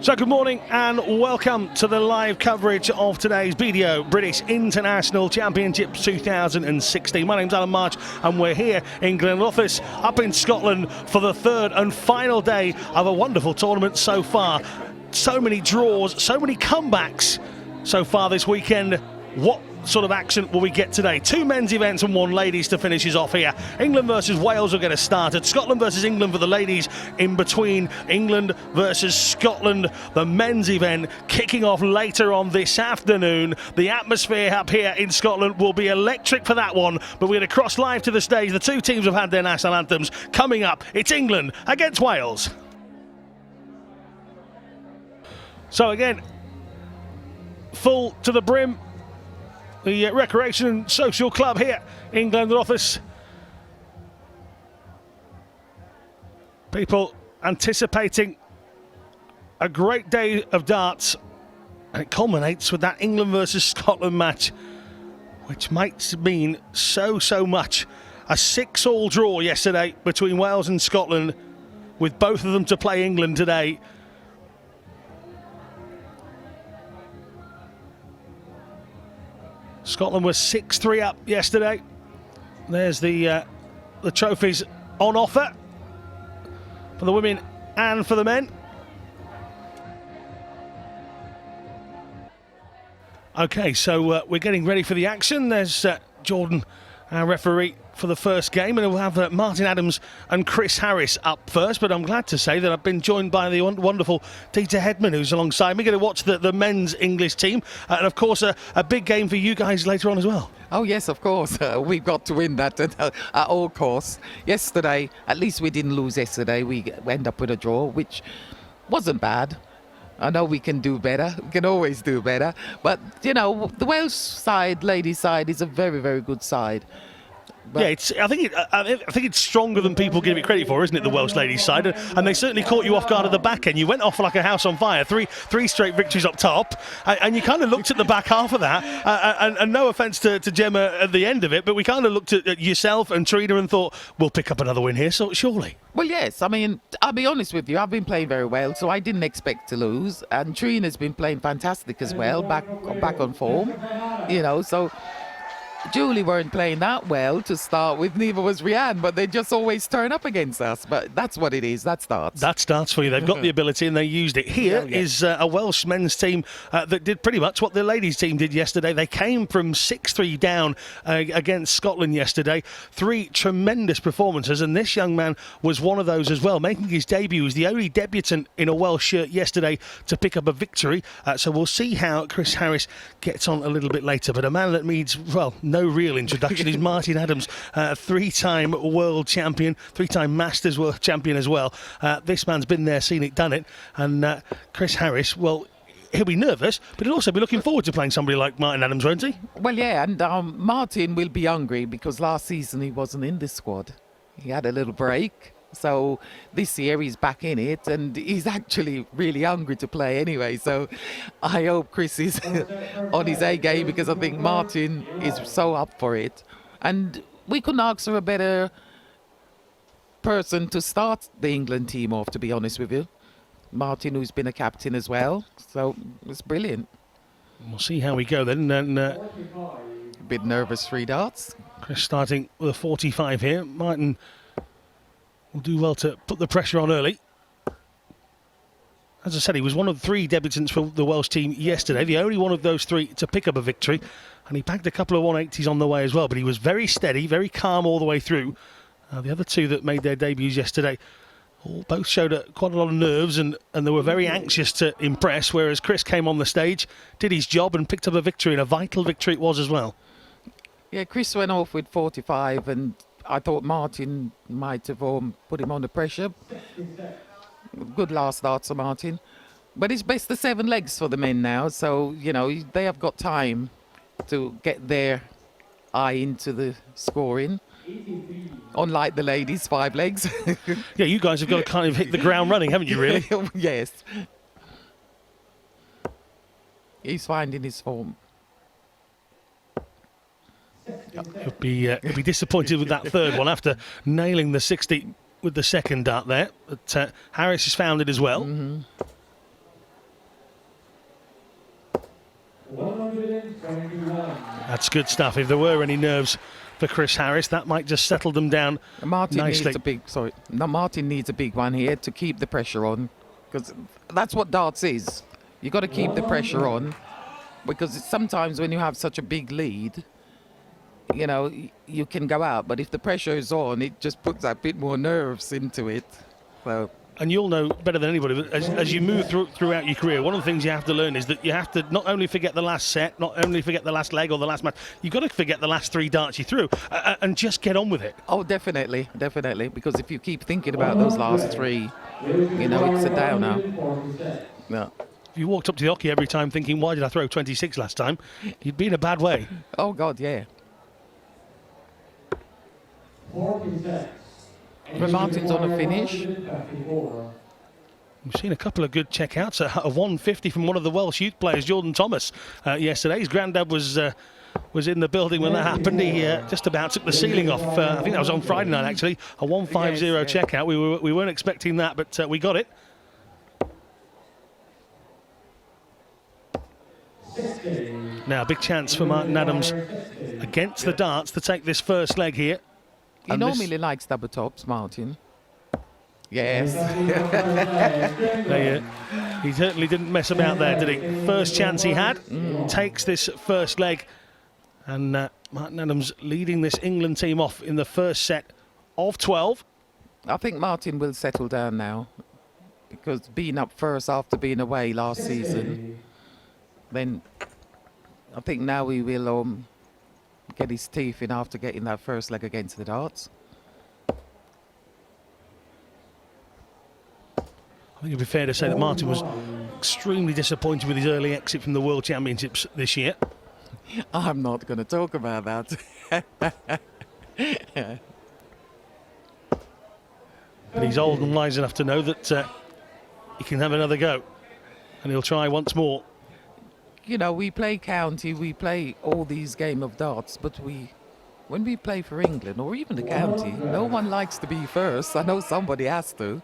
So good morning and welcome to the live coverage of today's BDO British International Championships 2016. My name's Alan March and we're here in Glenrothes up in Scotland for the third and final day of a wonderful tournament so far. So many draws, so many comebacks so far this weekend. What sort of action will we get today? Two men's events and one ladies to finish us off here. England versus Wales will get us started. Scotland versus England for the ladies in between. England versus Scotland, the men's event kicking off later on this afternoon. The atmosphere up here in Scotland will be electric for that one, but we're going to cross live to the stage. The two teams have had their national anthems. Coming up, it's England against Wales. So again, full to the brim. The Recreation and Social Club here in Glenrothes. People anticipating a great day of darts, and it culminates with that England versus Scotland match, which might mean so much. A 6-all draw yesterday between Wales and Scotland, with both of them to play England today. Scotland was 6-3 up yesterday. There's the trophies on offer for the women and for the men. Okay, so we're getting ready for the action. There's Jordan, our referee for the first game, and we'll have Martin Adams and Chris Harris up first, but I'm glad to say that I've been joined by the wonderful Dieter Hedman, who's alongside me. Going to watch the men's English team, and of course a big game for you guys later on as well. Oh yes, of course. We've got to win that at all costs. Yesterday, at least we didn't lose yesterday. We end up with a draw, which wasn't bad. I know we can do better. We can always do better. But, you know, the Wales side, ladies' side, is a very, very good side. But yeah, I think it's stronger than people give it credit for, isn't it, the Welsh ladies' side? And they certainly caught you off guard at the back end. You went off like a house on fire, three straight victories up top, and you kind of looked at the back half of that, and no offence to Gemma at the end of it, but we kind of looked at yourself and Trina and thought, we'll pick up another win here, so surely. Well, yes. I mean, I'll be honest with you. I've been playing very well, so I didn't expect to lose. And Trina's been playing fantastic as well, back on form, you know, so... Julie weren't playing that well to start with, neither was Rianne, but they just always turn up against us. But that's what it is, that's darts. That's darts for you. They've got the ability and they used it. Here is a Welsh men's team that did pretty much what the ladies' team did yesterday. They came from 6-3 down against Scotland yesterday. 3 tremendous performances, and this young man was one of those as well, making his debut. He was the only debutant in a Welsh shirt yesterday to pick up a victory. So we'll see how Chris Harris gets on a little bit later. But a man that needs, well, no real introduction is Martin Adams, 3-time world champion, 3-time Masters world champion as well. This man's been there, seen it, done it. And Chris Harris, well, he'll be nervous, but he'll also be looking forward to playing somebody like Martin Adams, won't he? Well, yeah, and Martin will be hungry because last season he wasn't in this squad. He had a little break. So this year he's back in it, and he's actually really hungry to play anyway. So I hope Chris is on his A game, because I think Martin is so up for it. And we couldn't ask for a better person to start the England team off, to be honest with you. Martin, who's been a captain as well. So it's brilliant. We'll see how we go then. And, a bit nervous, 3 darts. Chris starting with a 45 here. Martin will do well to put the pressure on early. As I said, he was one of 3 debutants for the Welsh team yesterday, the only one of those 3 to pick up a victory, and he bagged a couple of 180s on the way as well, but he was very steady, very calm all the way through. The other 2 that made their debuts yesterday both showed quite a lot of nerves, and they were very anxious to impress, whereas Chris came on the stage, did his job and picked up a victory, and a vital victory it was as well. Yeah, Chris went off with 45, and I thought Martin might have put him under pressure. Good last start to Martin. But it's best of 7 legs for the men now, so, you know, they have got time to get their eye into the scoring. Unlike the ladies, 5 legs. Yeah, you guys have got to kind of hit the ground running, haven't you, really? Yes. He's finding his form. He'll be disappointed with that third one after nailing the 60 with the second dart there. But Harris has found it as well. Mm-hmm. That's good stuff. If there were any nerves for Chris Harris, that might just settle them down Martin nicely. needs a big. Sorry, no, Martin needs a big one here to keep the pressure on, because that's what darts is. You got to keep the pressure on, because sometimes when you have such a big lead, you know, you can go out. But if the pressure is on, it just puts a bit more nerves into it. So. And you'll know better than anybody, but as you move throughout your career, one of the things you have to learn is that you have to not only forget the last set, not only forget the last leg or the last match, you've got to forget the last 3 darts you threw and just get on with it. Oh, definitely, definitely. Because if you keep thinking about those last 3, you know, it's a downer. Yeah. If you walked up to the hockey every time thinking, why did I throw 26 last time, you'd be in a bad way. Oh, God, yeah. When Martin's on a finish. We've seen a couple of good checkouts. A 150 from one of the Welsh youth players, Jordan Thomas, yesterday. His granddad was in the building when that happened. He just about took the ceiling off. I think that was on Friday night, actually. A 150 checkout. We weren't expecting that, but we got it. Now, big chance for Martin Adams against the darts to take this first leg here. He normally likes double tops, Martin. Yes. He certainly didn't mess about there, did he? First chance he had, takes this first leg. And Martin Adams leading this England team off in the first set of 12. I think Martin will settle down now, because being up first after being away last season, then I think now he will get his teeth in after getting that first leg against the darts. I think it'd be fair to say that Martin was extremely disappointed with his early exit from the World Championships this year. I'm not going to talk about that. But he's old and wise enough to know that he can have another go. And he'll try once more. You know, we play county, we play all these game of darts, but when we play for England or even the county, no one likes to be first. I know somebody has to.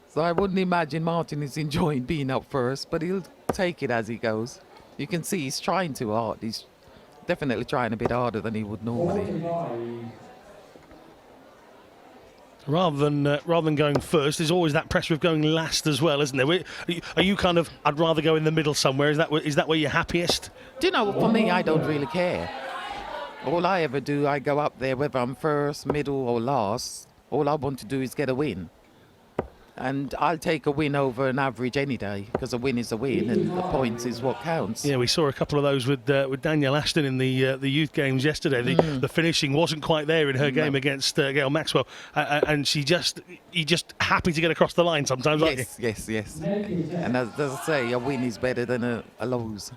So I wouldn't imagine Martin is enjoying being up first, but he'll take it as he goes. You can see he's trying too hard. He's definitely trying a bit harder than he would normally. Rather than going first, there's always that pressure of going last as well, isn't there? Are you kind of, I'd rather go in the middle somewhere? Is that where you're happiest? Do you know, for me, I don't really care. All I ever do, I go up there, whether I'm first, middle or last. All I want to do is get a win. And I'll take a win over an average any day, because a win is a win and the points is what counts. Yeah, we saw a couple of those with Danielle Ashton in the youth games yesterday. The finishing wasn't quite there in her game against Gail Maxwell, and you're just happy to get across the line sometimes, aren't you? Yes. And as I say, a win is better than a lose.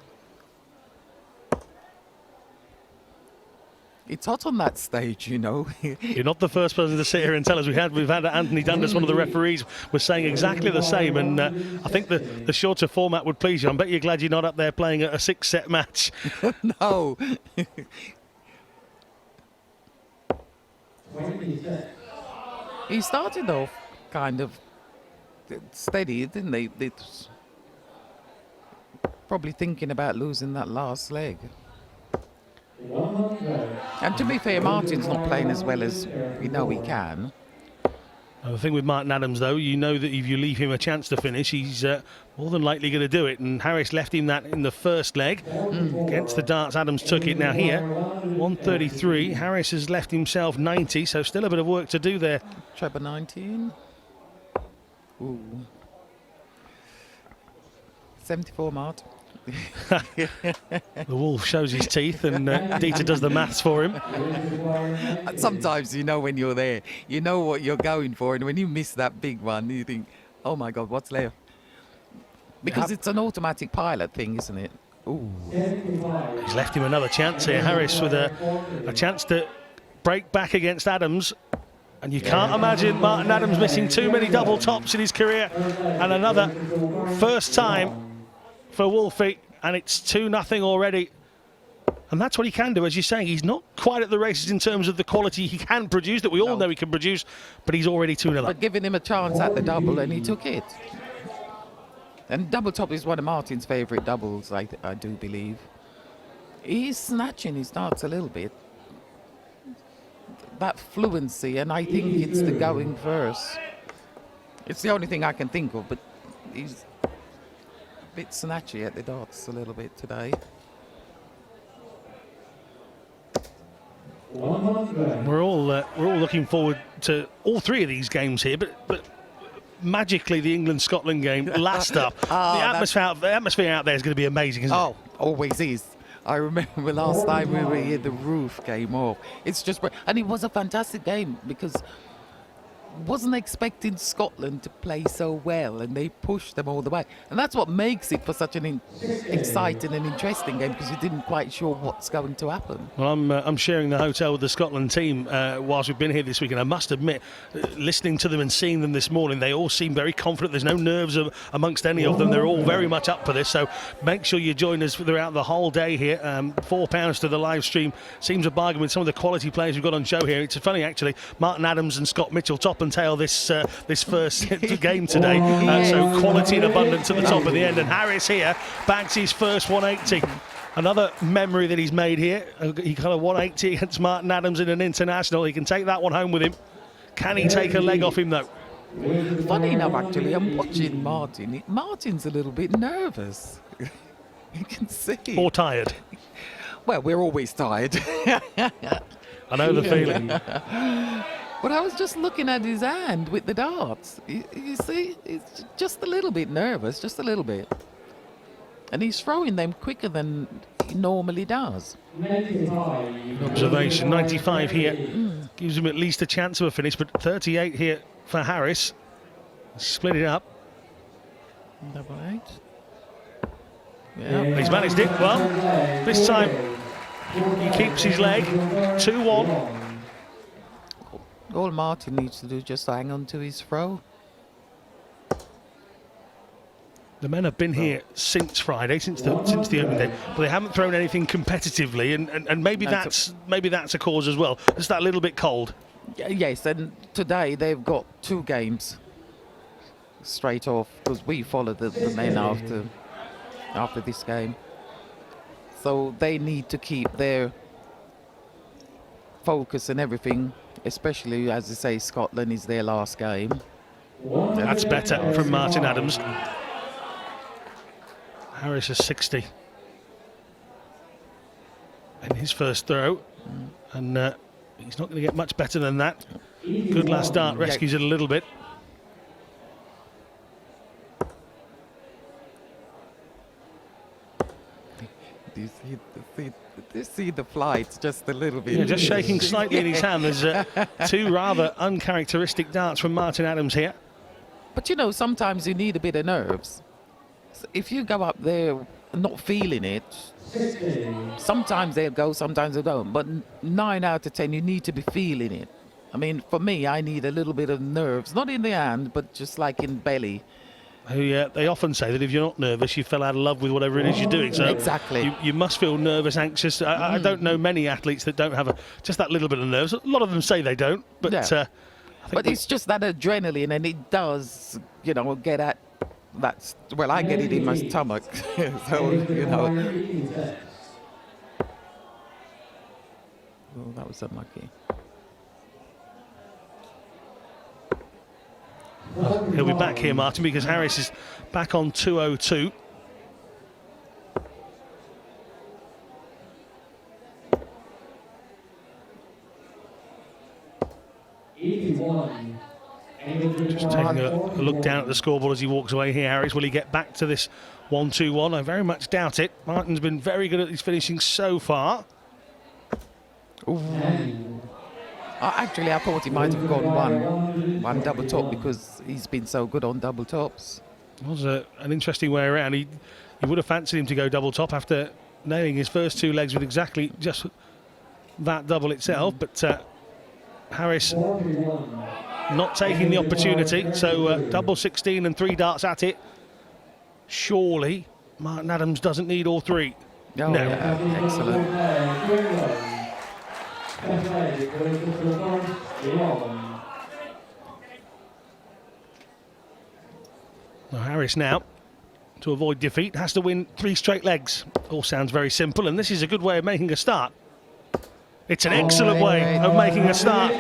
It's hot on that stage, you know. You're not the first person to sit here and tell us. We've had Anthony Dundas, one of the referees, was saying exactly the same. And I think the shorter format would please you. I bet you're glad you're not up there playing a 6-set match. No. He started off kind of steady, didn't he? Probably thinking about losing that last leg. And to be fair, Martin's not playing as well as we know he can. The thing with Martin Adams, though, you know that if you leave him a chance to finish, he's more than likely going to do it. And Harris left him that in the first leg. Against the darts, Adams took it. Now here, 133. Harris has left himself 90, so still a bit of work to do there. Trevor 19. Ooh. 74, Mart. The wolf shows his teeth and Dieter does the maths for him. Sometimes you know when you're there, you know what you're going for, and when you miss that big one, you think, oh my God, what's left? Because it's an automatic pilot thing, isn't it? Ooh. He's left him another chance here. Harris with a chance to break back against Adams. And you can't imagine Martin Adams missing too many double tops in his career. And another first time for Wolfie, and it's 2-0 already. And that's what he can do, as you're saying. He's not quite at the races in terms of the quality he can produce, that we all know he can produce, but he's already 2-0 up. But giving him a chance at the double, and he took it. And double top is one of Martin's favourite doubles, I do believe. He's snatching his darts a little bit. That fluency, and I think it's the going first. It's the only thing I can think of, but he's a bit snatchy at the darts a little bit today. We're all looking forward to all three of these games here, but magically the England-Scotland game last up. The atmosphere out there is going to be amazing, isn't it? Always is. I remember last time we were here, the roof came off. It's just, and it was a fantastic game because wasn't expecting Scotland to play so well, and they pushed them all the way, and that's what makes it for such an exciting and interesting game, because you didn't quite sure what's going to happen. Well, I'm sharing the hotel with the Scotland team whilst we've been here this week, and I must admit, listening to them and seeing them this morning, they all seem very confident. There's no nerves amongst any of them. They're all very much up for this, so make sure you join us throughout the whole day here. £4 to the live stream seems a bargain with some of the quality players we've got on show here. It's funny, actually, Martin Adams and Scott Mitchell top and tail this first game today, so quality and abundance at the top of the end, and Harris here bags his first 180. Another memory that he's made here. He got a 180 against Martin Adams in an international. He can take that one home with him. Can he take a leg off him though? Funny enough, actually, I'm watching Martin. Martin's a little bit nervous. You can see. Or tired. Well, we're always tired. I know the feeling. But I was just looking at his hand with the darts. You see, he's just a little bit nervous, just a little bit. And he's throwing them quicker than he normally does. Observation, 95 here. Gives him at least a chance of a finish, but 38 here for Harris. Split it up. Double eight. Yeah. He's managed it well. This time he keeps his leg. 2-1. All Martin needs to do is just hang on to his throw. The men have been here since Friday, since the opening day, but they haven't thrown anything competitively, and maybe that's a cause as well. Just that little bit cold. Yes, and today they've got 2 games straight off, because we followed the men after this game. So they need to keep their focus and everything, especially, as I say, Scotland is their last game. That's better from Martin Adams. Harris is 60 in his first throw, and he's not going to get much better than that. Good last dart, rescues it a little bit. Do you see the flight just a little bit? Yeah, just shaking slightly in his hand. There's 2 rather uncharacteristic darts from Martin Adams here. But you know, sometimes you need a bit of nerves. So if you go up there not feeling it, sometimes they'll go, sometimes they don't. But 9 out of 10, you need to be feeling it. I mean, for me, I need a little bit of nerves, not in the hand, but just like in belly. They often say that if you're not nervous, you fell out of love with whatever it is you're doing. So exactly. You must feel nervous, anxious. I don't know many athletes that don't have just that little bit of nerves. A lot of them say they don't, but but it's just that adrenaline, and it does, you know, get at that. Well, I get it in my stomach, so you know. Oh, that was unlucky. He'll be back here, Martin, because Harris is back on 202. Just taking a look down at the scoreboard as he walks away here, Harris. Will he get back to this 1-2-1? I very much doubt it. Martin's been very good at his finishing so far. Actually, I thought he might have gone one double top, because he's been so good on double tops. It was an interesting way around. He would have fancied him to go double top after nailing his first 2 legs with exactly just that double itself, but Harris not taking the opportunity, so double 16 and 3 darts at it. Surely Martin Adams doesn't need all 3. Oh, no. Yeah, excellent. Well, Harris now to avoid defeat has to win 3 straight legs. All sounds very simple, and this is a good way of making a start. It's an excellent way of making a start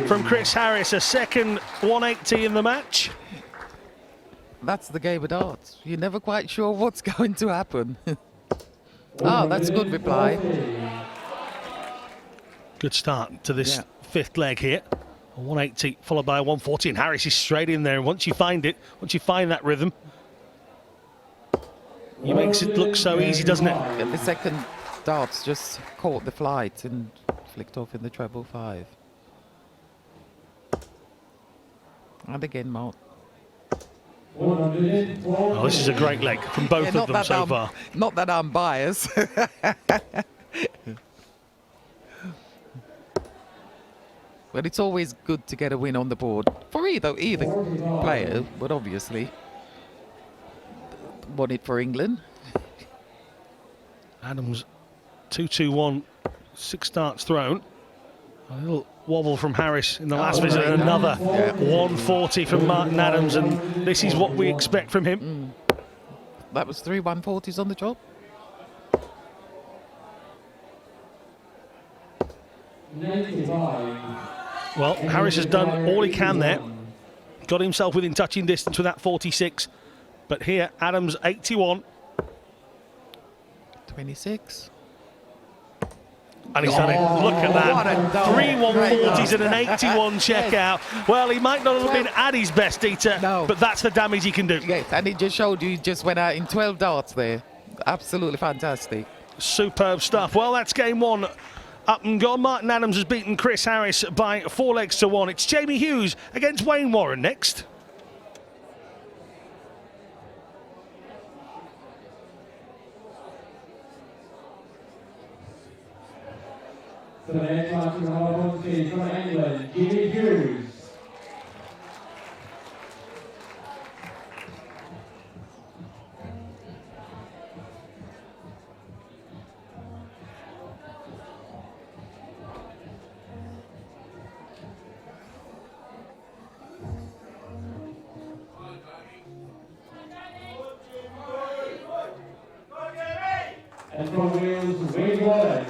from Chris Harris, a second 180 in the match. That's the game of darts. You're never quite sure what's going to happen. Oh, that's a good reply. Good start to this 5th leg here. A 180 followed by a 140, and Harris is straight in there. And once you find it, once you find that rhythm, he makes it look so easy, doesn't it? And the second darts just caught the flight and flicked off in the treble 5. And again, Mark. Oh, this is a great leg from both of them so far. Not that I'm biased. But it's always good to get a win on the board for either player, but obviously won it for England. Adams 2-2-1, 6 darts thrown. A little wobble from Harris in the last visit, and another 140 from Martin Adams, and this is what we expect from him. That was 3 140s on the job. Well, Harris has done all he can there. Got himself within touching distance with that 46. But here, Adams 81. 26. And he's done it. Look at that. 3 140s and an 81 checkout. Well, he might not have been at his best, Dieter, but that's the damage he can do. Yes, and he just showed you, he just went out in 12 darts there. Absolutely fantastic. Superb stuff. Well, that's game 1. Up and gone. Martin Adams has beaten Chris Harris by 4 legs to 1. It's Jamie Hughes against Wayne Warren next. For the next match, we have on stage from England, Jamie Hughes. And from Wales, Wayne Warren.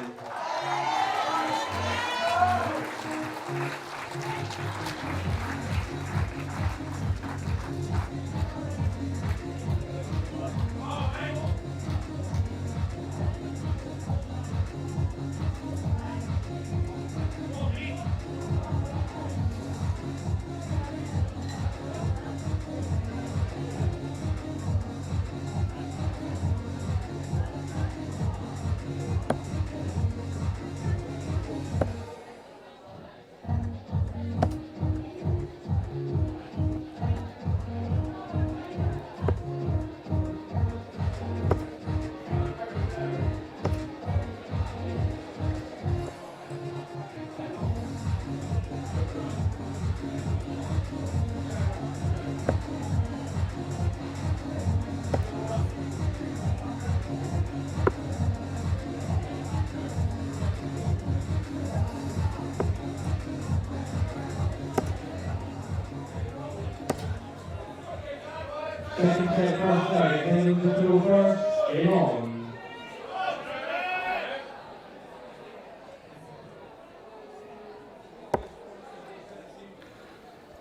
Second set first leg, heading to Dover, game on.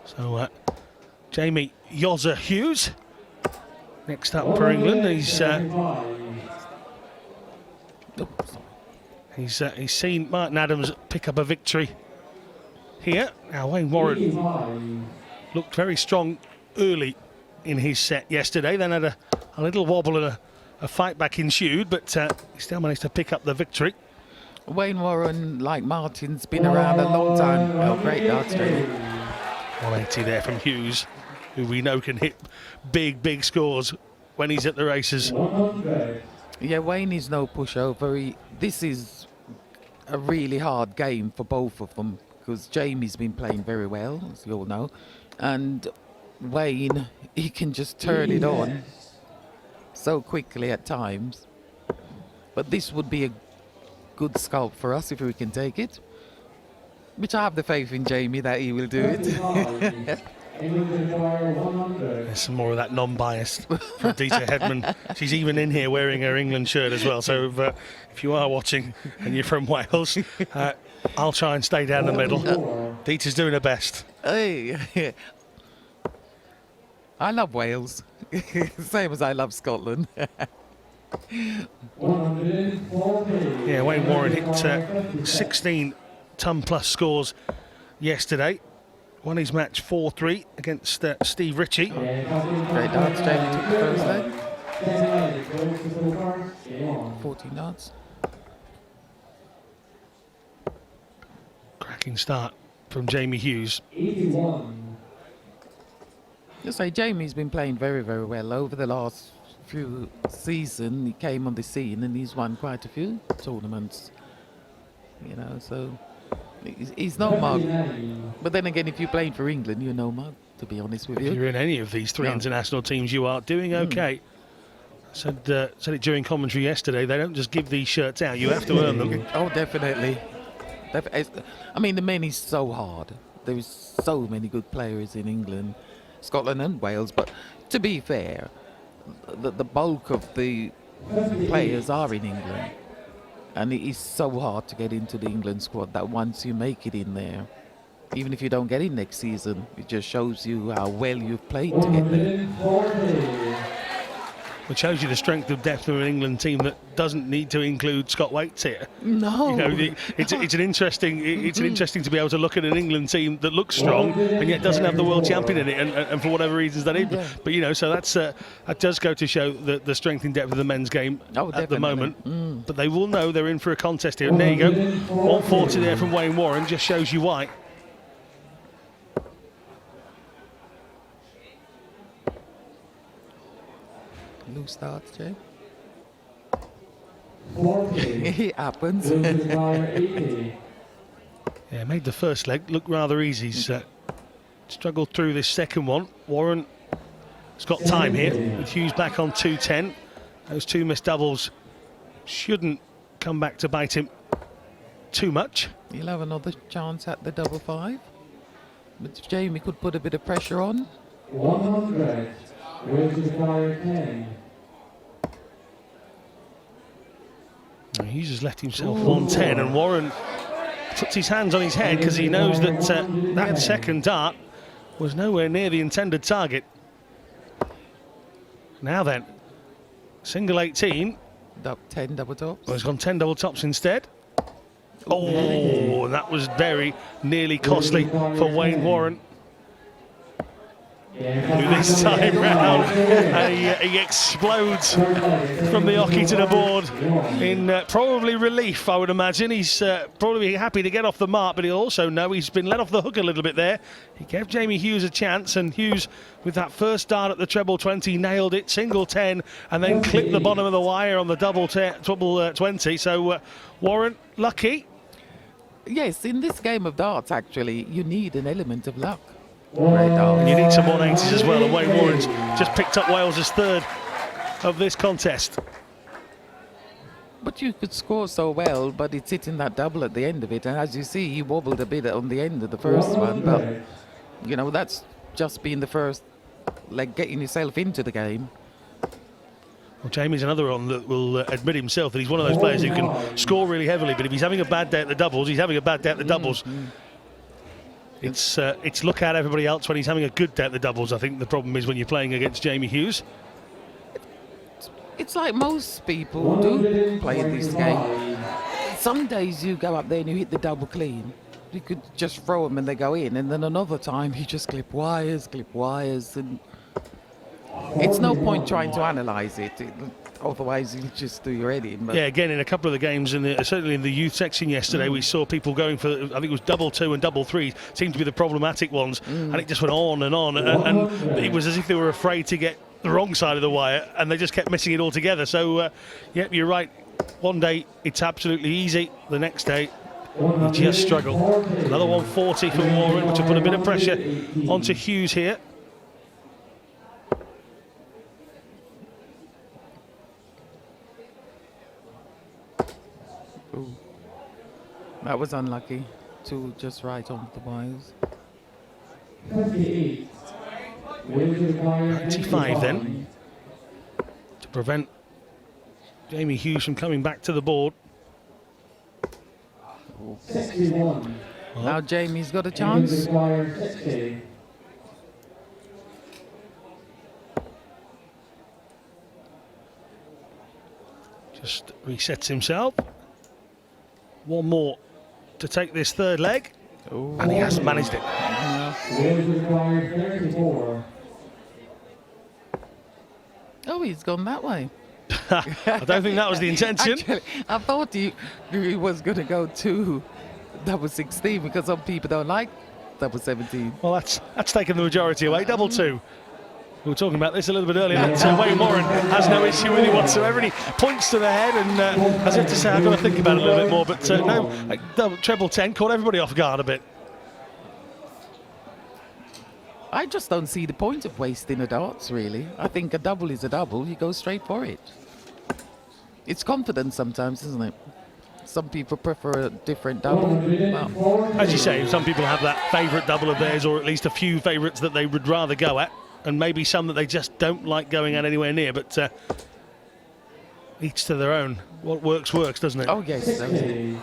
So, Jamie Yozza Hughes next up for England. He's seen Martin Adams pick up a victory here. Now, Wayne Warren looked very strong early in his set yesterday, then had a little wobble and a fight back ensued, but he still managed to pick up the victory. Wayne Warren, like Martin's, been around a long time. Oh, great darts, Jamie. 180 there from Hughes, who we know can hit big scores when he's at the races. Yeah, Wayne is no pushover. This is a really hard game for both of them because Jamie's been playing very well, as you all know, and Wayne, he can just turn it on so quickly at times. But this would be a good sculpt for us if we can take it, which I have the faith in Jamie that he will do it. England require 100. There's some more of that non-biased from Dita Hedman. She's even in here wearing her England shirt as well. So if you are watching and you're from Wales, I'll try and stay down the middle. Dita's doing her best. Hey, I love Wales, same as I love Scotland. 140. Yeah, Wayne Warren hit 16 ton-plus scores yesterday. Won his match 4-3 against Steve Ritchie. Great darts, Jamie took the first leg. 14 darts. Cracking start from Jamie Hughes. 81. Just say Jamie's been playing very, very well over the last few seasons. He came on the scene and he's won quite a few tournaments. You know, so he's no mug. 79. But then again, if you're playing for England, you're no mug, to be honest with If you. you're in any of these three No. international teams, you are doing okay. Said it during commentary yesterday. They don't just give these shirts out. You have to earn them. Oh, definitely. I mean, the men is so hard. There's so many good players in England, Scotland and Wales. But to be fair, the bulk of the players are in England. And it is so hard to get into the England squad that once you make it in there, even if you don't get in next season, it just shows you how well you've played to get there. 140. Which shows you the strength of depth of an England team that doesn't need to include Scott Waits here. No. You know, it's an interesting to be able to look at an England team that looks strong and yet doesn't have the world champion in it, and for whatever reasons that is. But you know, so that does go to show the strength and depth of the men's game Oh, at the definitely. moment. But they will know they're in for a contest here. And there you go, 140 there from Wayne Warren, just shows you why. Loose starts, Jay. 40. It happens. England require 80. Yeah, made the first leg look rather easy. He's struggled through this second one. Warren has got time here with Hughes back on 210. Those two missed doubles shouldn't come back to bite him too much. He'll have another chance at the double five. But Jamie could put a bit of pressure on. 100. England require 10. Hughes has left himself 110, and Warren puts his hands on his head because he knows that that second dart was nowhere near the intended target. Now then, single 18. 10 double tops. Well, he's gone 10 double tops instead. Oh, that was very nearly costly for Wayne Warren. Who this time round he explodes from the hockey to the board in probably relief, I would imagine. He's probably happy to get off the mark, but he'll also know he's been let off the hook a little bit there. He gave Jamie Hughes a chance, and Hughes, with that first dart at the treble 20, nailed it, single 10, and then clipped the bottom of the wire on the double 20. So Warren, lucky. Yes, in this game of darts, actually, you need an element of luck. And you need some 180s as well, and Wayne Warren's just picked up Wales's third of this contest. But you could score so well, but it's hitting that double at the end of it. And as you see, he wobbled a bit on the end of the first one. But, you know, that's just being the first, like getting yourself into the game. Well, Jamie's another one that will admit himself that he's one of those players who can score really heavily, but if he's having a bad day at the doubles, he's having a bad day at the doubles. It's look at everybody else when he's having a good day at the doubles. I think the problem is when you're playing against Jamie Hughes. It's like most people do play this game. Some days you go up there and you hit the double clean. You could just throw them and they go in, and then another time you just clip wires, and it's no point trying to analyse it. Otherwise, you just do your head in. But Yeah, again, in a couple of the games, certainly in the youth section yesterday, we saw people going for, I think it was double 2 and double 3, seemed to be the problematic ones, and it just went on and on, and it was as if they were afraid to get the wrong side of the wire, and they just kept missing it altogether. So, yep, you're right. One day it's absolutely easy, the next day you just struggle. Another 140 from Warren, which will put a bit of pressure onto Hughes here. that was unlucky. Two just right on the wires. 28. Wins required 95 then, to prevent Jamie Hughes from coming back to the board. 61. Now Jamie's got a Wins chance. required 60. Just resets himself. One more to take this third leg, and he hasn't managed it. Wins required 34. Oh, he's gone that way. I don't think that was the intention. Actually, I thought he was going to go to double 16 because some people don't like double 17. Well, that's taken the majority away. Double two. We were talking about this a little bit earlier. That Wayne Warren has no issue with it whatsoever, and he points to the head and as if to say, I've got to think about it a little bit more. But no, treble 10 caught everybody off guard a bit. I just don't see the point of wasting a darts, really. I think a double is a double. You go straight for it. It's confidence sometimes, isn't it? Some people prefer a different double. Well, As you say, some people have that favourite double of theirs, or at least a few favourites that they would rather go at, and maybe some that they just don't like going at anywhere near. But each to their own. What works, works, doesn't it? oh, yes. 60.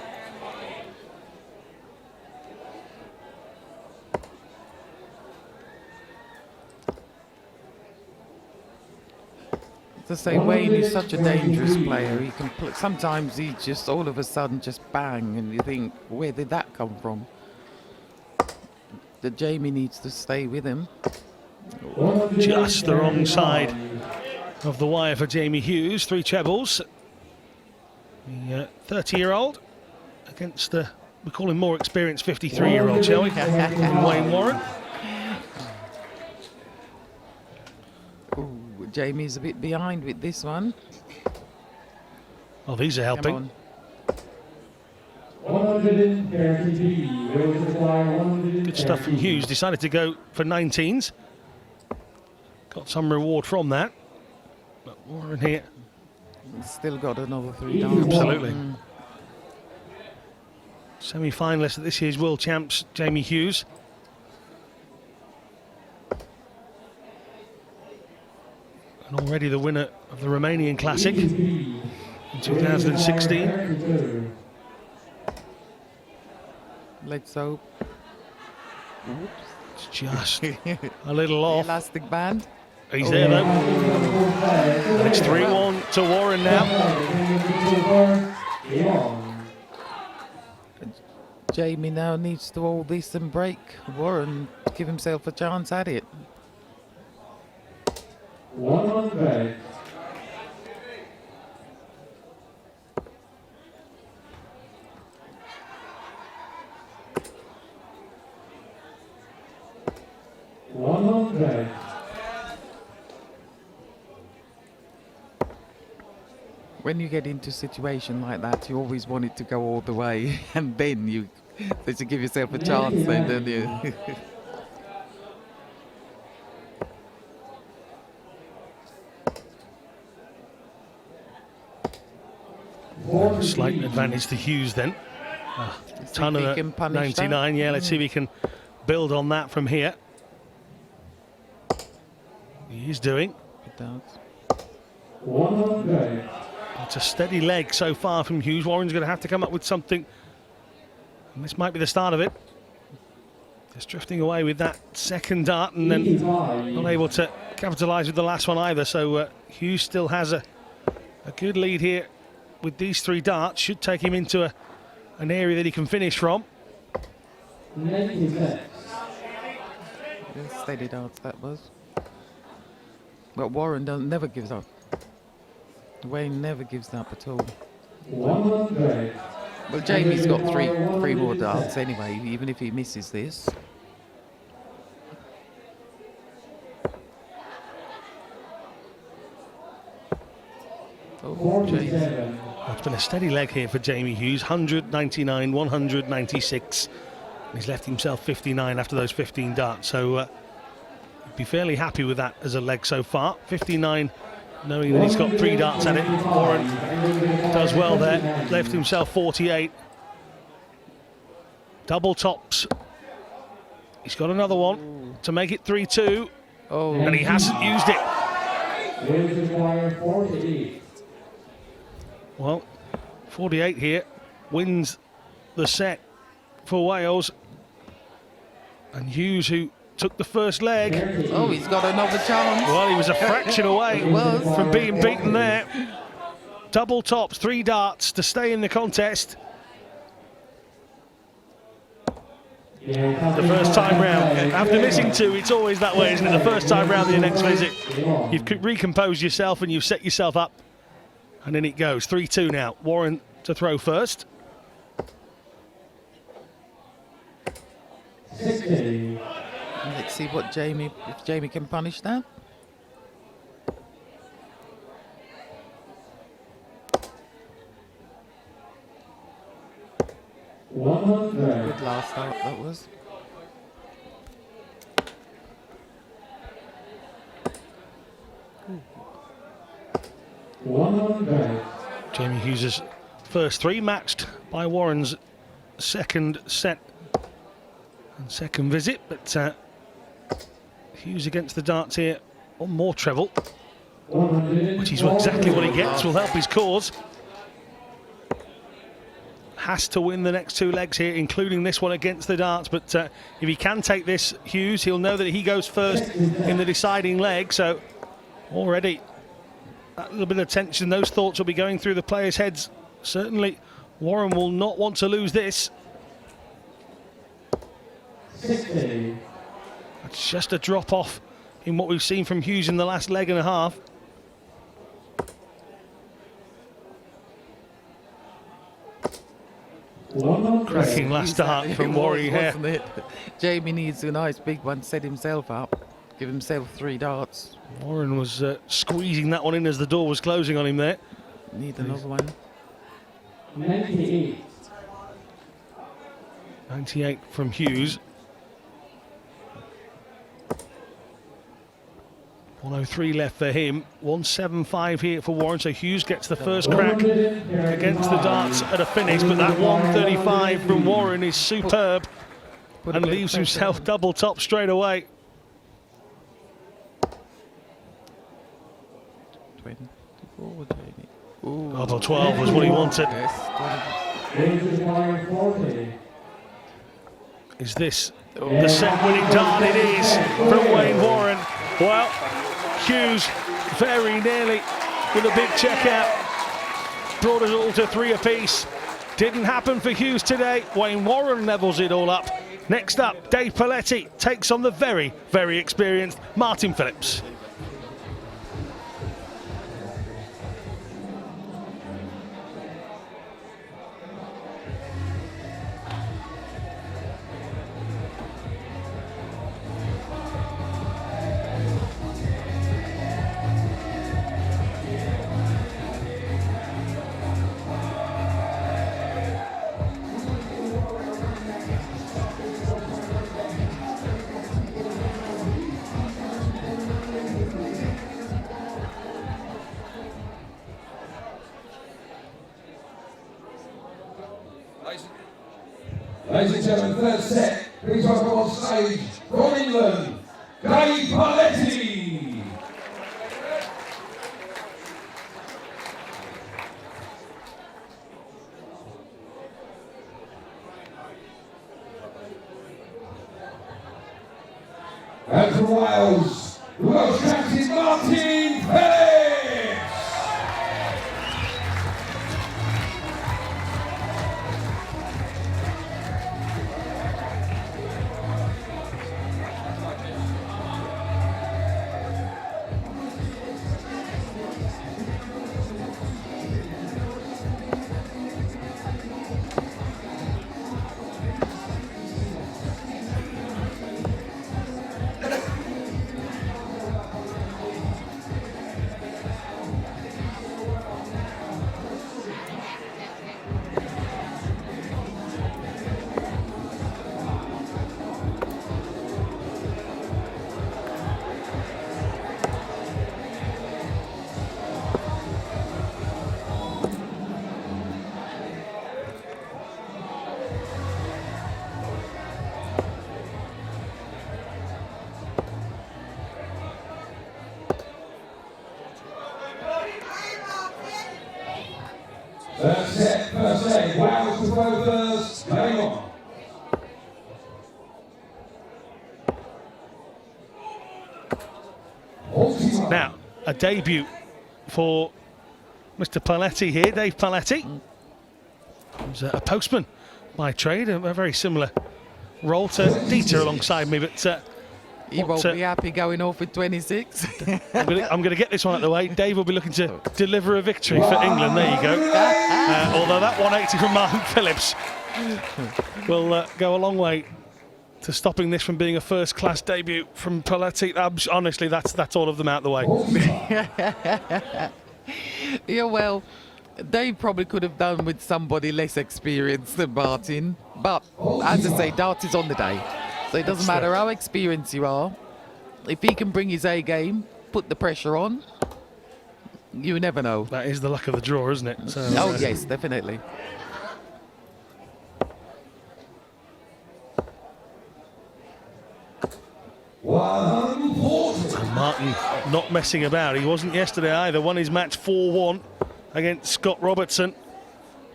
To say Wayne is such a dangerous player. He can sometimes he just all of a sudden just bang, and you think, where did that come from? The Jamie needs to stay with him. Just the wrong side of the wire for Jamie Hughes. 3 trebles. The 30-year-old against the, we call him more experienced 53-year-old, shall we? Wayne Warren. Ooh, Jamie's a bit behind with this one. Oh, these are Come helping. on. 130. Wins required 130. Good stuff from Hughes. Decided to go for 19s. Got some reward from that. But Warren here, Still got another 3 darts. absolutely. Semi-finalist at this year's World Champs, Jamie Hughes. And already the winner of the Romanian Classic in 2016. Let's hope. It's just a little off. Elastic band. He's there though. And it's 3-1 to Warren now. Jamie now needs to hold this and break. Warren give himself a chance at it. 100. When you get into a situation like that, you always want it to go all the way, and then you give yourself a chance, then, don't you? Slight advantage to Hughes then. Ton if he of can punish 99. Yeah, let's see if he can build on that from here. He is doing. Good darts. 100. It's a steady leg so far from Hughes. Warren's going to have to come up with something. And this might be the start of it. Just drifting away with that second dart and then 85. not able to capitalise with the last one either. So Hughes still has a good lead here with these 3 darts. Should take him into an area that he can finish from. 96. Yeah, steady darts that was. But Warren never gives up. Wayne never gives up at all. 100. Well, Jamie's got three more darts anyway, even if he misses this. Oh, Jamie. 47. It's been a steady leg here for Jamie Hughes. 199, 196. He's left himself 59 after those 15 darts. So be fairly happy with that as a leg so far. 59, knowing that he's got 3 darts at it. Warren does well there. Left himself 48. Double tops. He's got another one to make it 3-2. Oh, and he hasn't used it. Wales require 48. Well, 48 here, wins the set for Wales. And Hughes, who took the first leg, oh, he's got another chance. well, he was a fraction away from being beaten there. Double tops, 3 darts to stay in the contest. The first time round. After missing 2, it's always that way, isn't it? The first time round, your next visit, you've recomposed yourself and you've set yourself up. And then it goes. 3-2 now. Warren to throw first. 60. Let's see what Jamie, if Jamie can punish that. Good last start that was. Jamie Hughes' first 3 matched by Warren's second set and second visit, but Hughes against the darts here on more treble, which is exactly what he gets, will help his cause. Has to win the next 2 legs here, including this one against the darts, but if he can take this, Hughes, he'll know that he goes first in the deciding leg, so already that little bit of tension, those thoughts will be going through the players' heads. Certainly Warren will not want to lose this. 60. That's just a drop off in what we've seen from Hughes in the last leg and a half. Cracking last start from Warren here. Wasn't it? Jamie needs a nice big one, set himself up, give himself 3 darts. Warren was squeezing that one in as the door was closing on him there. Need another one. 98. 98 from Hughes. 103 left for him. 175 here for Warren, so Hughes gets the first crack against the darts at a finish, but that 135 from Warren is superb and leaves himself double top straight away. 24, Jamie. Ooh. Double 12 was what he wanted. Wales require 40. Is this the set-winning dart? It is from Wayne Warren. Well, Hughes very nearly with a big check out. Brought us all to 3 apiece. Didn't happen for Hughes today. Wayne Warren levels it all up. Next up, Dave Paletti takes on the very, very experienced Martin Phillips. Ladies and gentlemen, third set. Please welcome on stage from England, Dave Paletti. And from Wales, the Welsh captain Martin Phillips. Third set, first leg. Wales to throw first. Game on. Now, a debut for Mr. Paletti here, Dave Paletti. He's a postman by trade, a very similar role to Dieter alongside me, but He won't be happy going off with 26. I'm going to get this one out of the way. Dave will be looking to deliver a victory for England. There you go. Although that 180 from Martin Phillips will go a long way to stopping this from being a first-class debut from Paletti. Honestly, that's all of them out the way. Yeah, well, Dave probably could have done with somebody less experienced than Martin. But, as I say, darts is on the day. So it doesn't matter how experienced you are. If he can bring his A game, put the pressure on, you never know. That is the luck of the draw, isn't it? So, Oh, yes, definitely. And Martin not messing about. He wasn't yesterday either. Won his match 4-1 against Scott Robertson,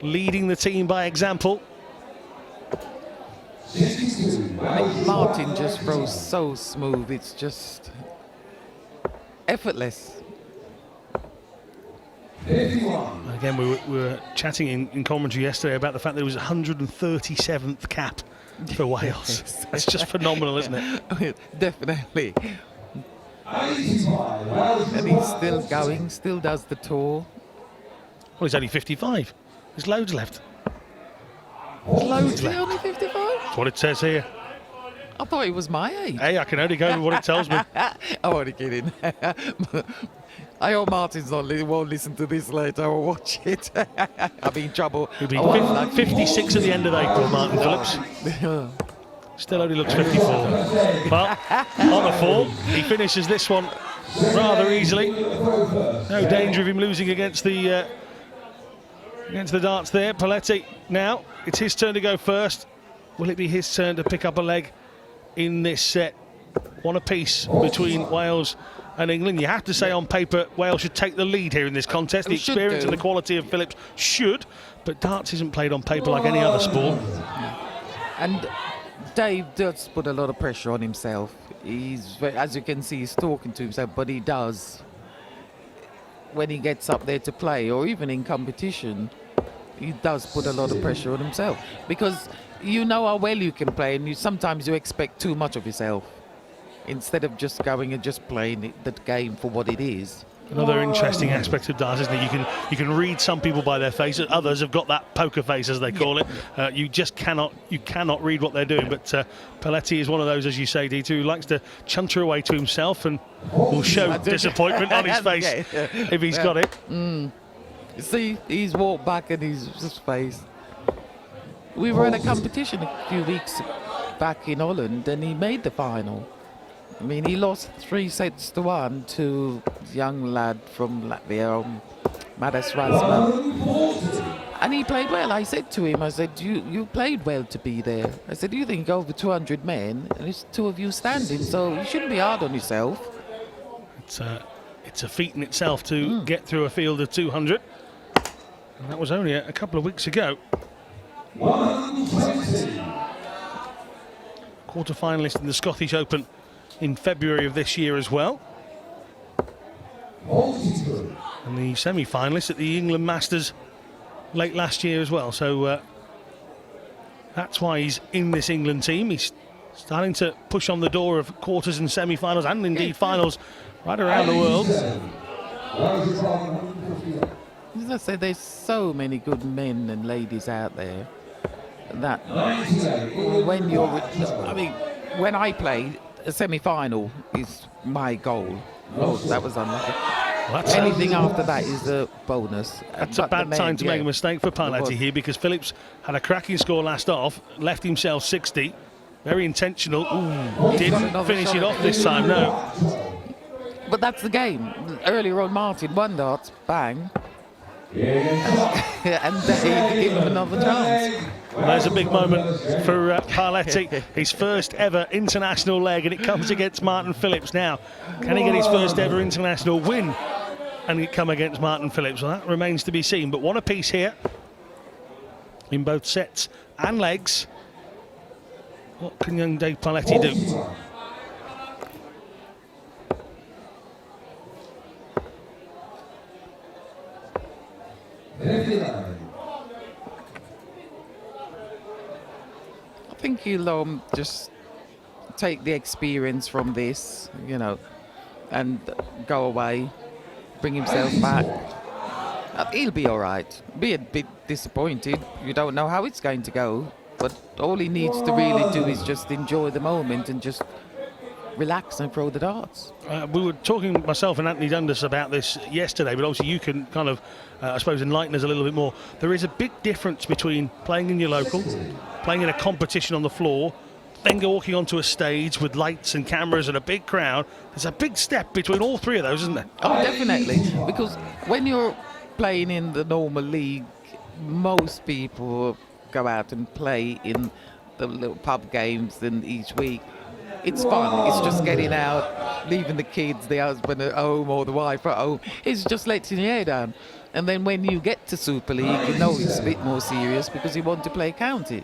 leading the team by example. I mean, Martin just throws so smooth. It's just effortless. Again, we were chatting in commentary yesterday about the fact that it was 137th cap for Wales. That's just phenomenal, isn't it? Definitely. And he's still going, still does the tour. Well, he's only 55. There's loads left. Loads left. Only 55? That's what it says here. I thought he was my age. Hey, I can only go with what it tells me. I'm only kidding. I hope Martin's won't listen to this later or watch it. I'll be in trouble. He'll be 56 at the end of April, Martin Phillips. Still only looks 54. Well, on the fall, he finishes this one rather easily. No danger of him losing against the darts there. Paletti now, it's his turn to go first. Will it be his turn to pick up a leg in this set? One apiece between Wales and England. You have to say on paper Wales should take the lead here in this contest. The experience and the quality of Phillips should, but darts isn't played on paper like any other sport. And Dave does put a lot of pressure on himself. He's, as you can see, he's talking to himself, but he does. When he gets up there to play, or even in competition, he does put a lot of pressure on himself. Because you know how well you can play, and sometimes you expect too much of yourself, instead of just going and just playing the game for what it is. Another interesting aspect of darts, isn't it? You can read some people by their face. Others have got that poker face, as they call it. You just cannot read what they're doing. But Paletti is one of those, as you say, D2, who likes to chunter away to himself and will show disappointment on his face if he's got it. See, he's walked back and he's just face. We were at a competition a few weeks back in Holland, and he made the final. I mean, he lost 3-1 to a young lad from Latvia, Madas Razma. And he played well. I said to him, I said, you played well to be there. I said, you think over 200 men, and it's two of you standing, so you shouldn't be hard on yourself. It's a feat in itself to get through a field of 200. And that was only a couple of weeks ago. 120. Quarter-finalist in the Scottish Open in February of this year as well. And the semi-finalist at the England Masters late last year as well. So that's why he's in this England team. He's starting to push on the door of quarters and semi-finals and indeed finals right around the world. As I said, there's so many good men and ladies out there that when you're, I mean, when I play, a semi-final is my goal. Oh, that was unlucky. Well, anything after that is a bonus. That's a bad time to make a mistake for Paletti here, because Phillips had a cracking score last off, left himself 60. Very intentional. Ooh, didn't finish it off this time, no. But that's the game. Earlier on, Martin won darts, bang. And they give him another chance. Well, there's a big moment for Paletti. His first ever international leg, and it comes against Martin Phillips. Now, can he get his first ever international win and it come against Martin Phillips? Well, that remains to be seen. But one apiece here in both sets and legs. What can young Dave Paletti do? I think he'll just take the experience from this, you know, and go away, bring himself back. He'll be all right. Be a bit disappointed. You don't know how it's going to go, but all he needs to really do is just enjoy the moment and just relax and throw the darts. We were talking, myself and Anthony Dundas, about this yesterday, but obviously you can kind of, I suppose, enlighten us a little bit more. There is a big difference between playing in your local, playing in a competition on the floor, then walking onto a stage with lights and cameras and a big crowd. There's a big step between all three of those, isn't there? Oh, definitely. Because when you're playing in the normal league, most people go out and play in the little pub games and each week. It's fun. It's just getting out, leaving the kids, the husband at home or the wife at home. It's just letting your hair down. And then when you get to Super League, you know it's a bit more serious because you want to play county.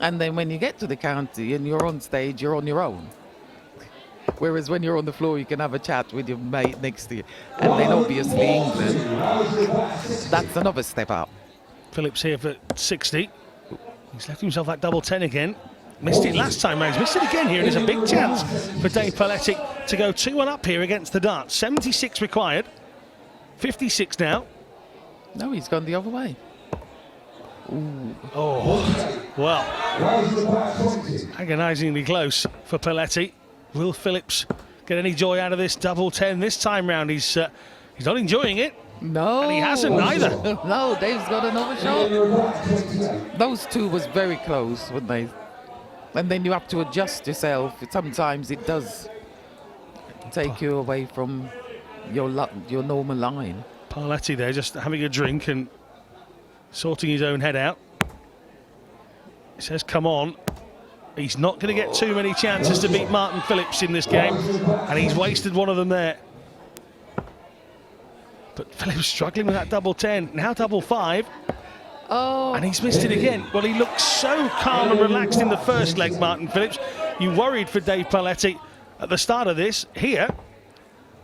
And then when you get to the county and you're on stage, you're on your own. Whereas when you're on the floor, you can have a chat with your mate next to you. And then obviously England, that's another step up. Phillips here for 60. He's left himself that double 10 again. Missed it last time round. He's missed it again here, and there's a big chance for Dave Paletti to go 2-1 up here against the darts. 76 required. 56 now. No, he's gone the other way. Ooh. Oh, well, agonisingly close for Paletti. Will Phillips get any joy out of this double 10 this time round? He's not enjoying it. No. And he hasn't either. No, Dave's got another shot. Those two was very close, weren't they? And then you have to adjust yourself. Sometimes it does take you away from your normal line. Paletti there just having a drink and sorting his own head out. He says, come on. He's not going to get too many chances to beat Martin Phillips in this game, and he's wasted one of them there. But Phillips struggling with that double 10. Now double 5. Oh. And he's missed it again. Well, he looked so calm and relaxed in the first leg, Martin Phillips. You worried for Dave Paletti at the start of this. Here,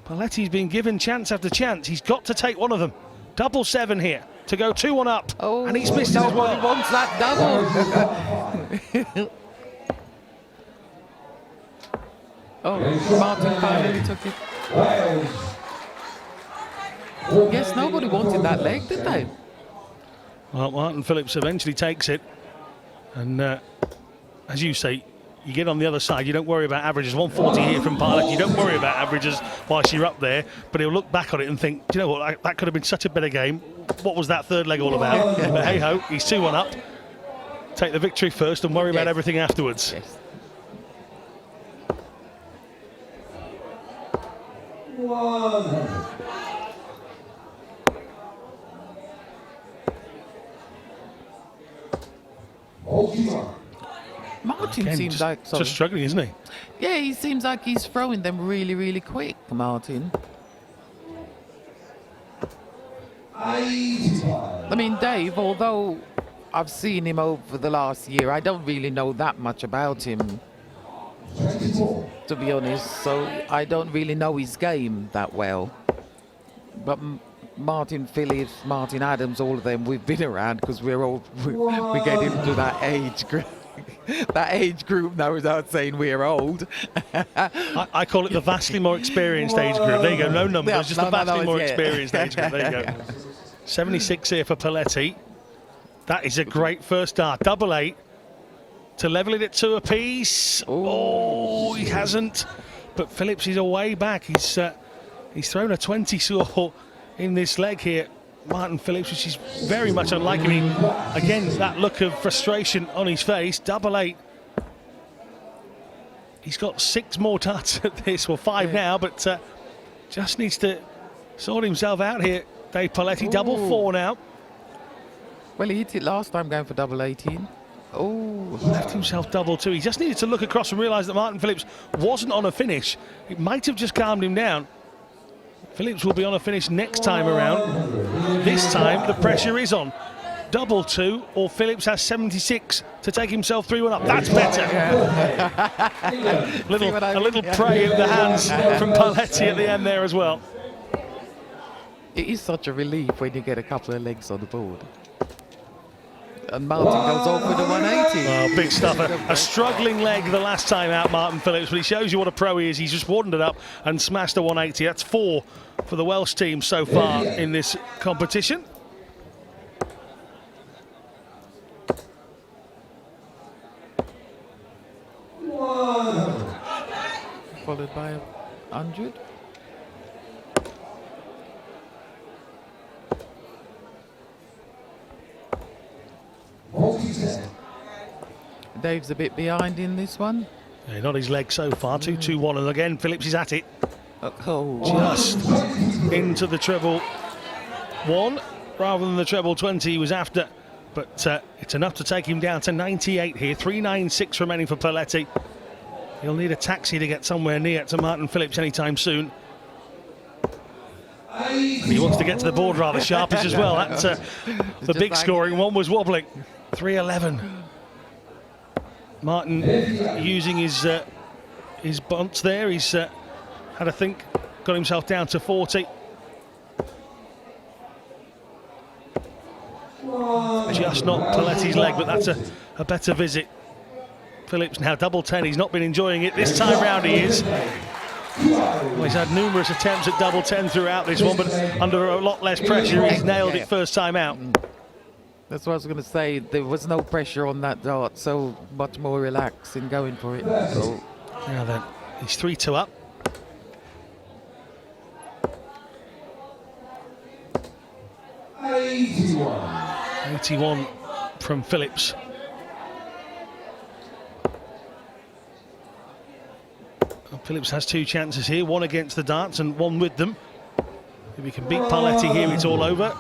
Paletti's been given chance after chance. He's got to take one of them. Double 7 here to go 2-1 up. Oh, and he's missed it as well. Nobody wants that double. Oh, Martin finally took it. Yes, nobody wanted that leg, did they? Well, Martin Phillips eventually takes it. And as you say, you get on the other side, you don't worry about averages. 140 here from Paletti. You don't worry about averages whilst you're up there. But he'll look back on it and think, do you know what, that could have been such a better game. What was that third leg all about? But hey-ho, he's 2-1 up. Take the victory first and worry about everything afterwards. Yes. Martin Again, seems like just struggling, isn't he? Yeah, he seems like he's throwing them really, really quick, Martin. I mean, Dave, although I've seen him over the last year, I don't really know that much about him, to be honest, so I don't really know his game that well. But Martin Phillips, Martin Adams, all of them, we've been around because we get into that age group. That age group now without saying we're old. I call it the vastly more experienced age group. There you go, no numbers, Yeah, just the vastly more experienced age group. There you go. 76 here for Paletti. That is a great first start. Double 8 to level it at 2 apiece. Oh, he hasn't. But Phillips is away back. He's thrown a 20 saw in this leg here. Martin Phillips, which is very much unlike him. Again, that look of frustration on his face. Double 8. He's got 6 more darts at this, well 5 now, but just needs to sort himself out here. Dave Paletti, double 4 now. Well, he hit it last time going for double 18. Oh, left himself double 2. He just needed to look across and realise that Martin Phillips wasn't on a finish. It might have just calmed him down. Phillips will be on a finish next time around. This time the pressure is on. Double 2, or Phillips has 76 to take himself 3-1 up. That's better. A little prey at the hands from Paletti at the end there as well. It is such a relief when you get a couple of legs on the board. And Martin goes off with a 180. Oh, big stuff. A struggling leg the last time out, Martin Phillips, but he shows you what a pro he is. He's just wandered up and smashed a 180. That's 4 for the Welsh team so far in this competition. Followed by 100. Dave's a bit behind in this one. Yeah, not his leg so far. 2-2-1, and again Phillips is at it. Oh, Just into the treble 1 rather than the treble 20 he was after. But it's enough to take him down to 98 here. 396 remaining for Paletti. He'll need a taxi to get somewhere near to Martin Phillips anytime soon. And he wants to get to the board rather sharpish as well. That's the big scoring one was wobbling. 311. Martin using his bunts there. He's had a think, got himself down to 40. Just not Paletti's leg, but that's a better visit. Phillips now double 10. He's not been enjoying it this time round. He is. Well, he's had numerous attempts at double 10 throughout this one, but under a lot less pressure. He's nailed it first time out. that's what I was going to say. There was no pressure on that dart, so much more relaxed in going for it. So Now then, he's 3-2 up. $81. 81 from Phillips. Phillips has 2 chances here, one against the darts and one with them. If he can beat Paletti here, it's all over.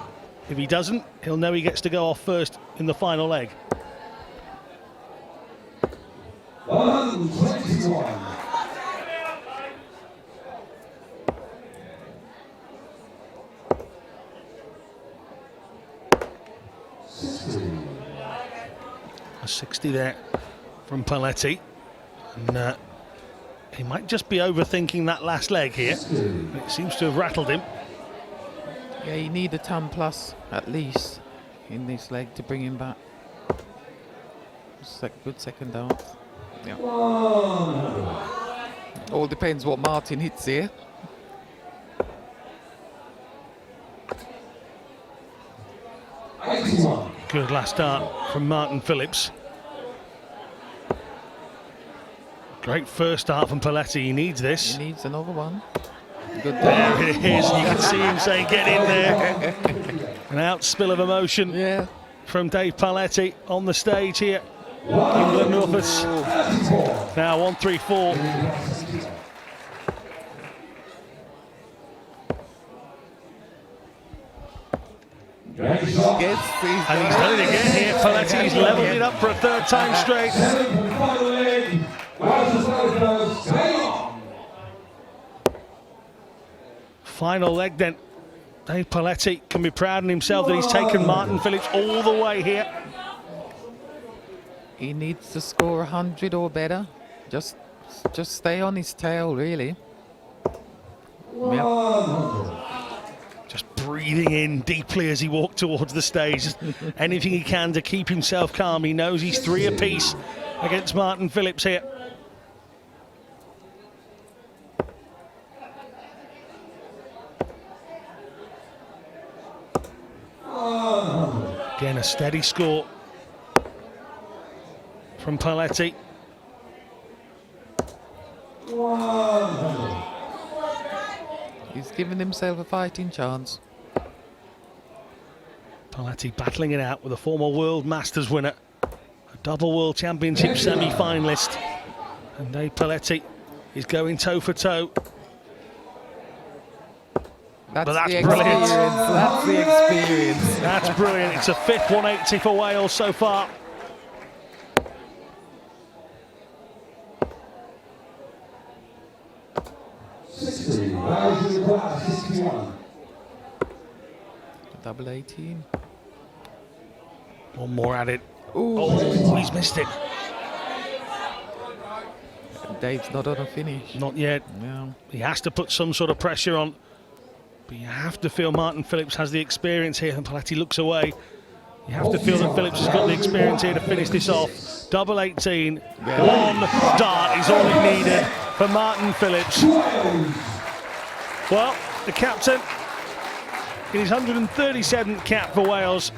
If he doesn't, he'll know he gets to go off first in the final leg. 121. A 60 there from Paletti. And he might just be overthinking that last leg here. It seems to have rattled him. yeah, you need a ton plus at least in this leg to bring him back. Good second dart. Yeah. All depends what Martin hits here. Good last dart from Martin Phillips. Great first start from Paletti. He needs this. He needs another one. Good There dart. it is. You can see him saying, "Get in there." An outspill of emotion Yeah. from Dave Paletti on the stage here. England Northus. Now 1-3-4. Yes, And he's done it again here. Paletti's levelled it up for a 3rd time straight. Final leg then. Dave Paletti can be proud of himself that he's taken Martin Phillips all the way here. He needs to score 100 or better. Just stay on his tail, really. Yep. Just breathing in deeply as he walked towards the stage. Just anything he can to keep himself calm. He knows he's 3 apiece against Martin Phillips here. Again, a steady score from Paletti. He's given himself a fighting chance. Paletti battling it out with a former World Masters winner, a double World Championship semi-finalist. And Dave Paletti is going toe for toe. That's that's the brilliant. experience. That's the experience. That's brilliant. It's a 5th 180 for Wales so far. Rouse to the class, 61. Double 18. One more at it. Ooh. Oh, he's missed it. Dave's not on a finish. Not yet. No. He has to put some sort of pressure on. But you have to feel Martin Phillips has the experience here, and Paletti looks away. You have to feel that Phillips has got the experience here to finish this off. Double 18. One dart is all he needed for Martin Phillips. Well, the captain, in his 137th cap for Wales,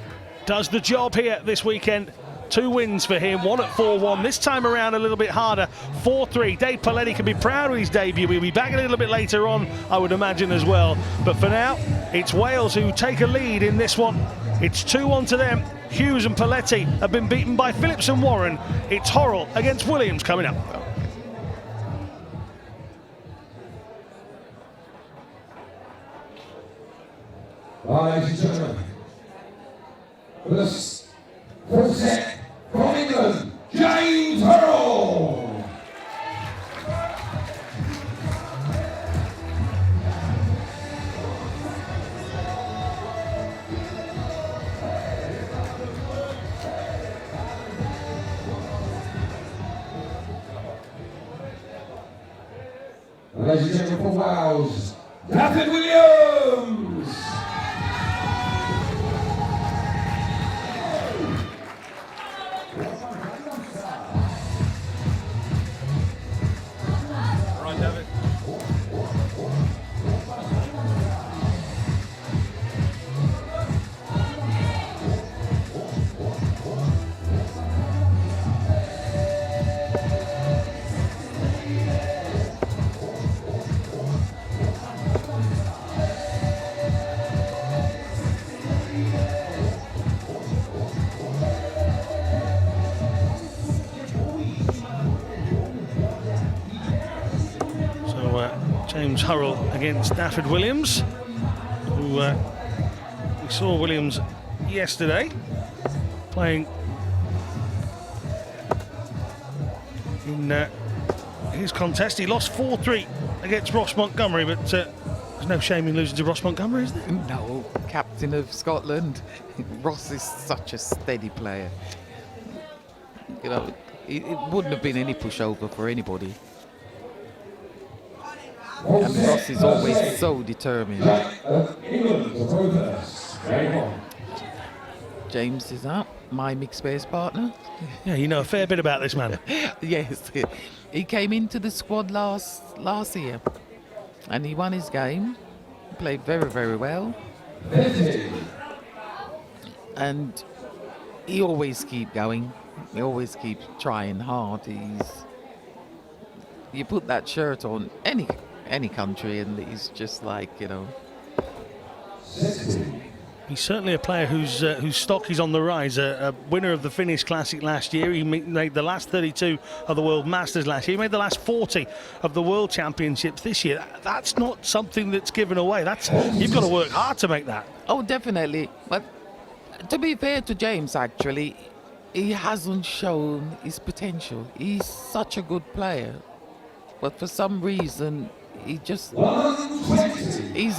does the job here this weekend. 2 wins for him, one at 4-1. This time around a little bit harder, 4-3. Dave Paletti can be proud of his debut. He'll be back a little bit later on, I would imagine, as well. But for now, it's Wales who take a lead in this one. It's 2-1 to them. Hughes and Paletti have been beaten by Phillips and Warren. It's Horrell against Williams coming up. Ladies and gentlemen, for this first set from England, James Hurrell. Ladies and gentlemen, for Wales, David Williams. Right, David. James Hurrell against Dafford Williams, who we saw Williams yesterday playing in his contest. He lost 4-3 against Ross Montgomery, but there's no shame in losing to Ross Montgomery, is there? No, captain of Scotland. Ross is such a steady player. You know, it wouldn't have been any pushover for anybody. And Ross is always so determined. James is up, my mixed pairs partner. Yeah, you know a fair bit about this man. Yes, he came into the squad last year, and he won his game. Played very, very well, and he always keep going. He always keeps trying hard. You put that shirt on any country, and he's just like, you know. He's certainly a player whose stock is on the rise. A winner of the Finnish Classic last year. He made the last 32 of the World Masters last year. He made the last 40 of the World Championships this year. That's not something that's given away. You've got to work hard to make that. Oh, definitely. But to be fair to James, actually, he hasn't shown his potential. He's such a good player, but for some reason, he's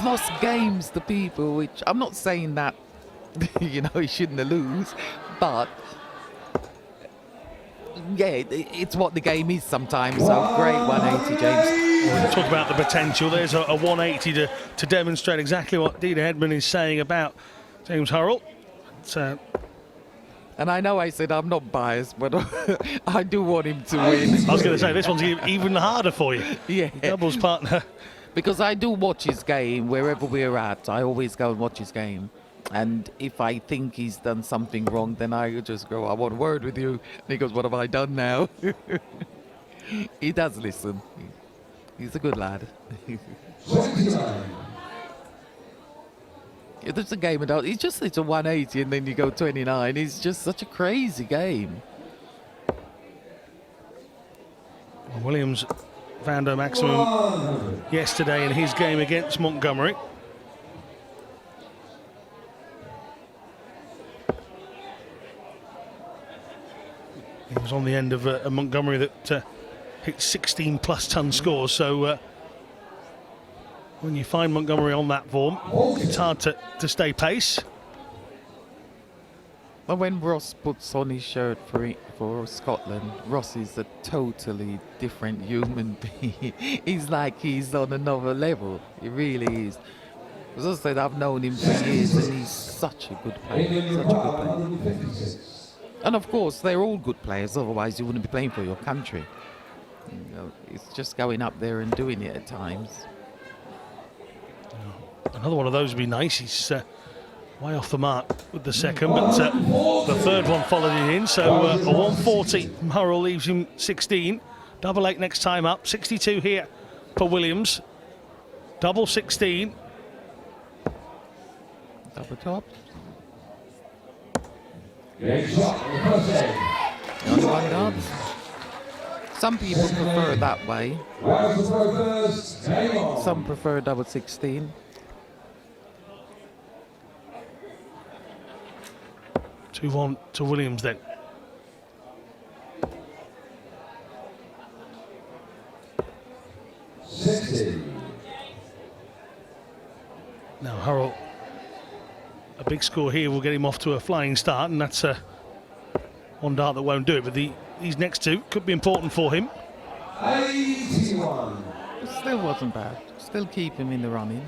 lost games to people, which I'm not saying that, you know, he shouldn't have lose, but yeah, it's what the game is sometimes. So great 180, James. Talk about the potential. There's a 180 to demonstrate exactly what Dina Hedman is saying about James Hurrell. And I know I said I'm not biased, but I do want him to win. I was going to say, this one's even harder for you. Yeah. Doubles partner. Because I do watch his game wherever we're at. I always go and watch his game. And if I think he's done something wrong, then I just go, I want a word with you. And he goes, what have I done now? He does listen. He's a good lad. There's a game about it's a 180 and then you go 29. It's just such a crazy game. Williams found a maximum yesterday in his game against Montgomery. He was on the end of a Montgomery that hit 16 plus ton scores, so when you find Montgomery on that form, it's hard to stay pace. But when Ross puts on his shirt for Scotland, Ross is a totally different human being. He's like he's on another level. He really is. As I said, I've known him for years, and he's such a good player. Such a good player. And of course, they're all good players. Otherwise, you wouldn't be playing for your country. You know, it's just going up there and doing it at times. Another one of those would be nice. He's way off the mark with the second, but the third one followed it in. So a 140 from Hurrell leaves him 16. Double 8 next time up. 62 here for Williams. Double 16. Double top. Great shot on the first egg. Only one dance. Some people prefer it that way. Wales to throw first. Game on. Some prefer double 16. 2-1 to Williams then. Now Hurrell, a big score here will get him off to a flying start, and that's one dart that won't do it, but these next two could be important for him. 81. It still wasn't bad. Still keep him in the running.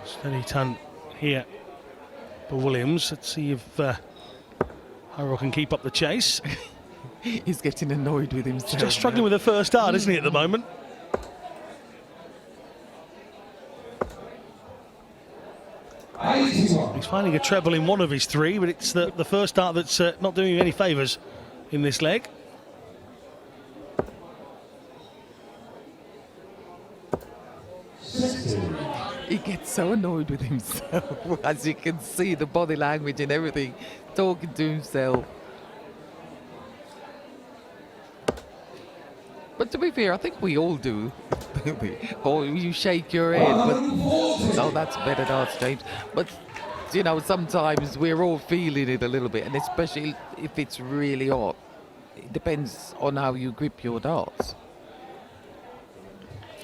Steady ton here for Williams. Let's see if Hurrell can keep up the chase. He's getting annoyed with himself. Just struggling with the first dart, isn't he, at the moment? He's finding a treble in one of his three, but it's the first dart that's not doing him any favours in this leg. He gets so annoyed with himself, as you can see, the body language and everything, talking to himself. But to be fair, I think we all do. Or you shake your head, but oh, that's better darts, James. But you know, sometimes we're all feeling it a little bit, and especially if it's really hot. It depends on how you grip your darts.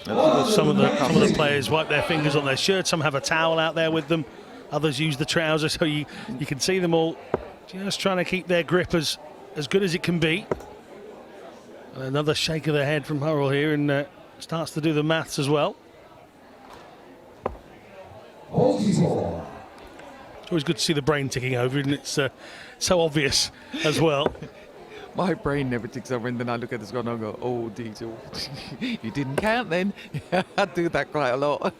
Some of the players wipe their fingers on their shirts. Some have a towel out there with them. Others use the trousers. So you can see them all just trying to keep their grip as good as it can be. And another shake of the head from Hurrell here, and starts to do the maths as well. It's always good to see the brain ticking over, and it's so obvious as well. My brain never ticks over, and then I look at this guy and I go, oh, Diesel, you didn't count then. I do that quite a lot.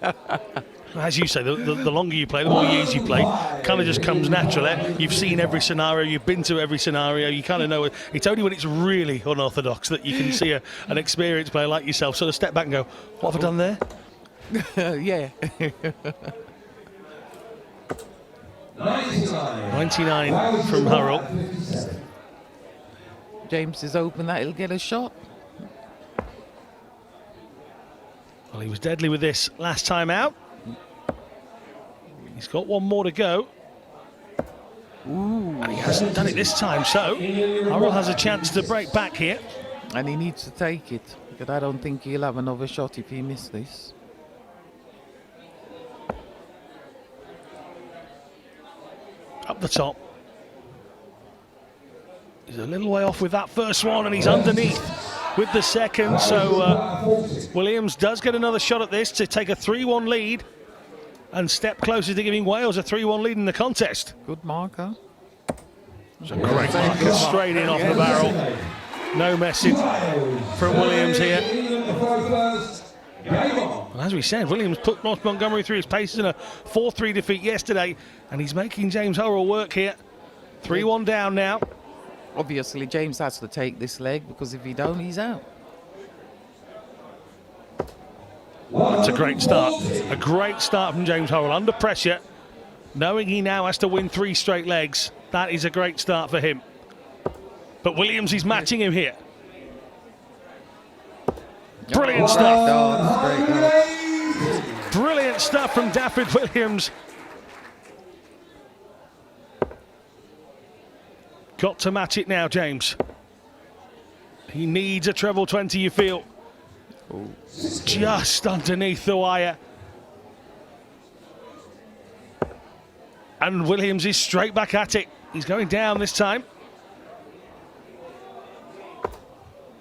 As you say, the longer you play, the more years you play, kind of just comes natural. You've seen every scenario, you've been to every scenario, you kind of know it. It's only when it's really unorthodox that you can see an experienced player like yourself sort of step back and go, what have I done there? Yeah. 99 from Hurrell. James is open that he'll get a shot. Well, he was deadly with this last time out. He's got one more to go. Ooh. And he hasn't done it this time, so Hurrell has a chance to break back here. And he needs to take it, because I don't think he'll have another shot if he misses this. Up the top. He's a little way off with that first one, and he's underneath with the second. So Williams does get another shot at this to take a 3-1 lead and step closer to giving Wales a 3-1 lead in the contest. Good marker. It's a great marker straight in off the barrel. No messing from Williams here. And as we said, Williams put Ross Montgomery through his paces in a 4-3 defeat yesterday, and he's making James Hurrell work here. 3-1 down now. Obviously, James has to take this leg, because if he don't, he's out. That's a great start. A great start from James Hurrell under pressure, knowing he now has to win 3 straight legs. That is a great start for him. But Williams is matching him here. Brilliant stuff. Brilliant stuff from Dafydd Williams. Got to match it now, James. He needs a treble 20, you feel. Just underneath the wire. And Williams is straight back at it. He's going down this time.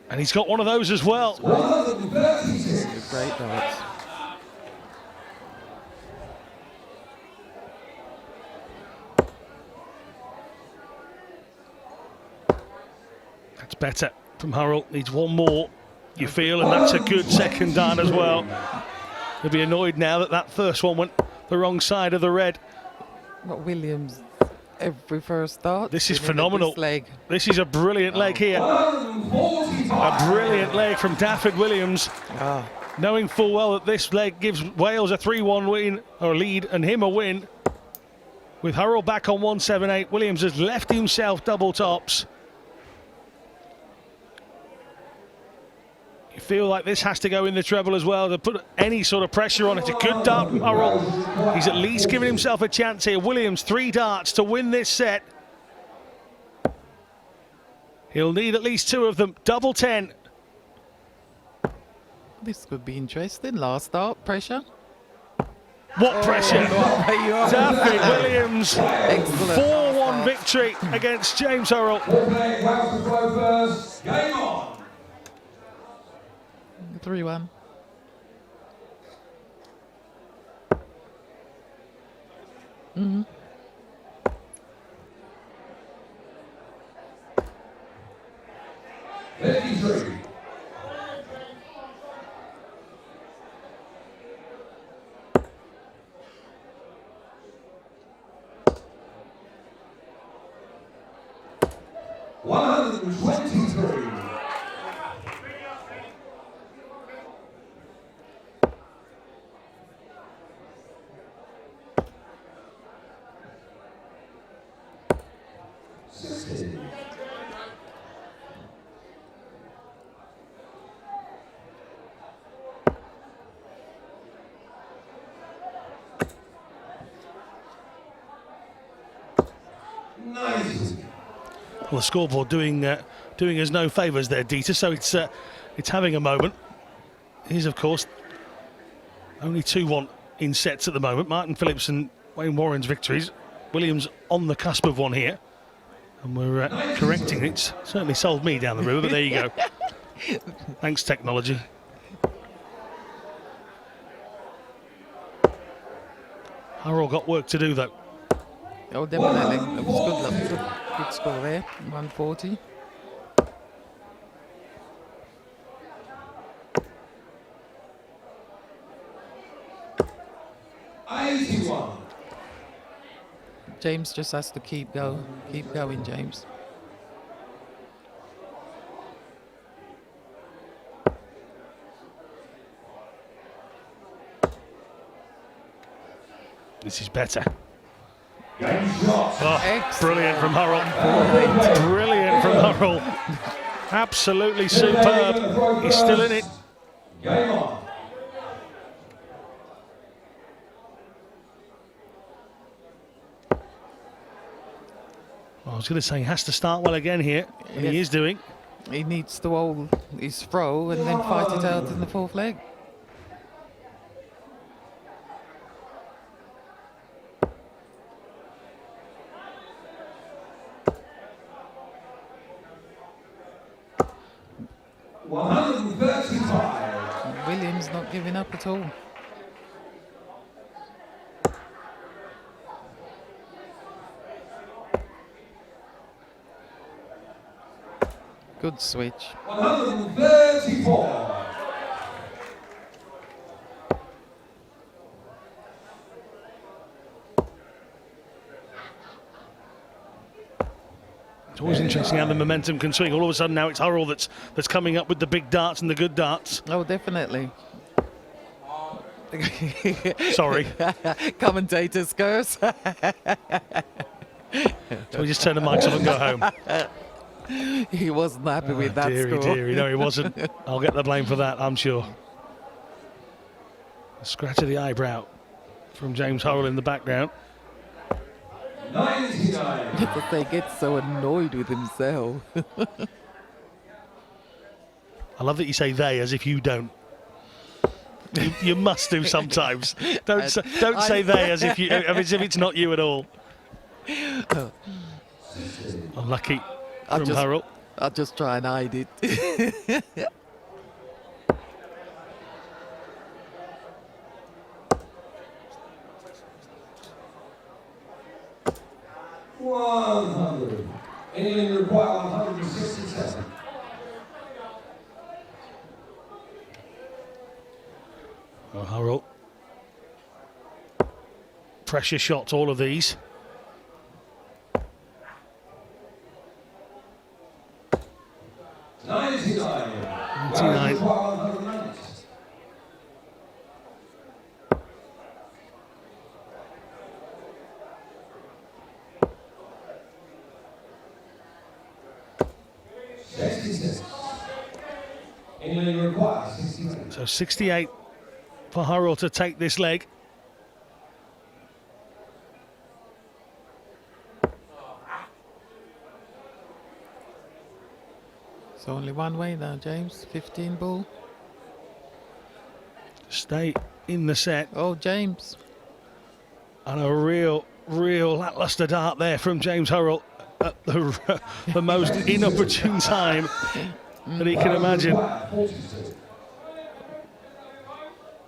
And he's got one of those as well. 136. Great darts. That's better from Hurrell. Needs one more, you feel, and that's a good second dart as well. He'll be annoyed now that that first one went the wrong side of the red. But Williams, every first dart. This is with phenomenal. this leg. This is a brilliant leg here. 145. A brilliant leg from Daffyd Williams, Ah, knowing full well that this leg gives Wales a 3-1 win, or lead, and him a win. With Hurrell back on 178, Williams has left himself double tops. You feel like this has to go in the treble as well to put any sort of pressure on it. A good dart from Hurrell. He's at least giving himself a chance here. Williams, 3 darts to win this set. He'll need at least 2 of them. Double 10. this could be interesting. Last dart, pressure. What pressure? There you are. Daffyd Williams, Excellent. 4-1 victory against James Hurrell. We're playing Wales to flow first. Game on. 3-1. Mm-hmm. $53. $123. $60. $90. Well, the scoreboard doing us no favours there, Dieter. So it's having a moment. Here's, of course, only 2-1 in sets at the moment. Martin Phillips and Wayne Warren's victories. Williams on the cusp of one here, and we're correcting it. It's certainly sold me down the river, but there you go. Thanks, technology. Hurrell got work to do, though. Oh, definitely. That was good score there. 140. $81. James just has to keep going, James. This is better. Game shot. Oh, Excellent. brilliant from Hurrell. Brilliant from Hurrell. Absolutely superb. He's still in it. Game on. I was going to say he has to start well again here, and he Yes. is doing. He needs to hold his throw and then fight it out in the fourth leg. $135. Williams not giving up at all. Good switch. 134. It's always interesting how the momentum can swing. All of a sudden now it's Hurrell that's coming up with the big darts and the good darts. Oh, definitely. Sorry. Commentators curse. So we just turn the mics off and go home. He wasn't happy with that Deary, score. deary. No, he wasn't. I'll get the blame for that, I'm sure. A scratch of the eyebrow from James Hurrell in the background. 99. Because they get so annoyed with himself. I love that you say they as if you don't. You must do sometimes. Don't say they as if it's not you at all. Unlucky from Hurrell. I'll just try and hide it. 100. England require 167. Hurrell. Pressure shots, all of these. $99. England requires 68. So 68 for Hurrell to take this leg. It's only one way now, James. 15 ball. Stay in the set. Oh, James. And a real lacklustre dart there from James Hurrell at the most inopportune time that he can imagine.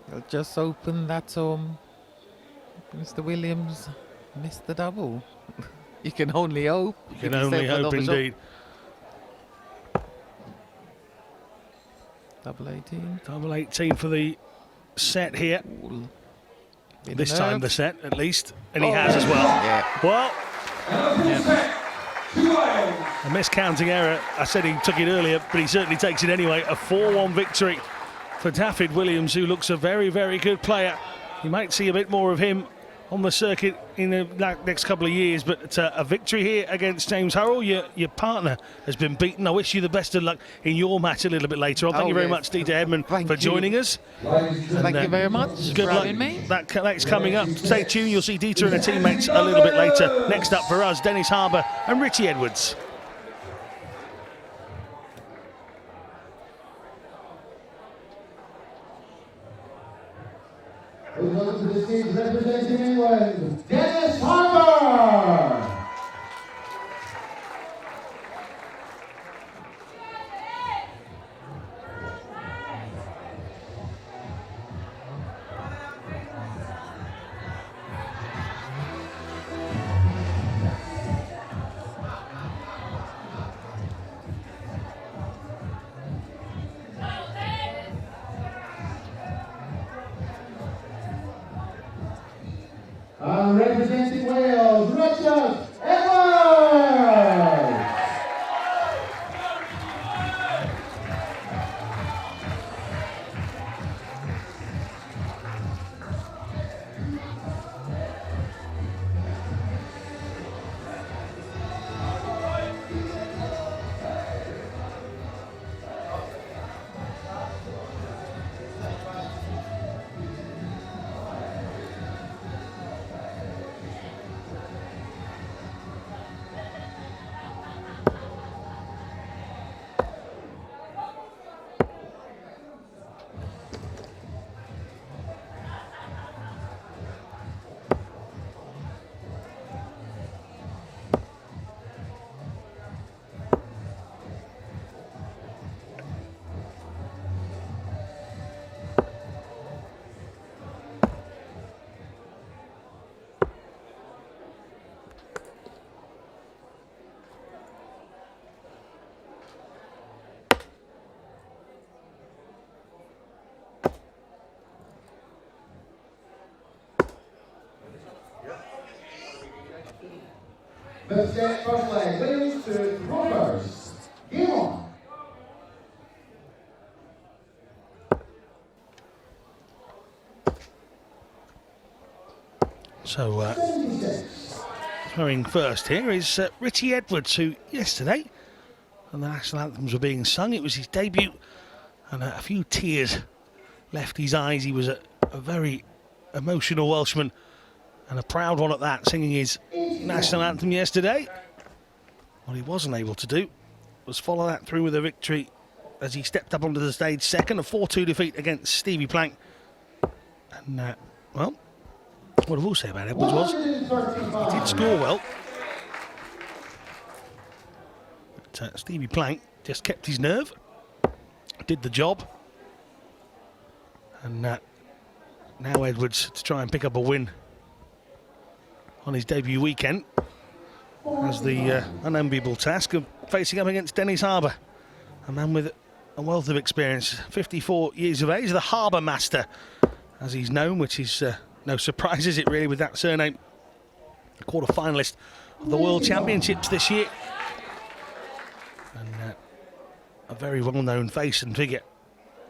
He'll just open that Mr. Williams missed the double. You can only hope. You can only hope indeed. Double 18. Double 18 for the set here. This time the set, at least. And he has as well. Yeah. Well, a miscounting error. I said he took it earlier, but he certainly takes it anyway. A 4-1 victory for Dafydd Williams, who looks a very, very good player. You might see a bit more of him on the circuit in the next couple of years, but a victory here against James Hurrell. Your partner has been beaten. I wish you the best of luck in your match a little bit later on. Thank you very much, DJ Edmond, for joining us. Thank you very much Good for luck. having me. That's coming up. Stay tuned. You'll see Dieter and her teammates a little bit later. Next up for us, Dennis Harbour and Richie Edwards. We welcome to the stage representing England, Dennis Harbour! Representing Wales, Richard Edwards! The set first leg, Williams to Rovers. Game on. So, throwing first here is Richie Edwards, who yesterday, when the national anthems were being sung, it was his debut, and a few tears left his eyes. He was a very emotional Welshman, and a proud one at that, singing his national anthem yesterday. What he wasn't able to do was follow that through with a victory as he stepped up onto the stage second, a 4-2 defeat against Stevie Plank. And, well, what I will say about Edwards was he did score well. But Stevie Plank just kept his nerve, did the job. And now Edwards to try and pick up a win on his debut weekend has the unenviable task of facing up against Dennis Harbour, a man with a wealth of experience, 54 years of age, the Harbour Master, as he's known, which is no surprise, is it really, with that surname. A quarter-finalist of the World Championships this year. And a very well-known face and figure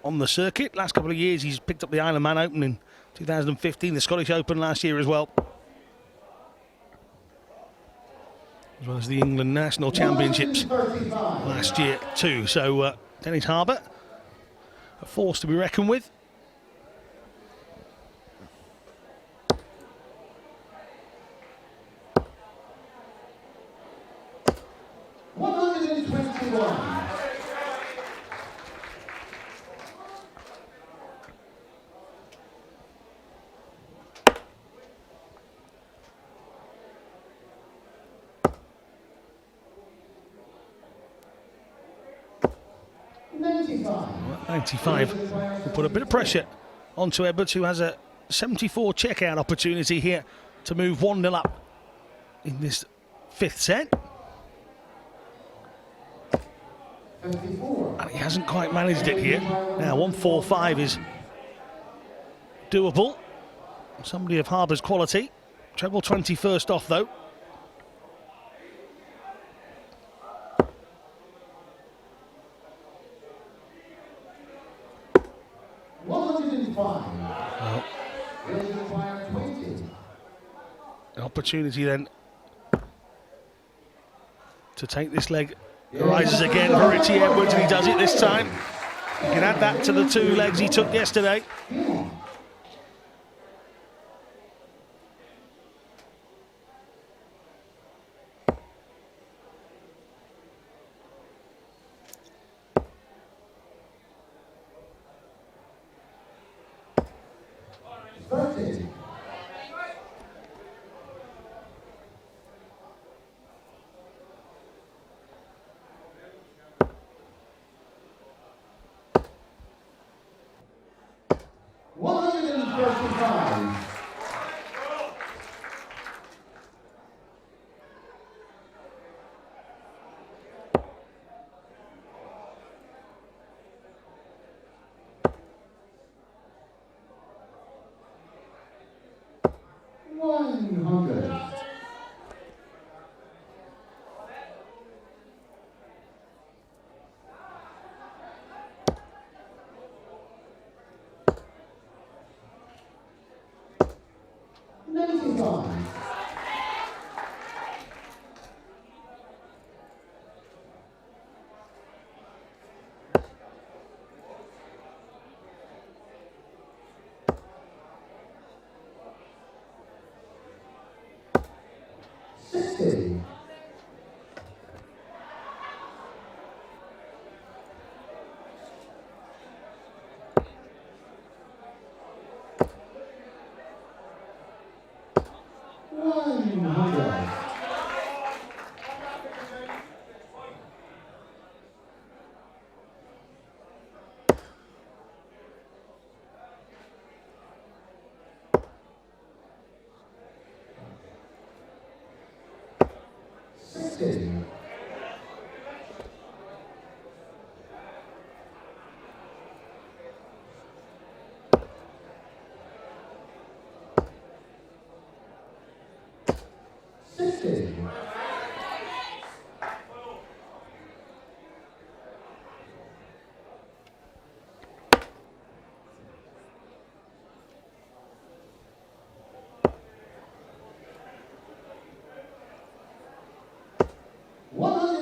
on the circuit. Last couple of years he's picked up the Isle of Man Open in 2015, the Scottish Open last year as well. As well as the England National Championships last year too. So Dennis Harbour, a force to be reckoned with. Well, 95 will put a bit of pressure onto Edwards, who has a 74 checkout opportunity here to move 1-0 up in this fifth set. And he hasn't quite managed it here. Now 1-4-5 is doable. Somebody of Harbour's quality. Treble 20 first off though. Well, an opportunity then to take this leg. Arises again for Richie Edwards, and he does it this time. You can add that to the 2 legs he took yesterday.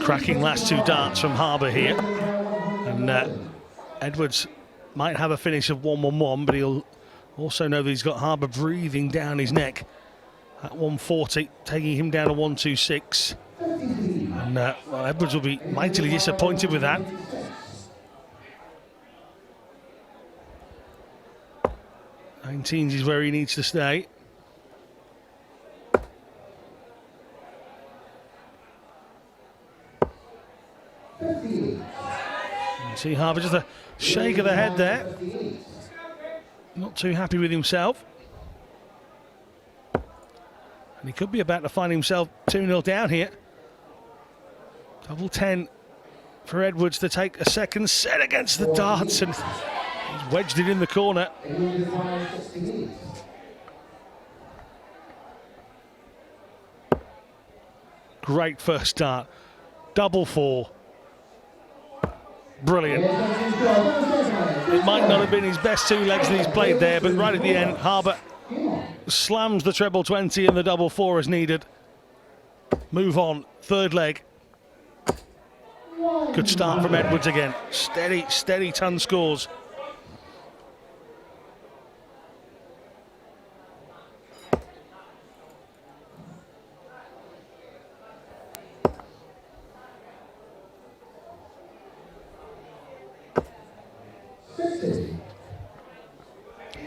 Cracking last 2 darts from Harbour here, and Edwards might have a finish of 1-1-1, but he'll also know that he's got Harbour breathing down his neck at 140, taking him down to 126. And well, Edwards will be mightily disappointed with that. 19s is where he needs to stay. See Harbour, just a shake of the head there. Not too happy with himself. And he could be about to find himself 2-0 down here. Double 10 for Edwards to take a second set against the darts, and he's wedged it in the corner. Great first start. Double 4. Brilliant. It might not have been his best 2 legs that he's played there, but right at the end, Harbour slams the treble 20 and the double 4 as needed. Move on, third leg. Good start from Edwards again. Steady ton scores.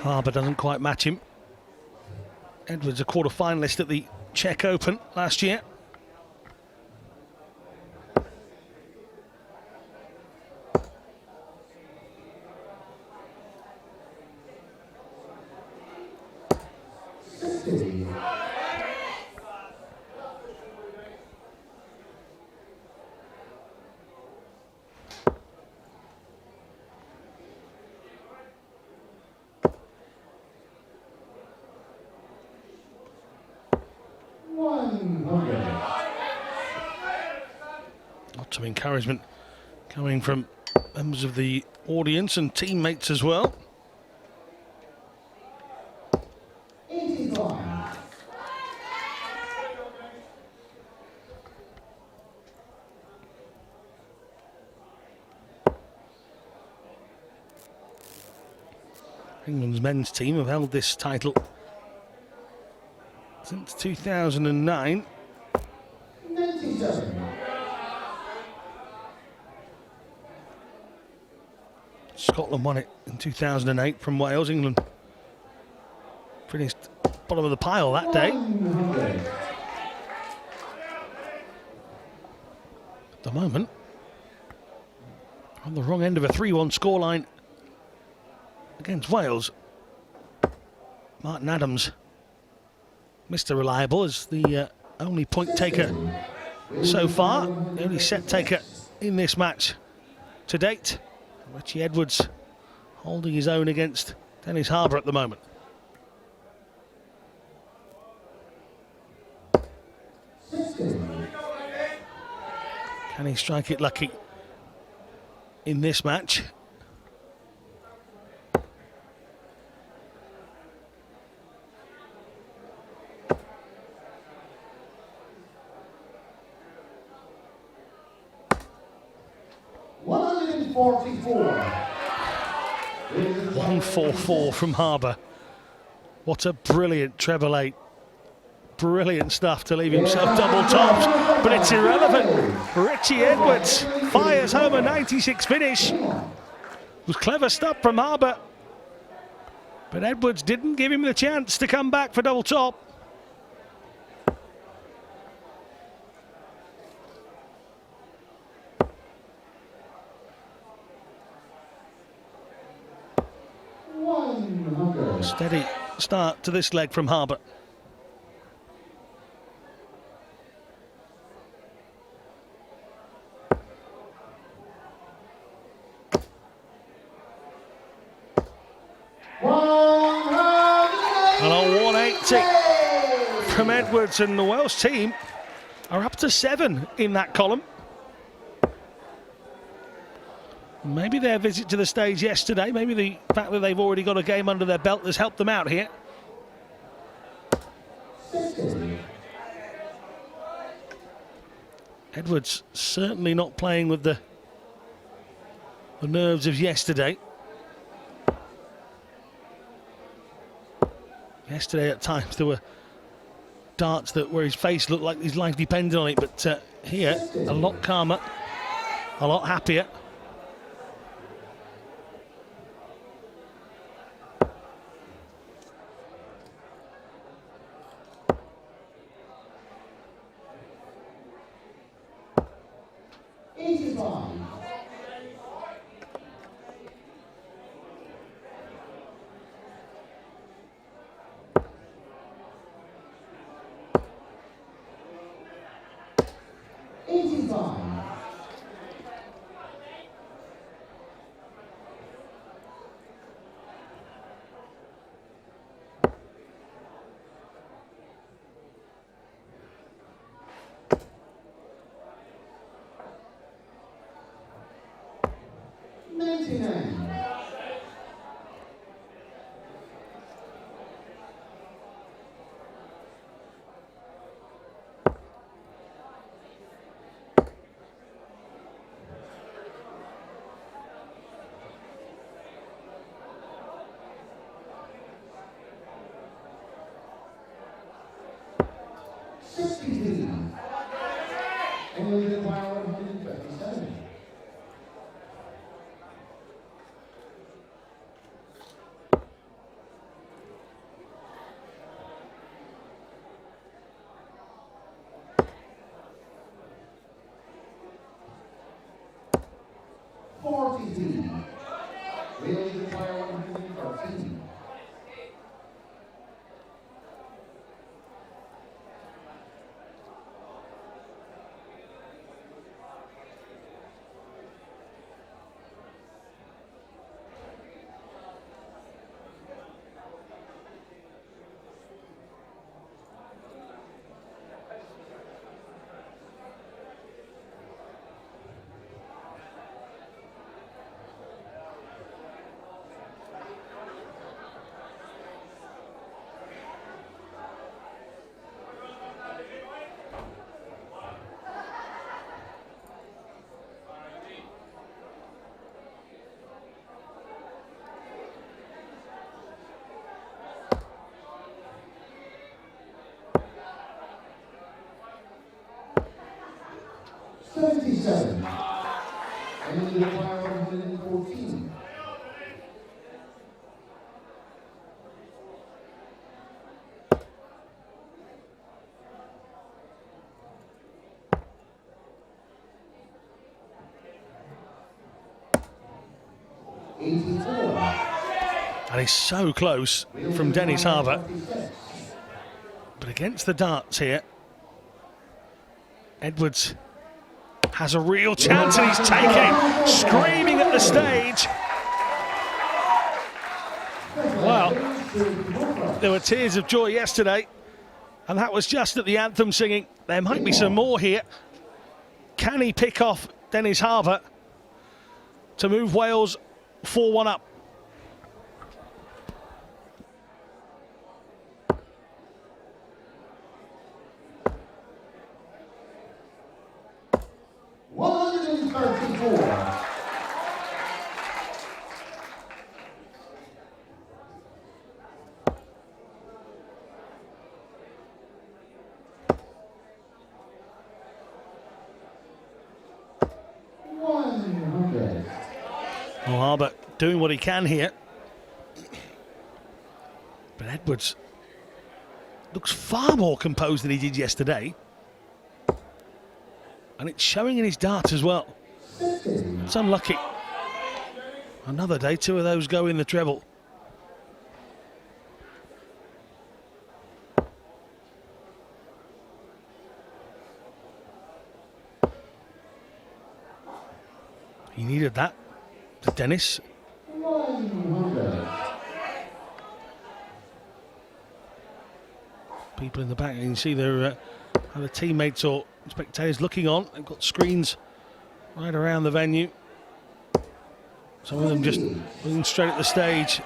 Harbour doesn't quite match him. Edwards a quarter-finalist at the Czech Open last year. Lots of encouragement coming from members of the audience and teammates as well. England's men's team have held this title since 2009. Scotland won it in 2008 from Wales. England finished bottom of the pile that day. At the moment, on the wrong end of a 3-1 scoreline against Wales. Martin Adams, Mr. Reliable, is the only point taker so far, the only set taker in this match to date. Richie Edwards holding his own against Dennis Harbour at the moment. Can he strike it lucky in this match? .144 from Harbour. What a brilliant treble 8. Brilliant stuff to leave himself double tops, but it's irrelevant. Richie Edwards fires home a 96 finish. It was clever stuff from Harbour, but Edwards didn't give him the chance to come back for double top. Steady start to this leg from Harbour. And a 180 from Edwards, and the Welsh team are up to 7 in that column. Maybe their visit to the stage yesterday, maybe the fact that they've already got a game under their belt has helped them out here. Edwards certainly not playing with the nerves of yesterday. Yesterday at times there were darts where his face looked like his life depended on it, but here, a lot calmer, a lot happier. And the require 114. And he's so close from Dennis Harbour. But against the darts here, Edwards has a real chance and he's taking, screaming at the stage. Well, there were tears of joy yesterday, and that was just at the anthem singing. There might be some more here. Can he pick off Dennis Harbour to move Wales 4-1 up? Harbour doing what he can here. But Edwards looks far more composed than he did yesterday. And it's showing in his darts as well. It's unlucky. Another day, two of those go in the treble. He needed that. To Dennis. People in the back, you can see their other teammates or spectators looking on. They've got screens right around the venue. Some of them just looking straight at the stage.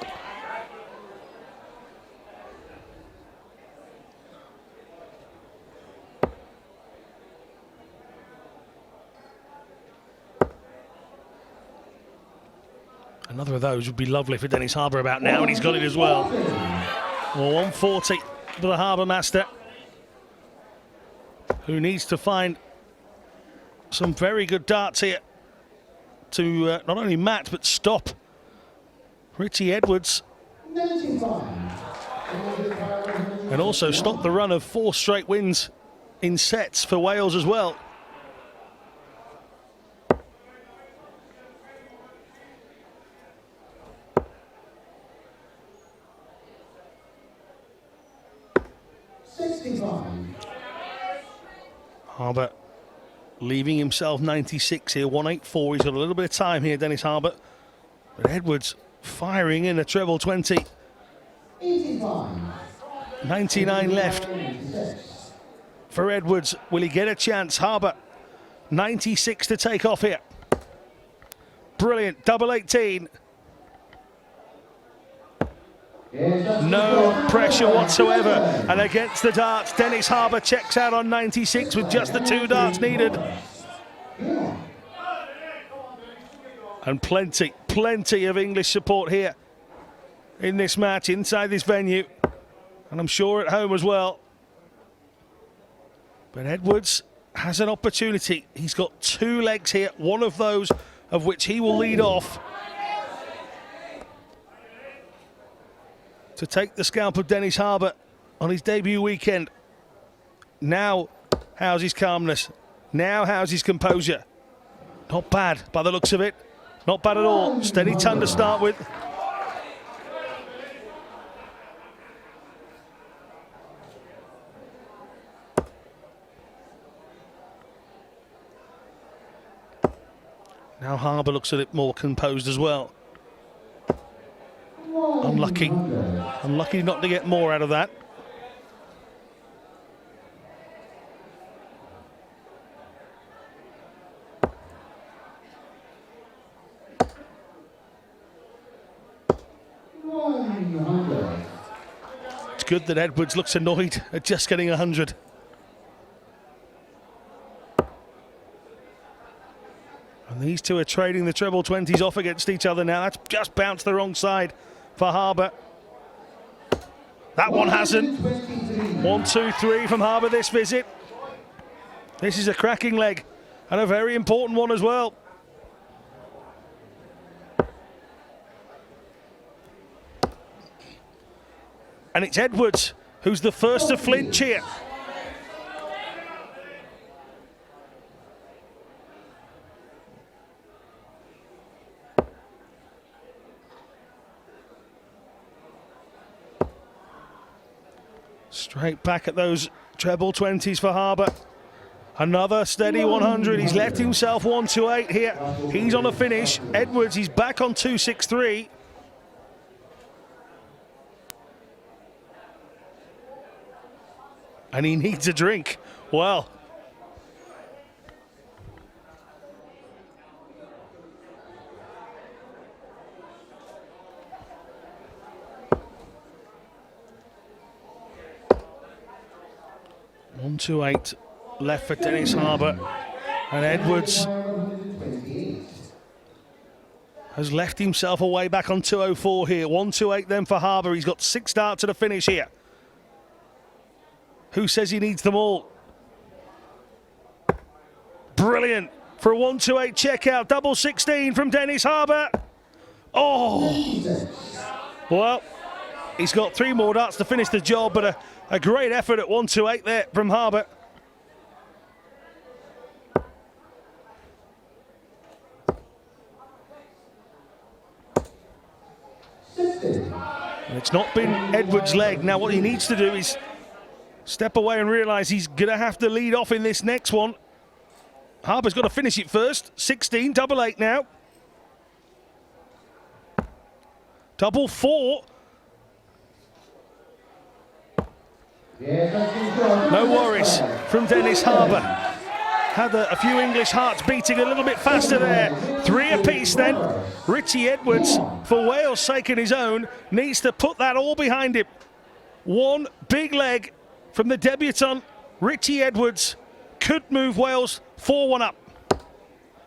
Another of those would be lovely for Dennis Harbour about now, and he's got it as well. Well, 140 for the Harbour Master. who needs to find some very good darts here to not only match but stop Richie Edwards, 95. and also stop the run of 4 straight wins in sets for Wales as well. Harbour leaving himself 96 here, 184. He's got a little bit of time here, Dennis Harbour. But Edwards firing in a treble 20. 99 left for Edwards. Will he get a chance? Harbour, 96 to take off here. Brilliant, double 18. No pressure whatsoever, and against the darts, Dennis Harbour checks out on 96 with just the 2 darts needed. And plenty of English support here in this match, inside this venue, and I'm sure at home as well. But Edwards has an opportunity. He's got 2 legs here, one of those of which he will lead off to take the scalp of Dennis Harbour on his debut weekend. Now, how's his calmness? Now, how's his composure? Not bad by the looks of it. Not bad at all. Steady ton to start with. Now Harbour looks a bit more composed as well. Unlucky not to get more out of that. It's good that Edwards looks annoyed at just getting 100. And these two are trading the treble 20s off against each other now. That's just bounced the wrong side for Harbour. That one hasn't. 1, 2, 3 from Harbour this visit. This is a cracking leg and a very important one as well. And it's Edwards who's the first to flinch here. Straight back at those treble 20s for Harbour. Another steady 100. He's left himself 128 here. He's on a finish. Edwards, he's back on 263. And he needs a drink. Well. One, 2, 8 left for Dennis Harbour, and Edwards has left himself away back on 204 here. 1, 2, 8 then for Harbour. He's got 6 darts to the finish here. Who says he needs them all? Brilliant for a 1, 2, 8 checkout. Double 16 from Dennis Harbour. Oh, well, he's got 3 more darts to finish the job, but a great effort at 1, 2, 8 there from Harbour. And it's not been Edwards' leg. Now what he needs to do is step away and realise he's going to have to lead off in this next one. Harbour's got to finish it first. 16, double 8 now. Double 4. No worries from Dennis Harbour. Had a few English hearts beating a little bit faster there. 3 apiece then. Richie Edwards, for Wales' sake and his own, needs to put that all behind him. One big leg from the debutant, Richie Edwards, could move Wales 4-1 up.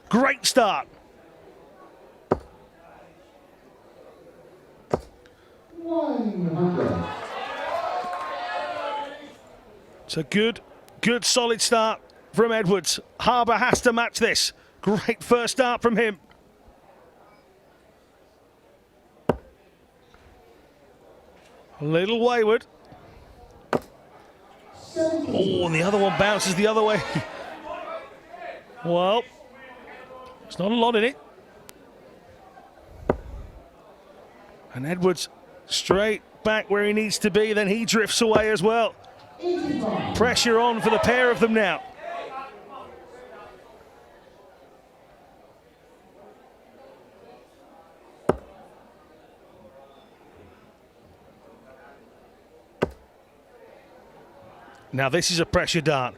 Great start. It's a good Good solid start from Edwards. Harbour has to match this. Great first start from him. A little wayward. Oh, and the other one bounces the other way. Well, there's not a lot in it. And Edwards straight back where he needs to be, then he drifts away as well. Pressure on for the pair of them now. Now this is a pressure dart.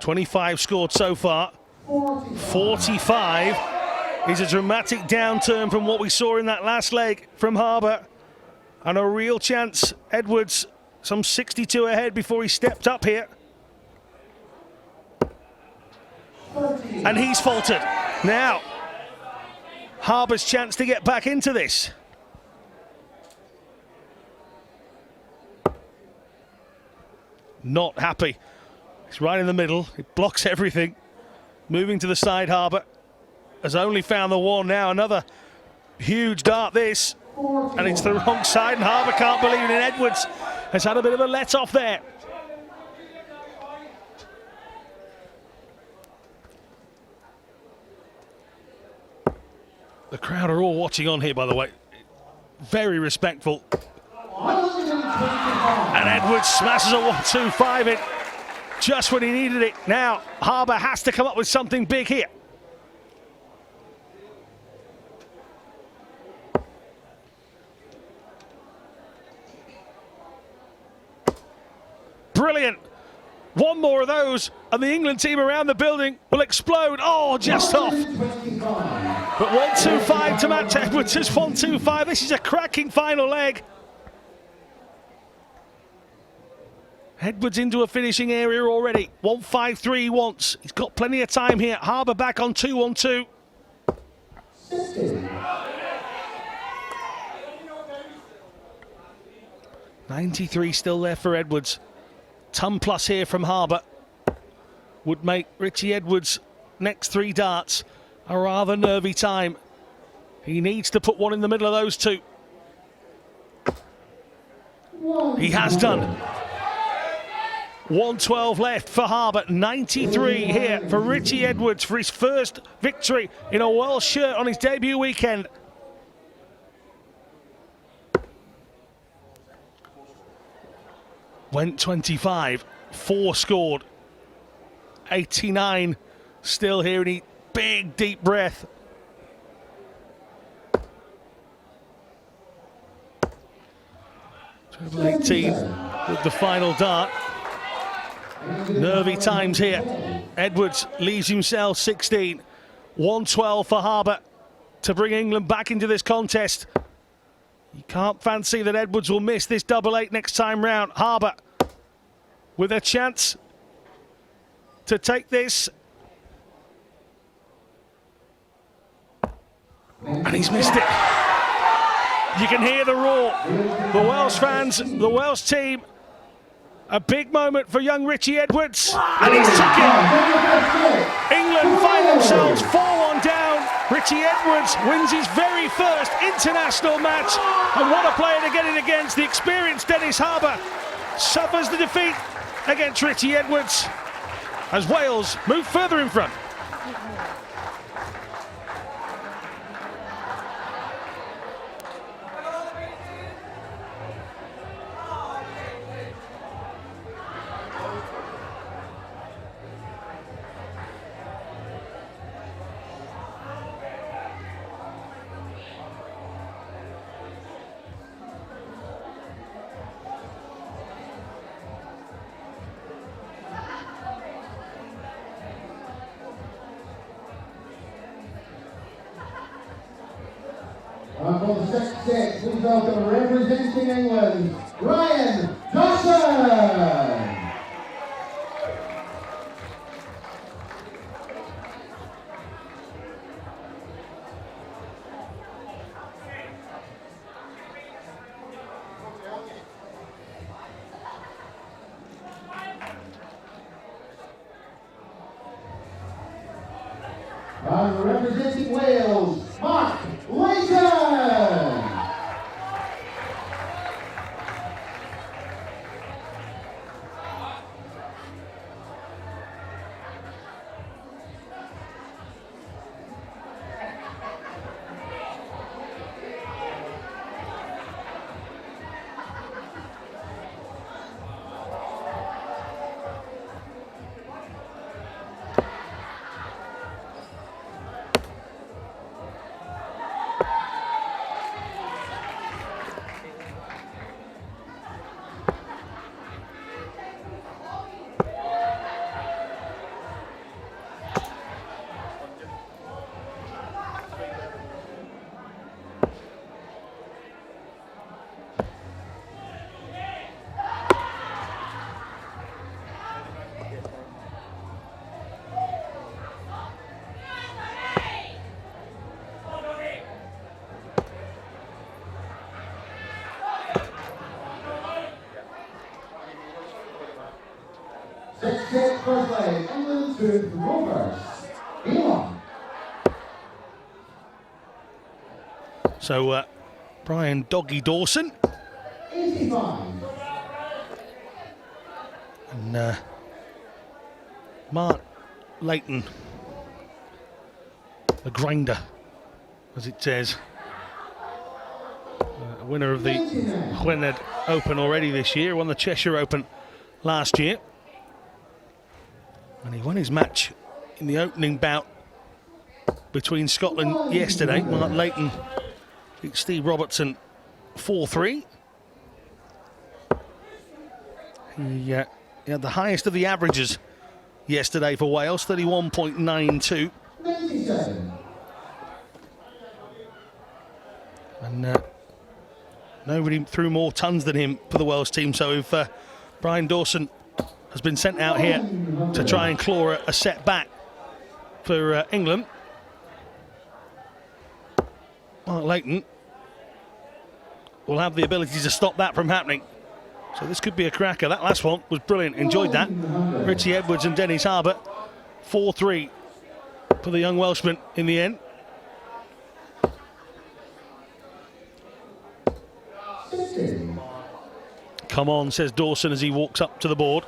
25 scored so far. 45 is a dramatic downturn from what we saw in that last leg from Harbour. And a real chance. Edwards some 62 ahead before he stepped up here. And he's faltered. Now, Harbour's chance to get back into this. Not happy. It's right in the middle. It blocks everything. Moving to the side, Harbour has only found the one now. Another huge dart this. And it's the wrong side, and Harbour can't believe it. And Edwards has had a bit of a let-off there. The crowd are all watching on here, by the way. Very respectful. And Edwards smashes a 1-2-5 in just when he needed it. Now, Harbour has to come up with something big here. Brilliant. One more of those, and the England team around the building will explode. Oh, just off. But 1-2-5 to match Edwards' 1-2-5. This is a cracking final leg. Edwards into a finishing area already. 1-5-3 he wants. He's got plenty of time here. Harbour back on 2-1-2. $93 still there for Edwards. Ton plus here from Harbour would make Richie Edwards' next 3 darts a rather nervy time. He needs to put one in the middle of those two. He has done. 112 left for Harbour. 93 here for Richie Edwards for his first victory in a Welsh shirt on his debut weekend. Went 25, 4 scored. 89 still here, and he big deep breath. Treble 18 with the final dart. Nervy times here. Edwards leaves himself 16. 112 for Harbour to bring England back into this contest. You can't fancy that Edwards will miss this double 8 next time round. Harbour with a chance to take this. And he's missed it. You can hear the roar. The Welsh fans, the Welsh team. A big moment for young Richie Edwards. And he's took it. England find themselves 4-1 down. Richie Edwards wins his very first international match. And what a player to get it against. The experienced Dennis Harbour suffers the defeat against Richie Edwards as Wales move further in front. And for the second set, please welcome representing England, Ryan Dawson. 61, representing Wales, Mark Leighton. Six first leg, England to Rovers. Elon. So Brian Doggy Dawson 85. and Mark Leighton, the grinder, as it says. Winner of the Gwynedd Open already this year, won the Cheshire Open last year. And he won his match in the opening bout between Scotland yesterday. Mark Leighton beat Steve Robertson 4-3. He had the highest of the averages yesterday for Wales, 31.92. 97. And nobody threw more tons than him for the Wales team. So if Brian Dawson has been sent out here to try and claw a set back for England, Mark Leighton will have the ability to stop that from happening. So this could be a cracker. That last one was brilliant. Enjoyed that. Richie Edwards and Dennis Harbour, 4-3 for the young Welshman in the end. Come on, says Dawson as he walks up to the board.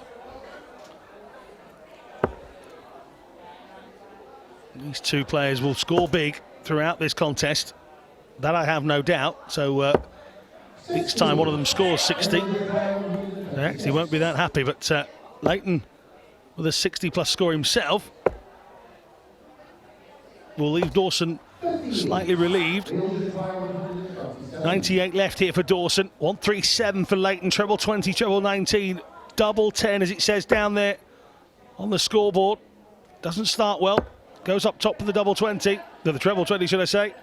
These two players will score big throughout this contest. That I have no doubt. So each time one of them scores 60, they actually won't be that happy. But Leighton, with a 60-plus score himself, will leave Dawson slightly relieved. 98 left here for Dawson. 137 for Leighton. Treble 20, treble 19, double 10 as it says down there on the scoreboard. Doesn't start well. Goes up top for the double 20. The treble 20, should I say.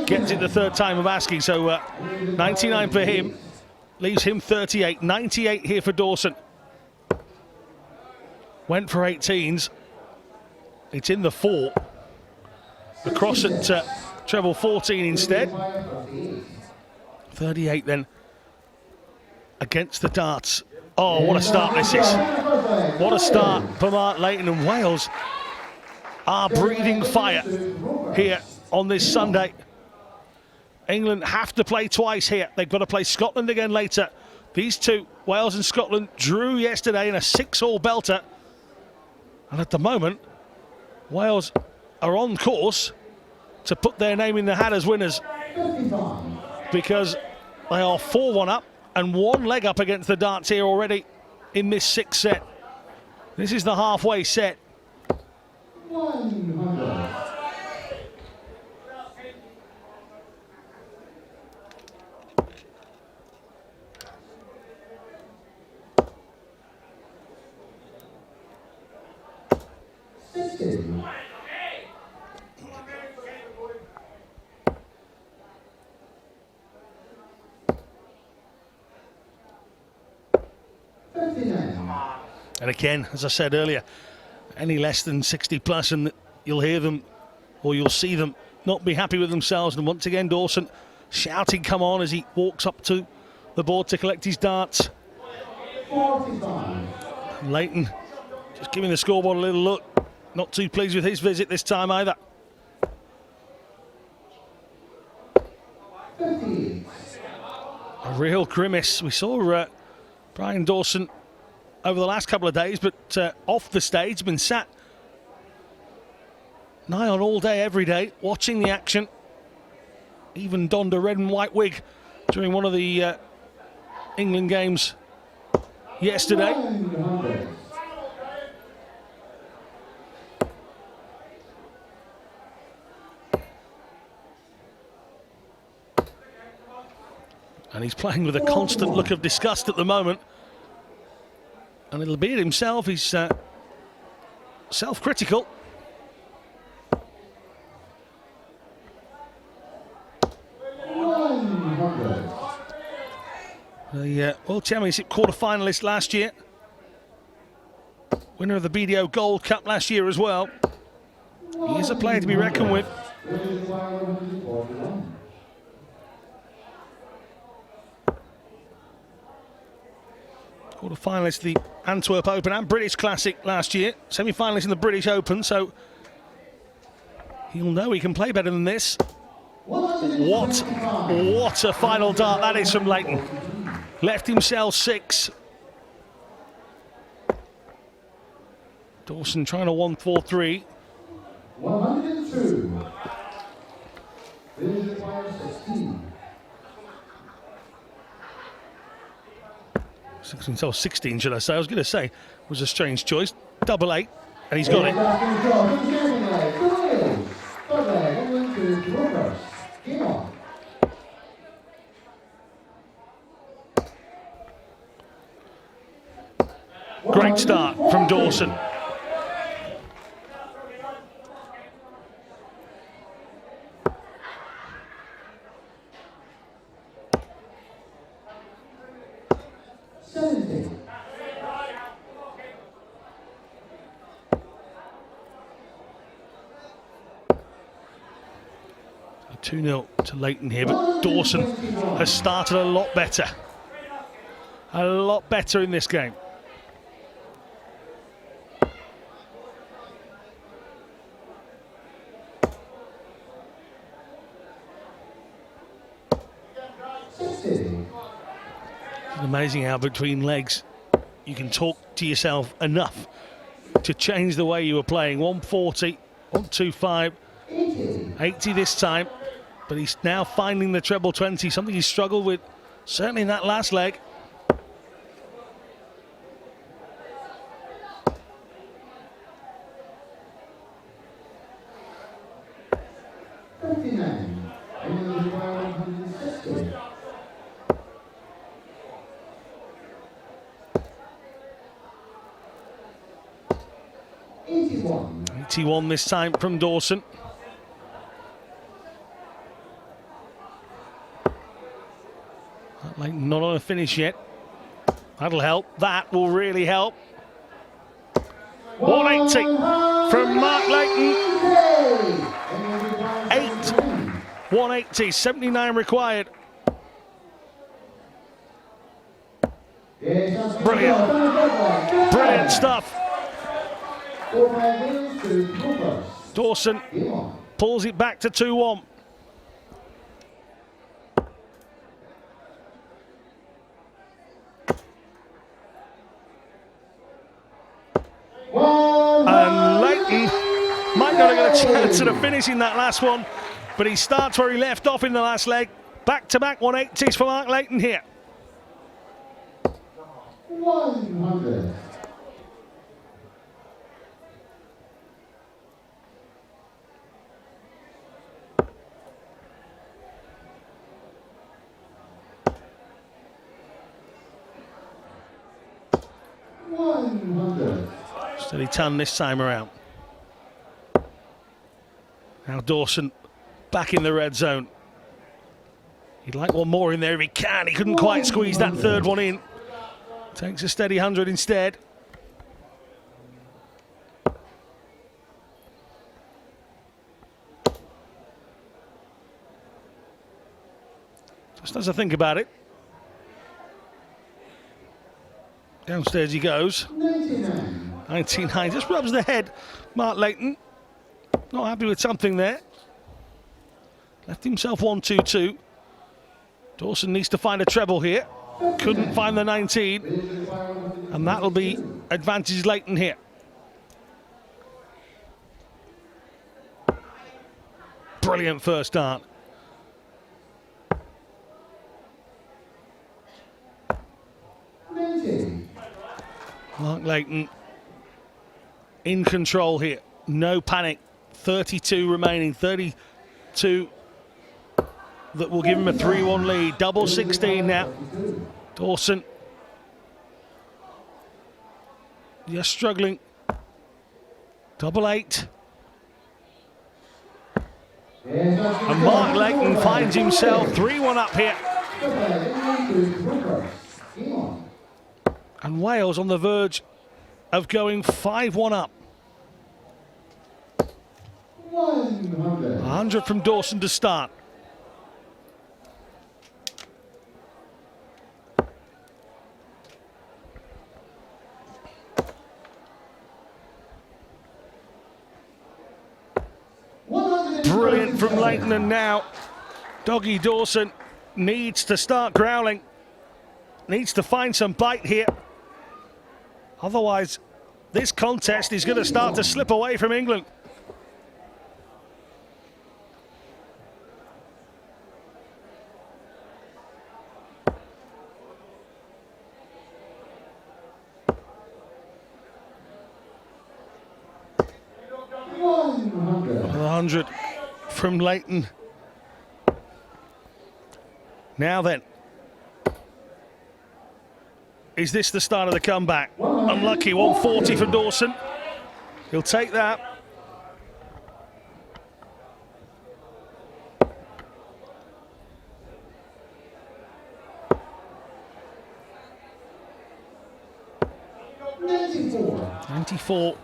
Gets it the third time of asking. So 99 for him. Leaves him 38. 98 here for Dawson. Went for 18s. It's in the 4. Across at treble 14 instead. 38 then against the darts. Oh, what a start this is. What a start for Mark Leighton, and Wales are breathing fire here on this Sunday. England have to play twice here. They've got to play Scotland again later. These two, Wales and Scotland, drew yesterday in a 6-all belter. And at the moment, Wales are on course to put their name in the hat as winners, because they are 4-1 up and 1 leg up against the darts here already in this 6th set. This is the halfway set. 100. And again, as I said earlier, any less than 60 plus and you'll hear them or you'll see them not be happy with themselves. And once again, Dawson shouting come on as he walks up to the board to collect his darts. 45. Leighton just giving the scoreboard a little look. not too pleased with his visit this time either. 50. A real grimace. We saw Brian Dawson over the last couple of days, but off the stage, been sat nigh on all day, every day, watching the action. Even donned a red and white wig during one of the England games yesterday. 100. And he's playing with a constant look of disgust at the moment. And it'll be it himself. He's self-critical. The World Championship quarter-finalist last year. Winner of the BDO Gold Cup last year as well. He is a player to be reckoned with. Quarter-finalist of the Antwerp Open and British Classic last year. Semi-finalist in the British Open, so he'll know he can play better than this. What a final dart that is from Leighton. Left himself 6. Dawson trying to 1-4-3. 102. This requires 16. 16 should I say? I was going to say was a strange choice. 8-8, and he's got it. Great start from Dawson. A 2-0 to Leighton here, but Dawson has started a lot better. A lot better in this game. It's amazing how between legs you can talk to yourself enough to change the way you were playing. 140, 125, 80 this time, but he's now finding the treble 20, something he struggled with, certainly in that last leg. T1 this time from Dawson. Not on a finish yet. That'll help. That will really help. 180 from Mark Leighton. 180, 79 required. Brilliant. Brilliant stuff. Dawson pulls it back to 2-1. And Leighton might not have got a chance at finishing that last one, but he starts where he left off in the last leg. Back-to-back 180s for Mark Leighton here. 100. Steady ton this time around. Now Dawson back in the red zone. He'd like one more in there if he can. He couldn't quite squeeze that third one in. Takes a steady 100 instead. Just as I think about it. Downstairs he goes. 99. 99 just rubs the head. Mark Leighton, not happy with something there. Left himself 1-2-2. Dawson needs to find a treble here. Couldn't find the 19. And that'll be advantage Leighton here. Brilliant first dart. Mark Leighton in control here. No panic. 32 remaining. 32 that will give him a 3-1 lead. Double 16 now. Dawson just struggling. Double 8. And Mark Leighton finds himself 3-1 up here. And Wales on the verge of going 5-1 up. 100 from Dawson to start. Brilliant from Leighton, and now Doggy Dawson needs to start growling. Needs to find some bite here. Otherwise, this contest is going to start to slip away from England. Another 100 from Leighton. Now then, is this the start of the comeback? Unlucky, 140 for Dawson. He'll take that. .94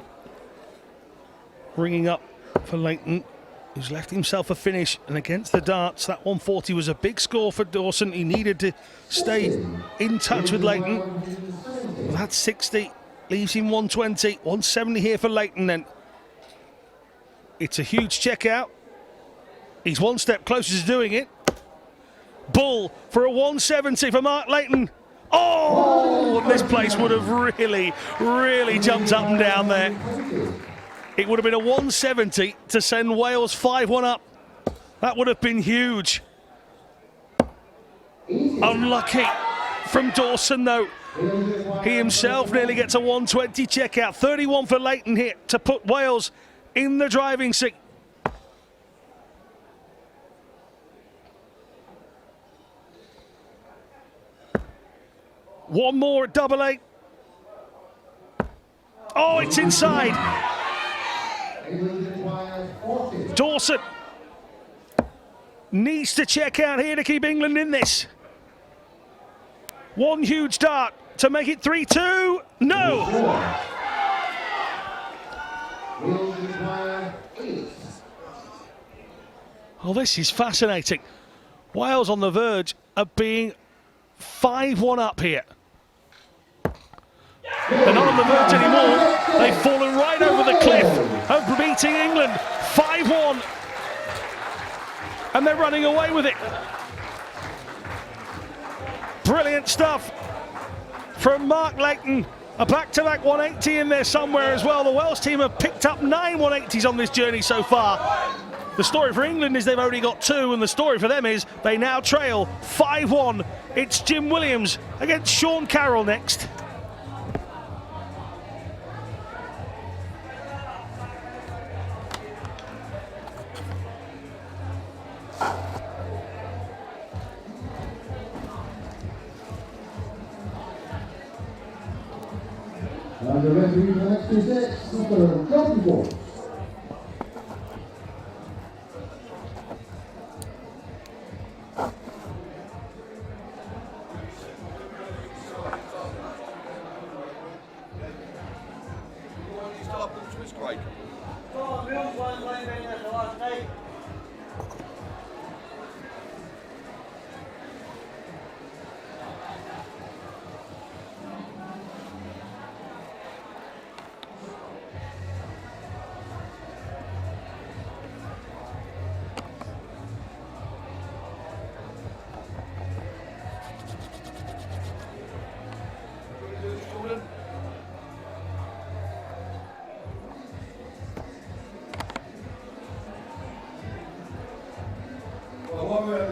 ringing up for Leighton, who's left himself a finish, and against the darts, that 140 was a big score for Dawson. He needed to stay in touch with Leighton. Well, that 60 leaves him 120, 170 here for Leighton then. It's a huge check out. He's one step closer to doing it. Bull for a 170 for Mark Leighton. Oh, this place would have really jumped up and down there. It would have been a 170 to send Wales 5-1 up. That would have been huge. Unlucky from Dawson though. He himself nearly gets a 120 checkout. 31 for Leighton here to put Wales in the driving seat. One more at double 8. Oh, it's inside. Dawson needs to check out here to keep England in this. One huge dart to make it 3-2. No. Oh, this is fascinating. Wales on the verge of being 5-1 up here. They're not on the verge anymore. They've fallen right over the cliff of beating England 5-1. And they're running away with it. Brilliant stuff from Mark Leighton. A back-to-back 180 in there somewhere as well. The Welsh team have picked up 9 180s on this journey so far. The story for England is they've only got 2, and the story for them is they now trail 5-1. It's Jim Williams against Sean Carroll next. And the referee for the next 2 sets, Mr. John Ford.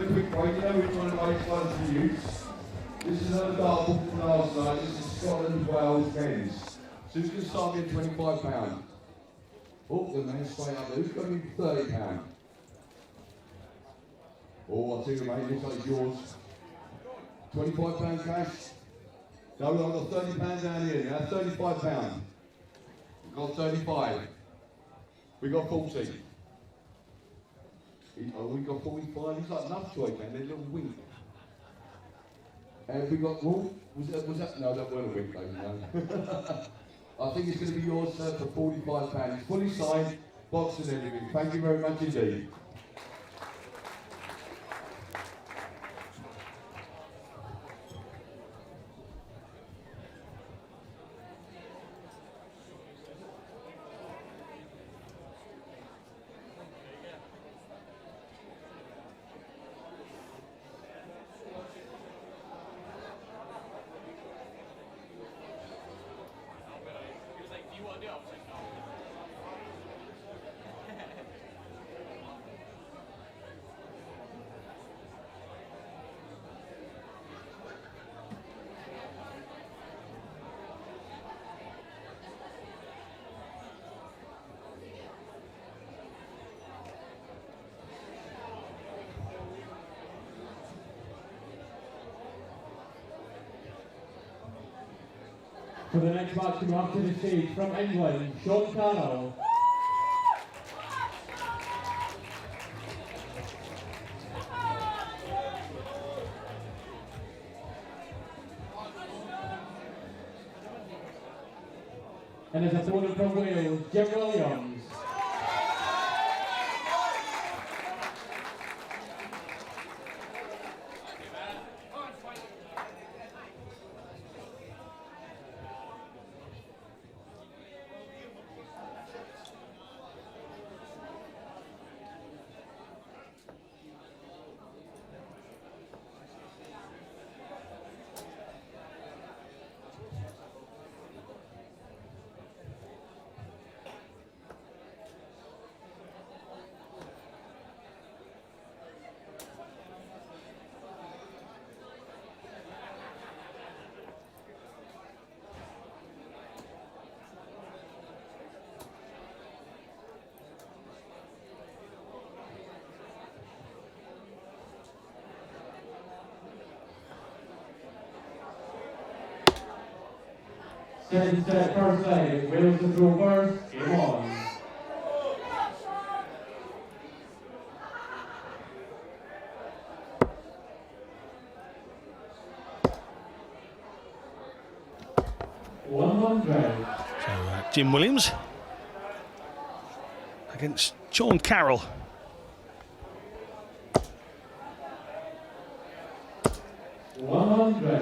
a quick break. You know which one of these ones to use. This is another dartboard from last night. This is Scotland, Wales, men's. So who's going to start me at £25? Oh, the man straight up there. Who's going to be £30? Oh, I'll tell you, mate, looks like it's yours. £25 cash. No, I've got £30 down here now. £35. We've got 35. We got 40. Oh, we got 45. He's like Lovejoy, man. They're a little wink. And we got, oh, was that? No, that weren't a wink, though, no. I think it's going to be yours, sir, for £45. Fully signed, box and everything. Thank you very much indeed. For the next match, coming up to the stage from England, Sean Carroll. And his opponent from Wales, Jim Williams. Second set, first leg, Wales to throw first, game on. So Jim Williams against Sean Carroll.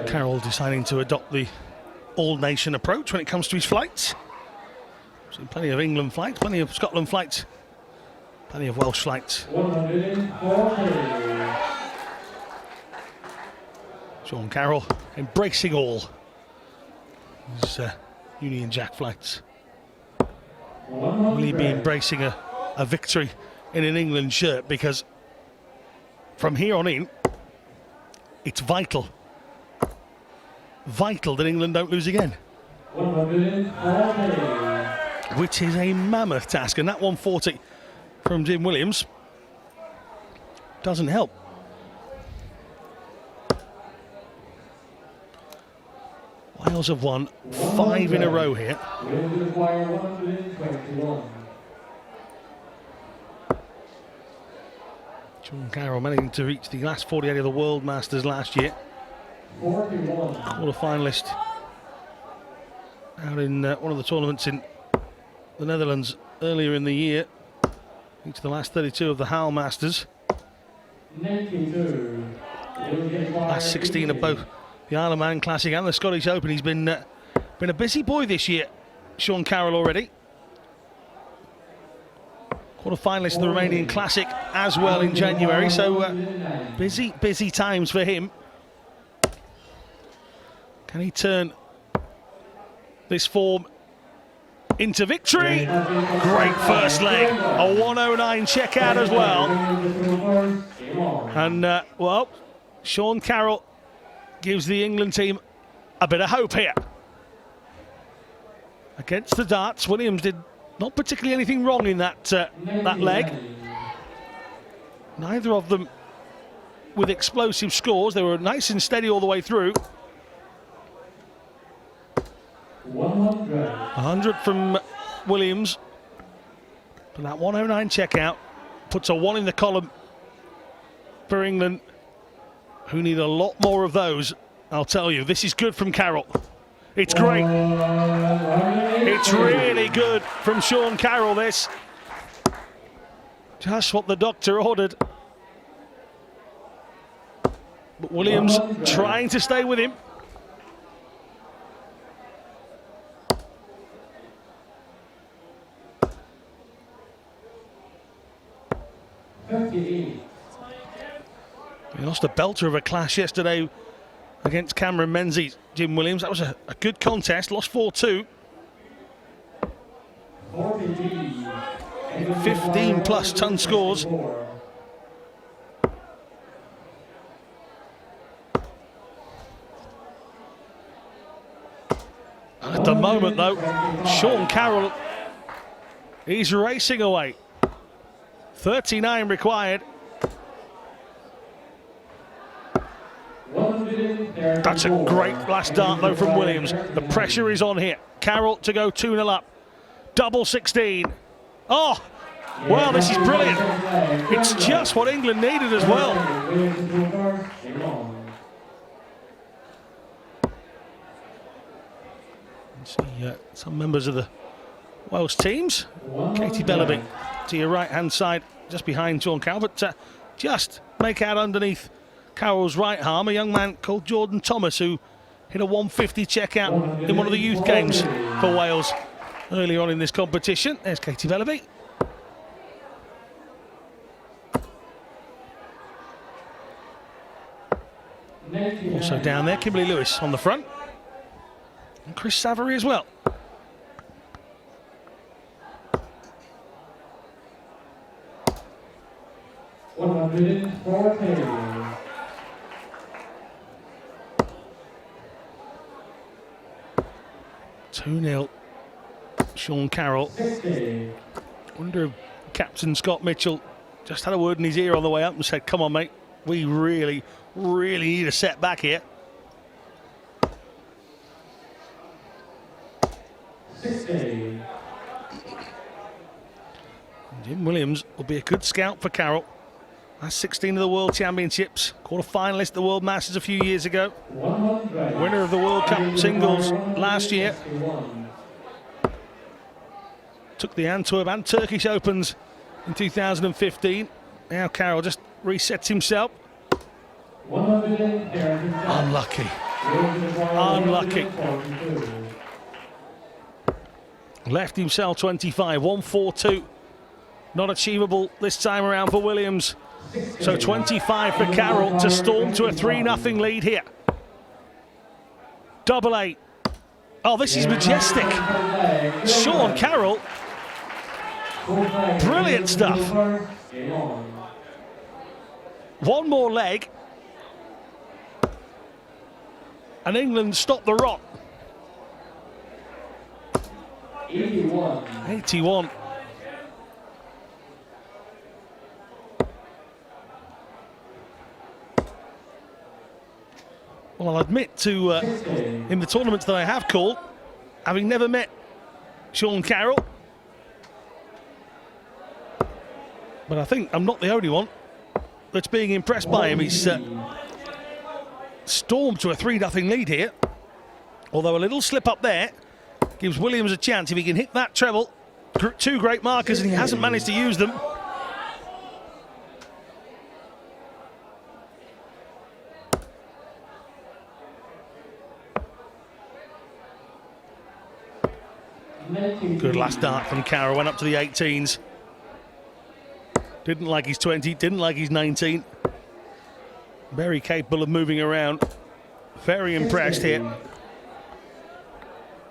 Carroll deciding to adopt the all-nation approach when it comes to his flights. Seen plenty of England flights, plenty of Scotland flights, plenty of Welsh flights. 140. Sean Carroll embracing all his Union Jack flights. Will he be embracing a victory in an England shirt? Because from here on in, it's vital that England don't lose again. 140. Which is a mammoth task, and that 140 from Jim Williams doesn't help. Wales have won 5 in a row here. Wales require 121. Sean Carroll managing to reach the last 48 of the World Masters last year. 41. Quarter-finalist out in one of the tournaments in the Netherlands earlier in the year. Reached the last 32 of the Hull Masters. 92. Last 16 of both the Isle of Man Classic and the Scottish Open. He's been a busy boy this year, Sean Carroll already. Quarter-finalist of the Romanian Classic as well in January, so busy times for him. Can he turn this form into victory? Great first leg, a 109 checkout as well. And, well, Sean Carroll gives the England team a bit of hope here. Against the darts, Williams did not particularly anything wrong in that leg. Neither of them with explosive scores. They were nice and steady all the way through. 100 from Williams. But that 109 checkout puts a 1 in the column for England, who need a lot more of those. I'll tell you, this is good from Carroll. It's great. It's really good from Sean Carroll, this. Just what the doctor ordered. But Williams trying to stay with him. He lost a belter of a clash yesterday against Cameron Menzies, Jim Williams. That was a good contest, lost 4-2. 15 plus ton scores. At the moment though, Sean Carroll, he's racing away. 39 required. That's a great last dart though from Williams. The pressure is on here. Carroll to go 2-0 up. Double 16. Oh, well, this is brilliant. It's just what England needed as well. See some members of the Welsh teams. Katie Bellaby to your right-hand side, just behind Sean Carroll, but just make out underneath Carroll's right arm, a young man called Jordan Thomas, who hit a 150 checkout in one of the youth games for Wales earlier on in this competition. There's Katie Bellaby. Also down there, Kimberly Lewis on the front. And Chris Savary as well. Two-0, Sean Carroll. Wonder if Captain Scott Mitchell just had a word in his ear on the way up and said, come on, mate, we really, really need a set back here. 60. Jim Williams will be a good scout for Carroll. Last 16 of the World Championships, quarter-finalist at the World Masters a few years ago. 100. Winner of the World Cup singles last year. Took the Antwerp and Turkish Opens in 2015. Now Carroll just resets himself. 130. Unlucky. Unlucky. Left himself 25, 142. Not achievable this time around for Williams. So 25 for Carroll to storm to a 3-0 lead here. Double 8. Oh, this is majestic. Sean Carroll. Brilliant stuff. One more leg. And England stop the rot. 81. 81. Well, I'll admit to, in the tournaments that I have called, having never met Sean Carroll, but I think I'm not the only one that's being impressed by him. He's stormed to a 3-0 lead here, although a little slip up there gives Williams a chance. If he can hit that treble, two great markers, and he hasn't managed to use them. Good last dart from Carroll, went up to the 18s. Didn't like his 20, didn't like his 19. Very capable of moving around. Very impressed here.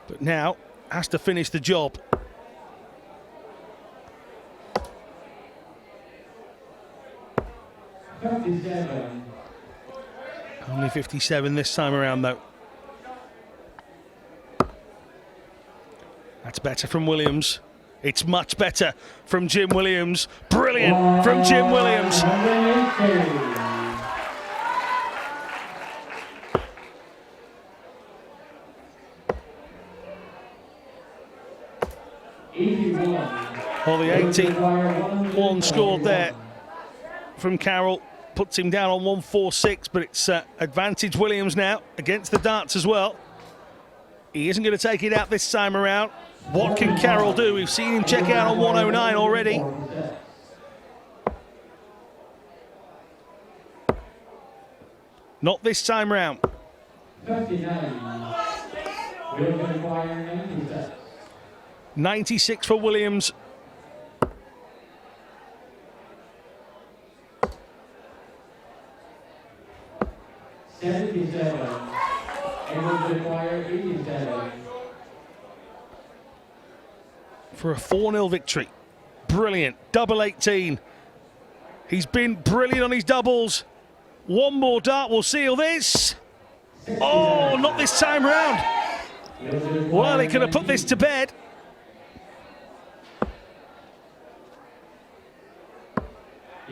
But now has to finish the job. 57. Only 57 this time around, though. That's better from Williams. It's much better from Jim Williams. Brilliant from Jim Williams. 81. Well, the 81 scored there from Carroll puts him down on 146, but it's advantage Williams now against the darts as well. He isn't going to take it out this time around. What can Carroll do? We've seen him check out on 109 already. Not this time round. 59. Williams requiring 96. 96 for Williams. For a 4-0 victory. Brilliant. Double 18. He's been brilliant on his doubles. One more dart will seal this. Oh, not this time round. Well, he could have put this to bed.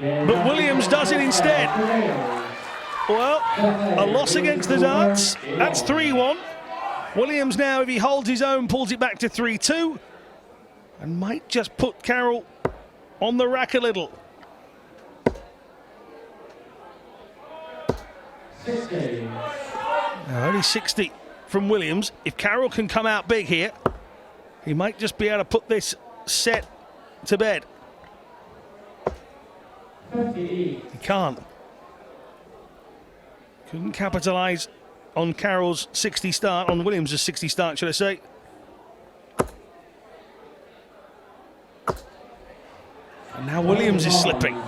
But Williams does it instead. Well, a loss against the darts. That's 3-1. Williams now, if he holds his own, pulls it back to 3-2. And might just put Carroll on the rack a little. 60. Now, only 60 from Williams. If Carroll can come out big here, he might just be able to put this set to bed. 58. He can't. Couldn't capitalise on Carroll's 60 start, on Williams' 60 start, should I say. And now Williams is slipping.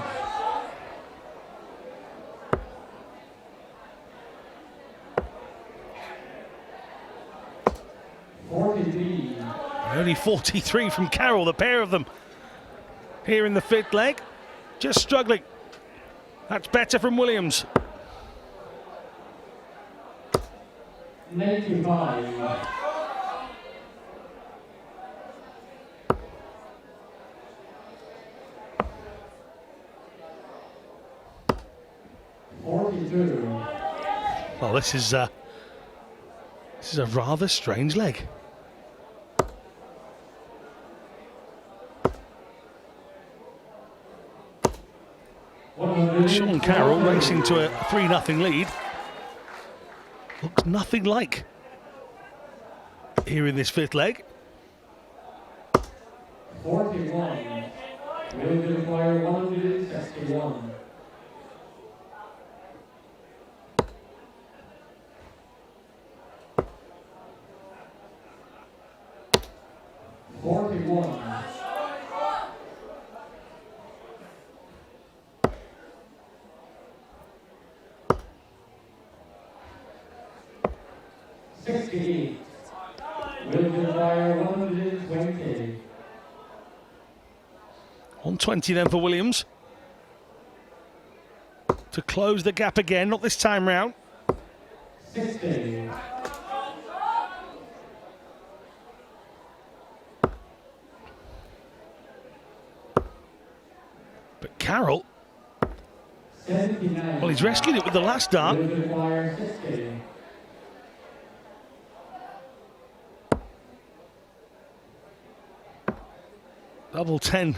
Only 43 from Carroll, the pair of them here in the fifth leg. Just struggling. That's better from Williams. 95. 42. Well, this is a rather strange leg. Sean Carroll racing to a 3-0 lead. Looks nothing like here in this fifth leg. 41. Will require 161. 41. 68. Will require 120. 120 then for Williams. To close the gap again, not this time round. 60. But Carroll, 79. well, he's rescued it with the last dart. Will require 60. Double 10.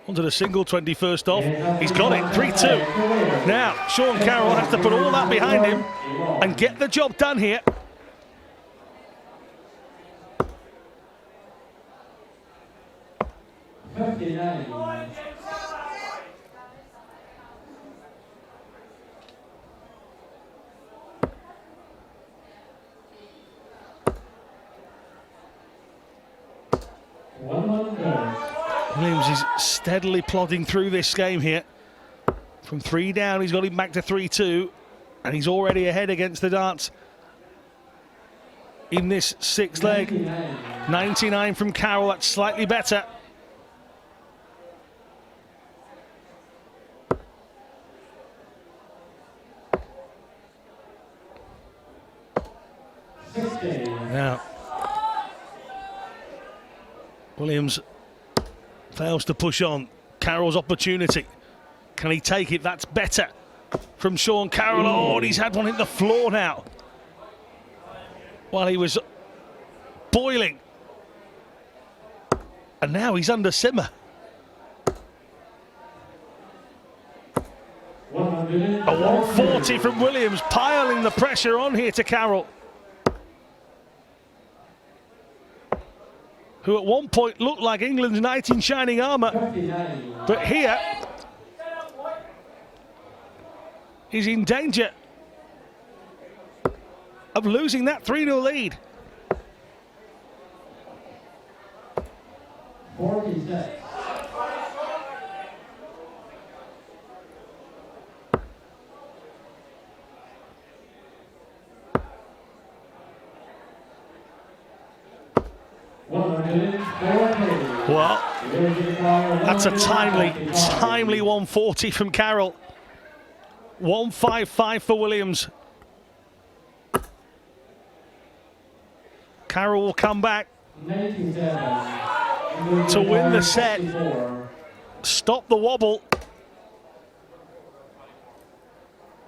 Wanted a single 21st off. He's got it, 3-2. Now, Sean Carroll has to put all that behind him and get the job done here. Williams is steadily plodding through this game here. From 3 down, he's got him back to 3-2, and he's already ahead against the darts in this sixth leg. 99 from Carroll, that's slightly better. 60. Now, Williams fails to push on. Carroll's opportunity. Can he take it? That's better from Sean Carroll. Oh, and he's had one hit the floor now while he was boiling. And now he's under simmer. 100. A 140 from Williams, piling the pressure on here to Carroll, who at one point looked like England's knight in shining armour. 59. But here, he's in danger of losing that 3-0 lead. 46. Well, that's a timely 140 from Carroll. 155 for Williams. Carroll will come back to win the set. Stop the wobble.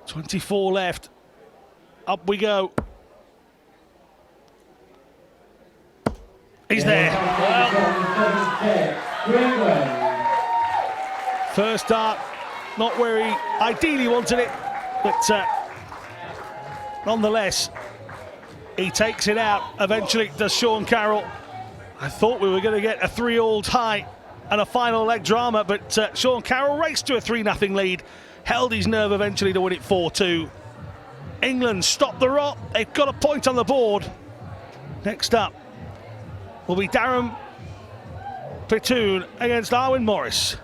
24 left. Up we go. He's there. Well, first dart, not where he ideally wanted it, but nonetheless, he takes it out. Eventually, does Sean Carroll. I thought we were going to get a 3-all tie and a final leg drama, but Sean Carroll raced to a 3-0 lead, held his nerve eventually to win it 4-2. England stop the rot. They've got a point on the board. Next up will be Darren Platoon against Arwen Morris.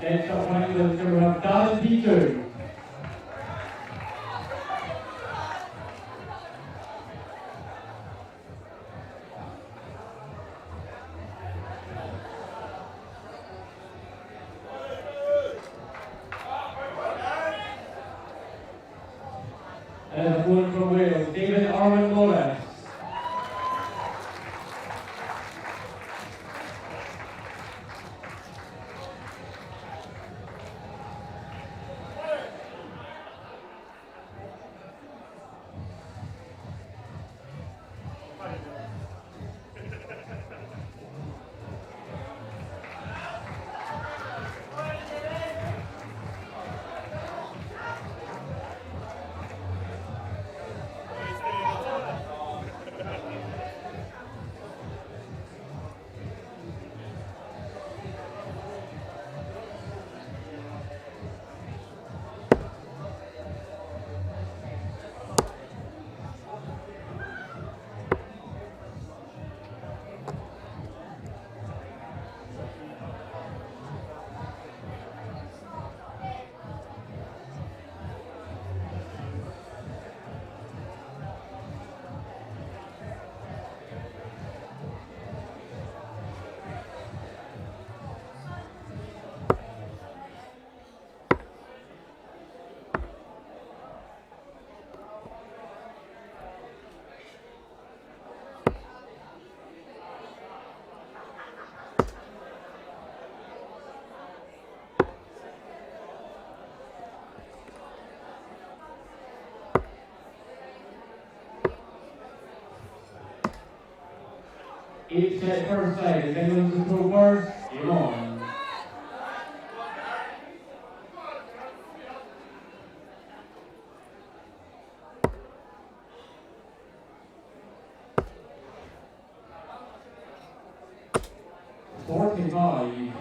Next up, we have Darren Platoon. And a point from Wales, David Arwen Morris. Each set first side, if anyone's improved words, game on. Forty-five.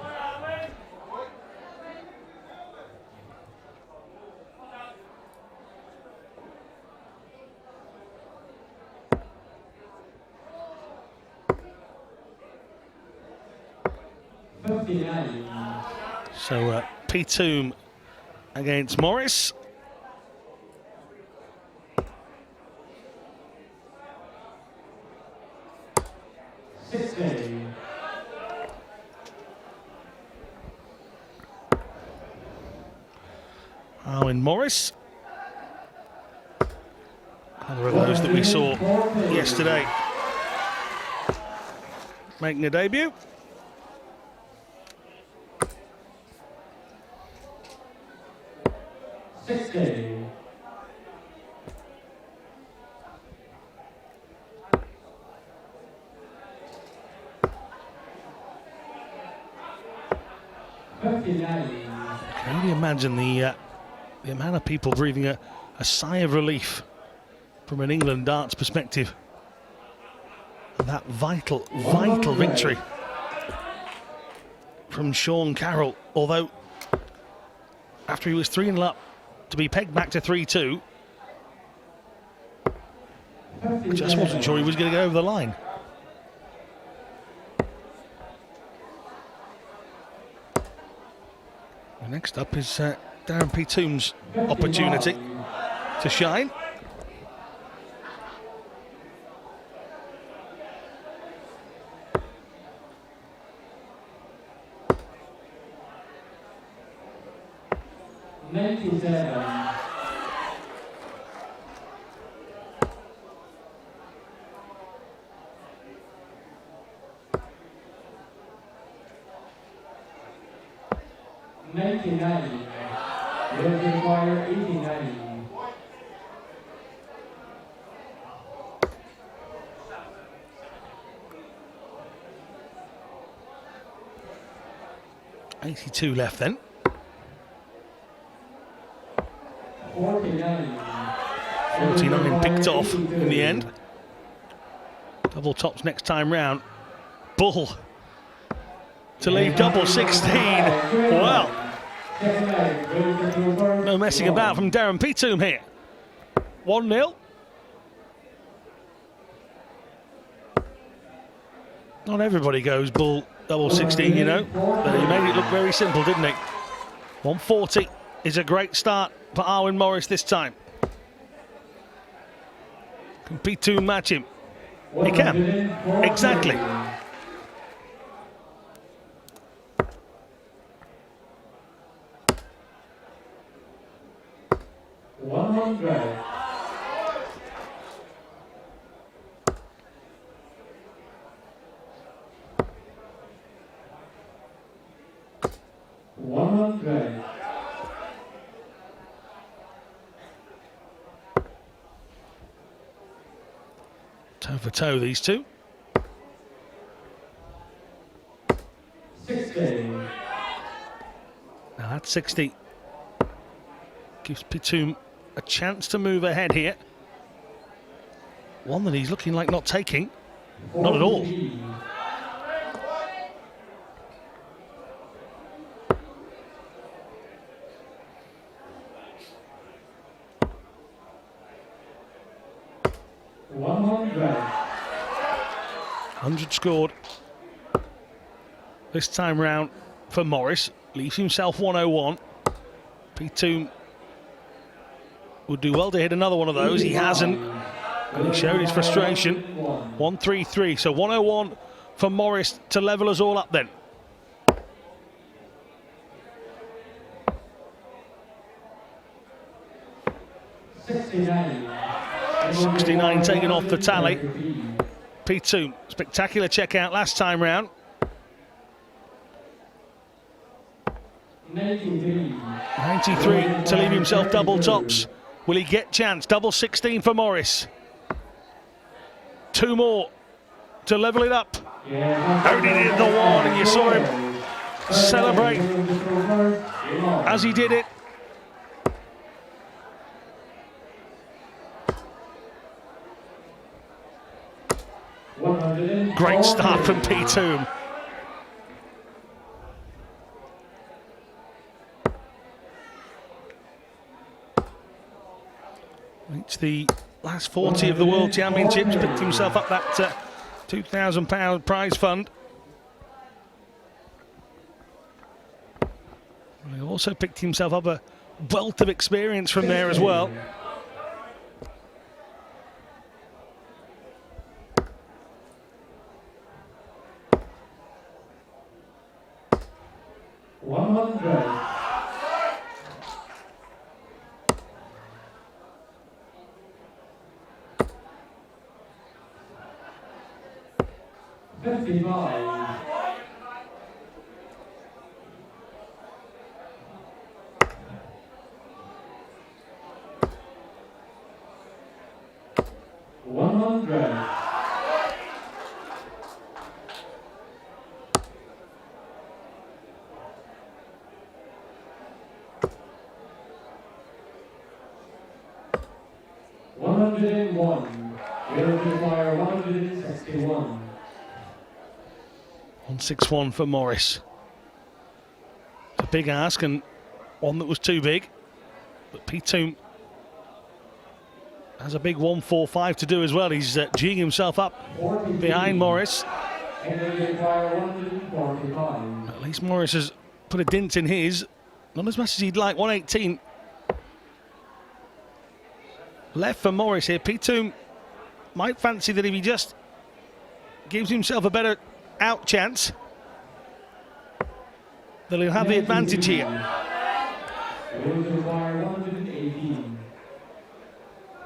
So P-Toom against Morris. Owen Morris. Another of those that we saw yesterday making a debut. Can you imagine the amount of people breathing a sigh of relief from an England darts perspective? That vital victory from Sean Carroll. Although, after he was 3-0 up, to be pegged back to 3-2, just wasn't sure he was going to go over the line. Next up is Darren P. Toom's opportunity to shine. .82 left then. 49 picked off in the end. Double tops next time round. Bull to leave double 16. Well, no messing about from Darren P. Toom here. 1-0. Not everybody goes bull double 16, you know, but he made it look very simple, didn't he? 140 is a great start for Owen Morris this time. Can P. Toom match him? He can. Exactly. Toe for toe, these two. 60. Now that 60 gives P. Toom a chance to move ahead here. One that he's looking like not taking. Not at all. $100 scored this time round for Morris. Leaves himself 101. P. Toom would do well to hit another one of those. He hasn't. And he showed his frustration. 133. So 101 for Morris to level us all up then. 69 taken off the tally. P. Toom, spectacular check out last time round. 93 to leave himself double tops. Will he get chance? Double 16 for Morris. Two more to level it up. Only did the one, and you saw him celebrate as he did it. Great start from P. Toom. Reached the last 40 of the World Championships, picked himself up that £2,000 prize fund. He also picked himself up a wealth of experience from there as well. 55. $100. $101. Winners require 161. 161 for Morris. It's a big ask and one that was too big. But P2 has a big 145 to do as well. He's geeing himself up 42. behind Morris. Winners require 145. At least Morris has put a dent in his. Not as much as he'd like. 118. Left for Morris here. P2 might fancy that if he just gives himself a better out chance, that he'll have the advantage here. Winners require 118.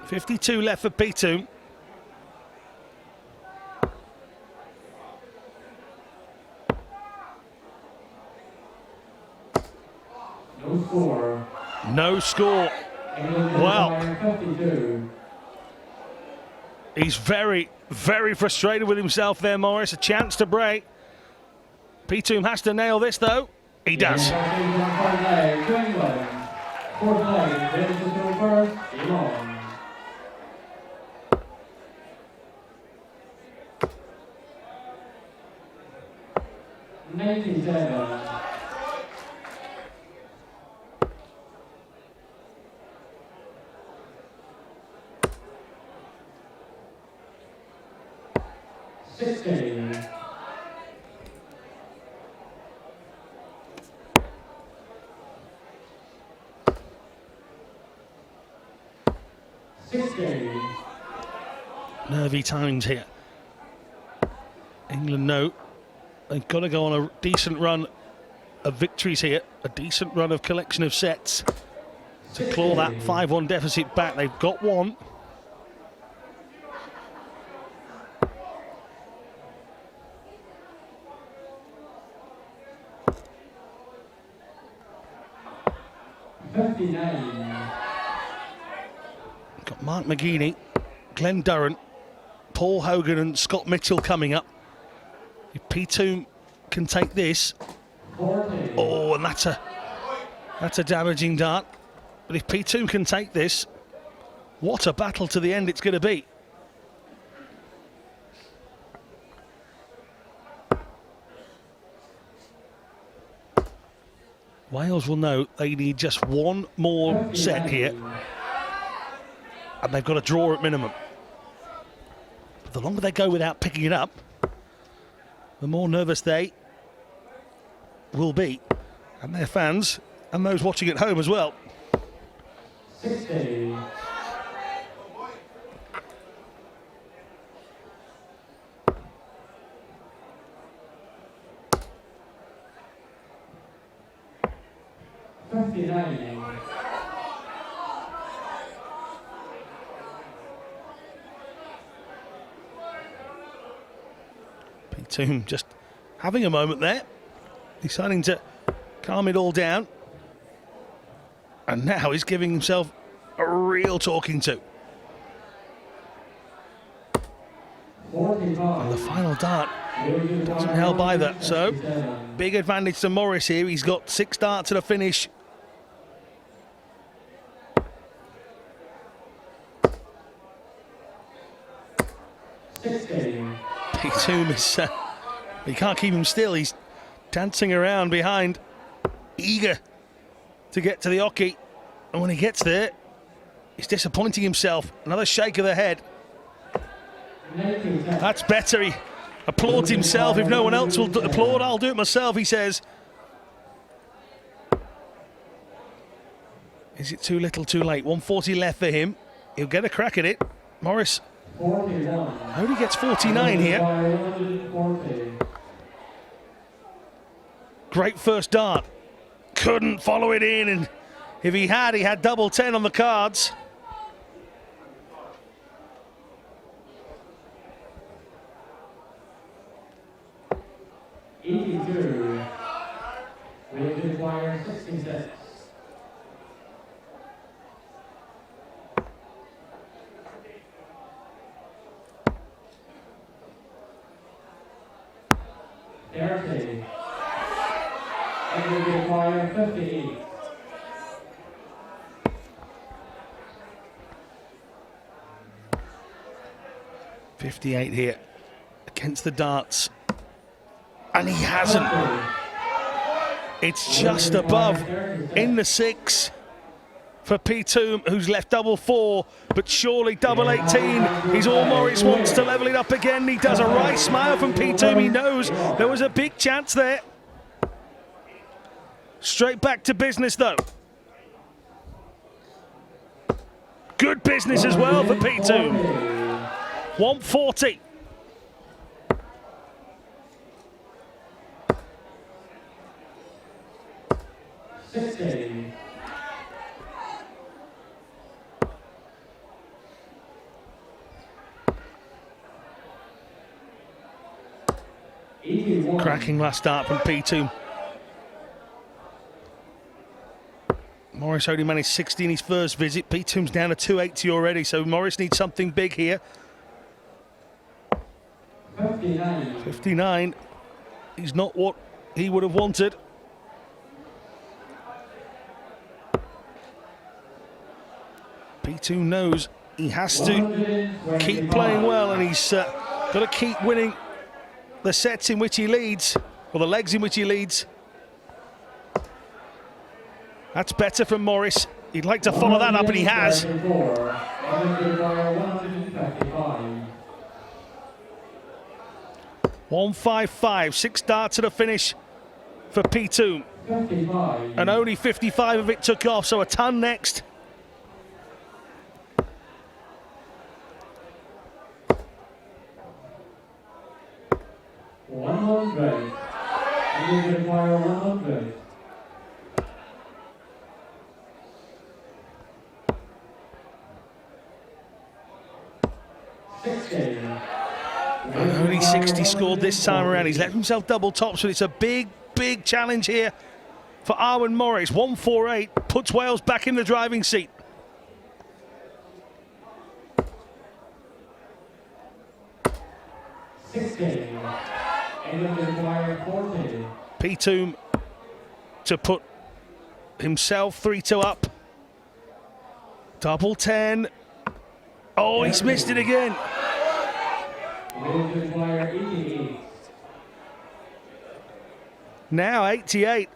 52 left for P2. No score. No score. England Wow. require 52. He's very, very frustrated with himself there, Morris. A chance to break. P2 has to nail this, though. He does. England on front leg to England. Fourth leg, Williams to go first. Game on. $97. $60. $60. Nervy times here. England know they've got to go on a decent run of victories here, a decent run of collection of sets to claw that 5-1 deficit back. They've got one. $59. Got Mark McGeaney, Glenn Durrant, Paul Hogan and Scott Mitchell coming up. If P2 can take this, 40. oh, and that's a damaging dart. But if P2 can take this, what a battle to the end it's going to be. Wales will know they need just one more set here, and they've got a draw at minimum. But the longer they go without picking it up, the more nervous they will be, and their fans, and those watching at home as well. 60. $59. P2 just having a moment there, deciding to calm it all down, and now he's giving himself a real talking to. 45. And the final dart doesn't help either, so big advantage to Morris here. He's got 6 darts to the finish. P2 is, he can't keep him still. He's dancing around behind, eager to get to the oche. And when he gets there, he's disappointing himself. Another shake of the head. That's better. He applauds himself. If no one else will applaud, I'll do it myself, he says. Is it too little, too late? 140 left for him. He'll get a crack at it. Morris 41. only gets 49 here. 140. Great first dart. Couldn't follow it in, and if he had double 10 on the cards. Boys require 66. Thursday. England require 58. 58 here against the darts. And he hasn't. It's just above in the 6 for P2, who's left double 4, but surely double 18 is all Morris wants to level it up again. He does a right smile from P2. He knows there was a big chance there. Straight back to business though. Good business as well for P2. 140. Cracking last start from P2. Morris only managed 60 in his first visit. P2's down to 280 already, so Morris needs something big here. 59. He's not what he would have wanted. P2 knows he has to keep playing well, and he's got to keep winning the sets in which he leads, or the legs in which he leads. That's better from Morris. He'd like to follow that up, and he has. 155, 6 darts to the finish for P2. And only 55 of it took off, so a ton next. Only 60 scored this time around. He's left himself double tops, but it's a big, big challenge here for Arwen Morris. 148 puts Wales back in the driving seat. P2 to put himself 3-2 up. Double 10. Oh, he's missed it again. Now 88.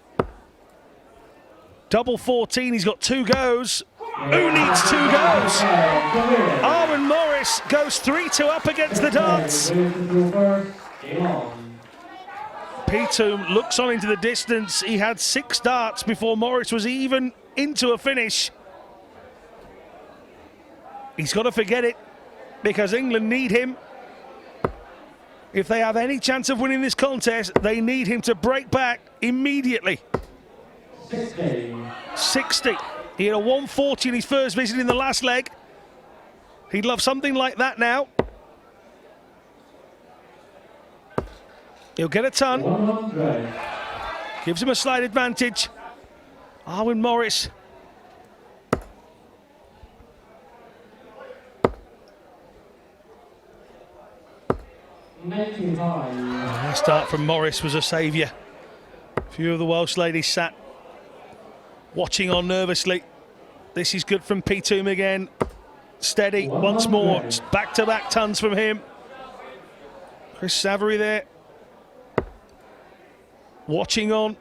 Double 14, he's got 2 goes. Who needs 2 goes? Arwen Morris goes 3-2 up against the darts. P2 looks on into the distance. He had 6 darts before Morris was even into a finish. He's got to forget it, because England need him. If they have any chance of winning this contest, they need him to break back immediately. 60. He had a 140 in his first visit in the last leg. He'd love something like that now. He'll get a ton. 100. Gives him a slight advantage. Arwen Morris. Last start from Morris was a saviour. A few of the Welsh ladies sat watching on nervously. This is good from P2 again. Steady once more. Back-to-back tons from him. Chris Savary there. Watching on.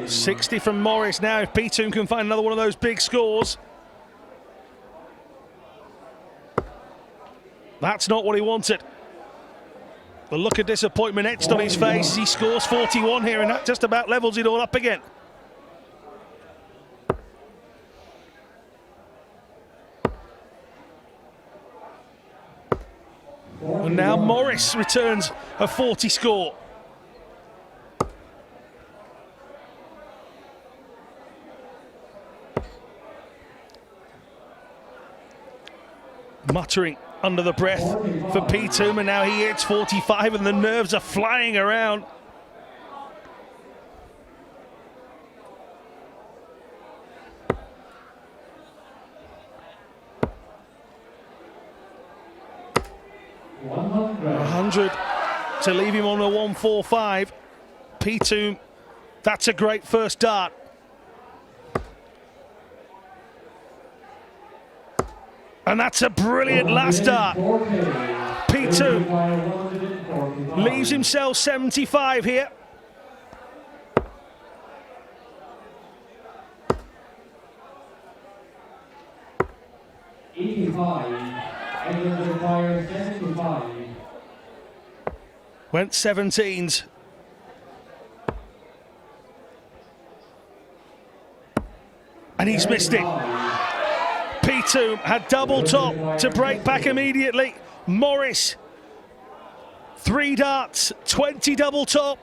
60 from Morris now. If P2 can find another one of those big scores. That's not what he wanted. The look of disappointment etched on his face. He scores 41 here, and that just about levels it all up again. And now Morris returns a 40 score. muttering under the breath for P2, and now he hits 45 and the nerves are flying around. $100 to leave him on a 145. P2, that's a great first dart. And that's a brilliant last dart. P2 leaves himself 75 here. Went 17s. And he's missed it. P2 had double top to break back immediately. Morris, 3 darts, 20 double top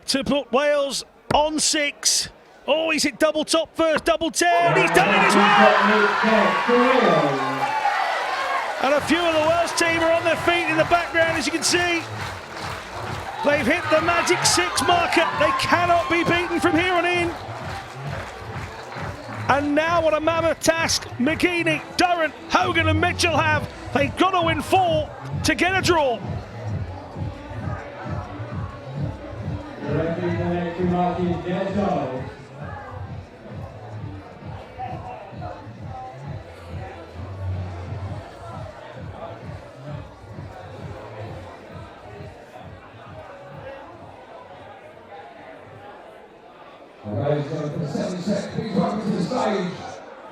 to put Wales on 6. Oh, he's hit double top first, double 10. He's done it as well. And a few of the Wales team are on their feet in the background, as you can see. They've hit the magic 6 marker. They cannot be beaten from here on in. And now what a mammoth task McGeaney, Durrant, Hogan and Mitchell have. They've got to win 4 to get a draw. Okay, so for the 7 set, please welcome to the stage,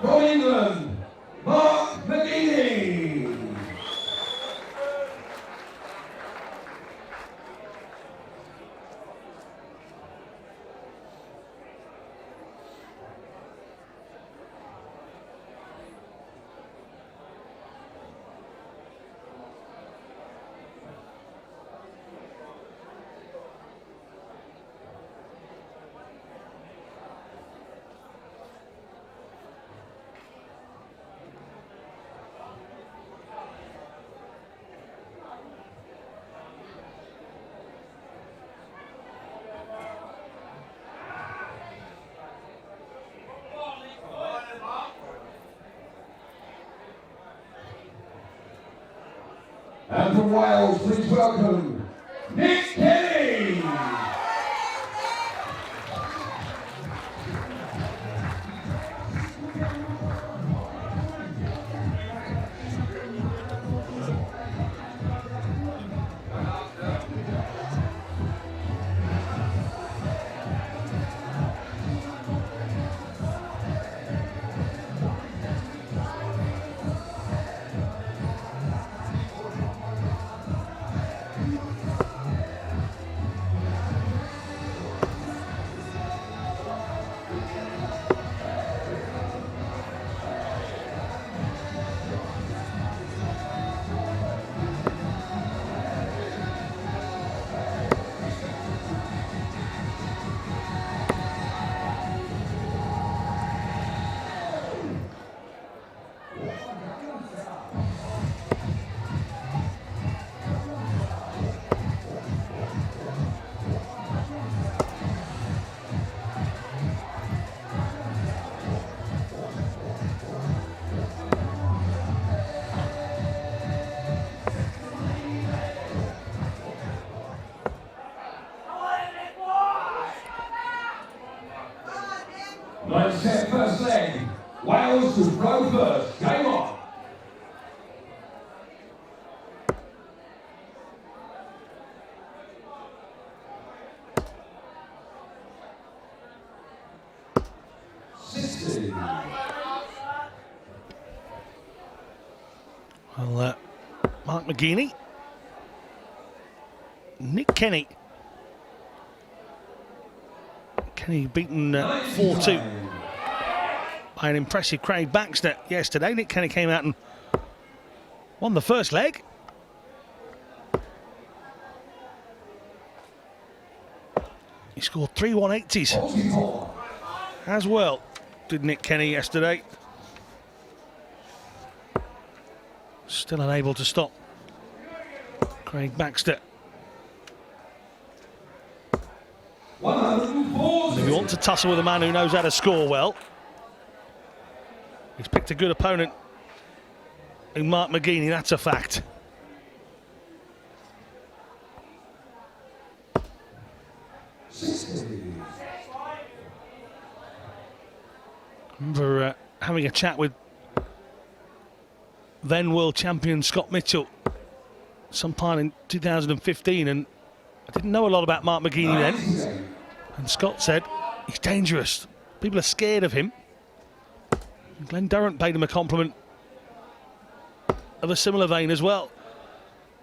from England, Mark McGeaney. And from Wales, please welcome Nick Kenny. Ninth set, first leg. Wales to go first. Game on. Well, Mark McGeaney, Nick Kenny. Kenny beaten 4-2 by an impressive Craig Baxter yesterday. Nick Kenny came out and won the first leg. He scored 3 180s as well, did Nick Kenny yesterday. Still unable to stop Craig Baxter. And if you want to tussle with a man who knows how to score well, he's picked a good opponent in Mark McGeaney, that's a fact. Remember having a chat with then world champion Scott Mitchell sometime in 2015, and I didn't know a lot about Mark McGeaney then, and Scott said he's dangerous, people are scared of him. And Glenn Durrant paid him a compliment of a similar vein as well.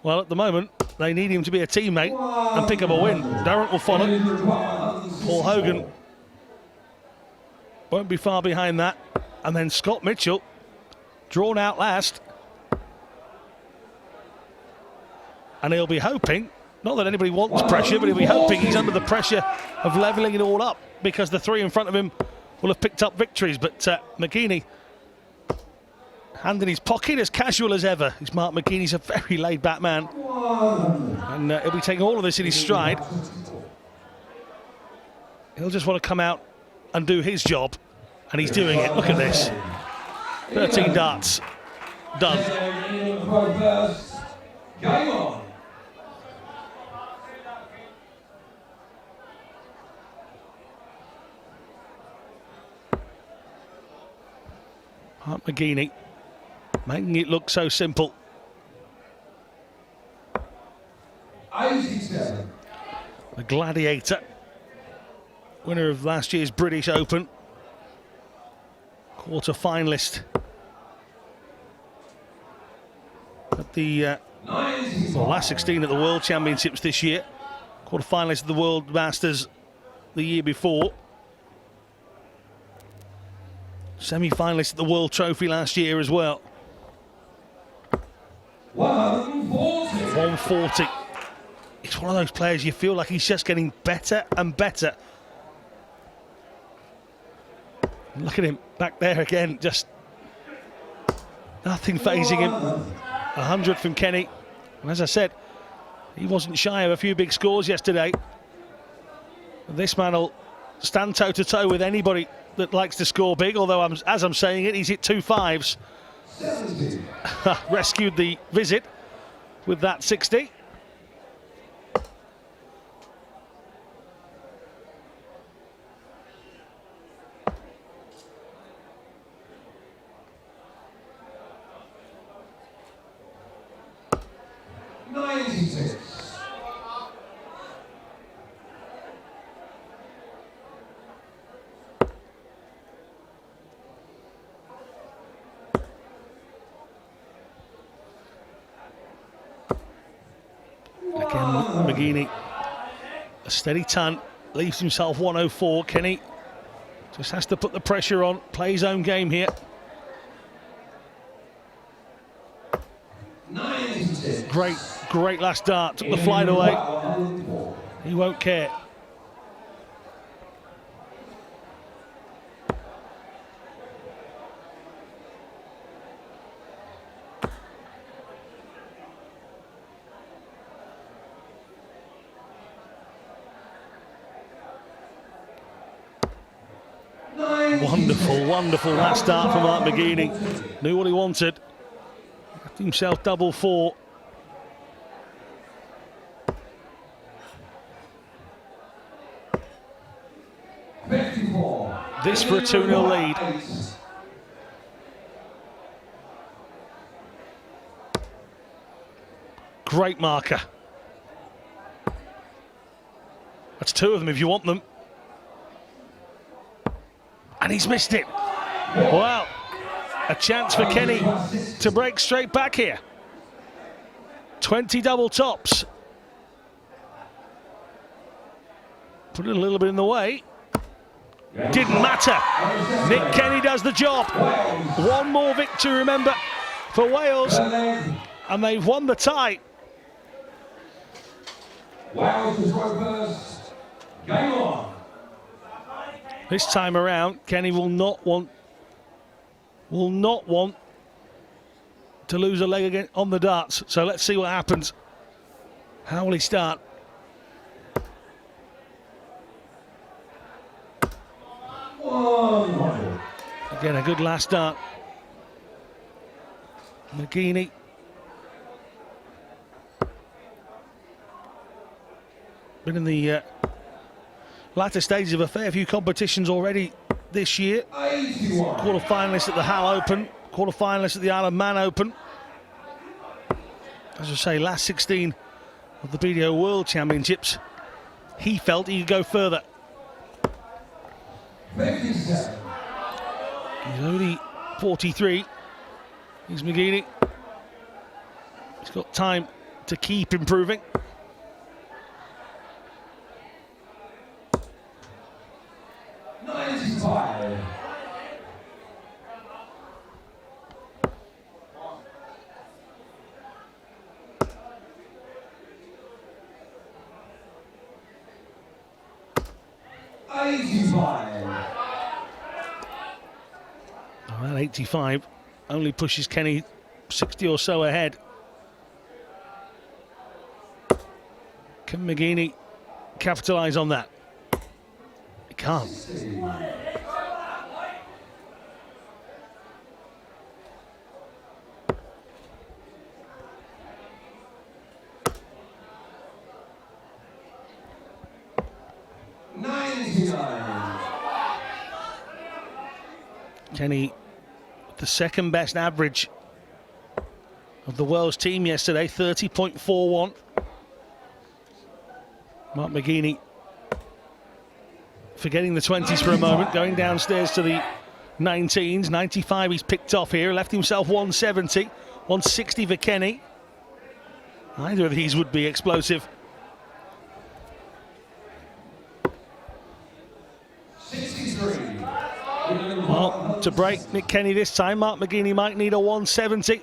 Well, at the moment they need him to be a teammate and pick up a win. Durrant will follow. Paul Hogan won't be far behind that, and then Scott Mitchell drawn out last. And he'll be hoping, not that anybody wants pressure, but he'll be hoping he's under the pressure of levelling it all up, because the three in front of him will have picked up victories. But McGeaney, hand in his pocket, as casual as ever. He's Mark McGeaney's a very laid-back man, and he'll be taking all of this in his stride. He'll just want to come out and do his job, and he's doing it. Look at this. 13 darts. Done. Game on. Mark McGeaney making it look so simple. 87. The Gladiator, winner of last year's British Open, quarter-finalist at the last 16 at the World Championships this year, quarter-finalist of the World Masters the year before, semi-finalist at the World Trophy last year as well. 140. It's one of those players you feel like he's just getting better and better. Look at him back there again, just nothing phasing him. 100 from Kenny. And as I said, he wasn't shy of a few big scores yesterday. This man will stand toe-to-toe with anybody that likes to score big, although as I'm saying it, he's hit 2 5s. Rescued the visit with that 60. McGeaney, a steady ton, leaves himself 104. Kenny just has to put the pressure on, play his own game here. 96. Great last dart, took the flight away. He won't care. Wonderful last start from Mark McGeaney. Knew what he wanted. Left himself double 4. This for a 2-0 lead. Great marker. That's 2 of them if you want them. And he's missed it. Wow. A chance for Kenny to break straight back here. 20 double tops. Put it a little bit in the way. Didn't matter. Nick Kenny does the job. One more victory, remember, for Wales. And they've won the tie. Wales was right first. Game on. This time around, Kenny will not want to lose a leg again on the darts. So let's see what happens. How will he start? Again, a good last start. McGeaney. Been in the latter stages of a fair few competitions already this year. Quarter-finalist at the Hal Open, quarter-finalist at the Isle of Man Open. As I say, last 16 of the BDO World Championships, he felt he could go further. 57. He's only 43. He's McGeaney. He's got time to keep improving. Well, 85 only pushes Kenny 60 or so ahead. Can McGeaney capitalise on that? He can't. Kenny, the second best average of the world's team yesterday, 30.41. Mark McGeaney forgetting the 20s for a moment, going downstairs to the 19s. 95 he's picked off here, left himself 170, 160 for Kenny. Neither of these would be explosive. 63. Well, to break Nick Kenny this time, Mark McGeaney might need a 170.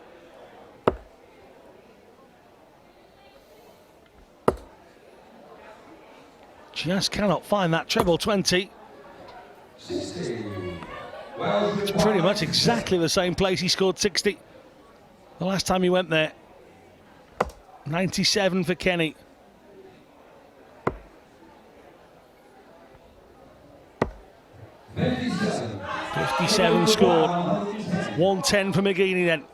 Just cannot find that treble 20. 60. It's pretty much exactly the same place he scored 60 the last time he went there. 97 for Kenny. $57. 57 scored. 110 for McGeaney then.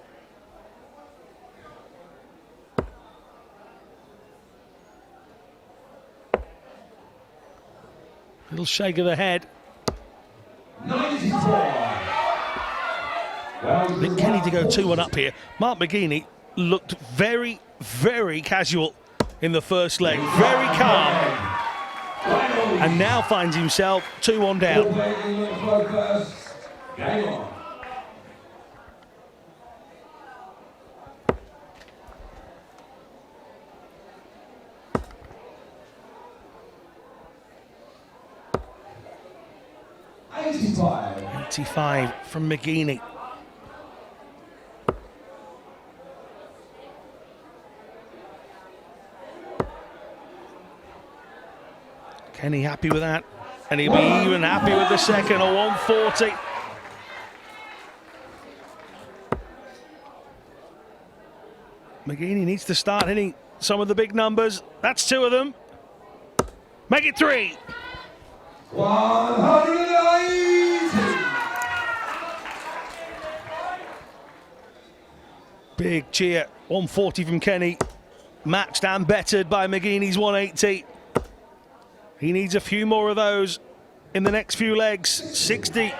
Little shake of the head. 94. Nick Kenny to go 2-1 up here. Mark McGeaney looked very, very casual in the first leg. Very calm. And now finds himself 2-1 down. Game on. $85. 85 from McGeaney. Kenny happy with that, and he'll be even happy with the second, a 140. McGeaney needs to start hitting some of the big numbers. That's 2 of them. Make it 3. 180. Big cheer, 140 from Kenny. Matched and bettered by McGeaney's 180. He needs a few more of those in the next few legs. 60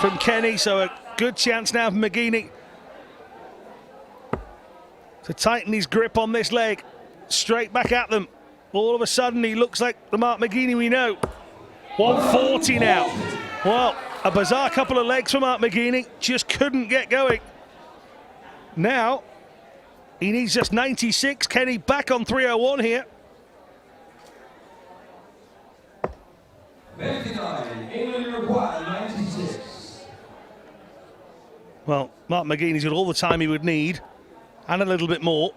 from Kenny, so a good chance now for McGeaney to tighten his grip on this leg. Straight back at them. All of a sudden, he looks like the Mark McGeaney we know. 140 now. Well, a bizarre couple of legs for Mark McGeaney. Just couldn't get going. Now, he needs just 96. Kenny back on 301 here. 59. England required 96. Well, Mark McGeaney's got all the time he would need, and a little bit more.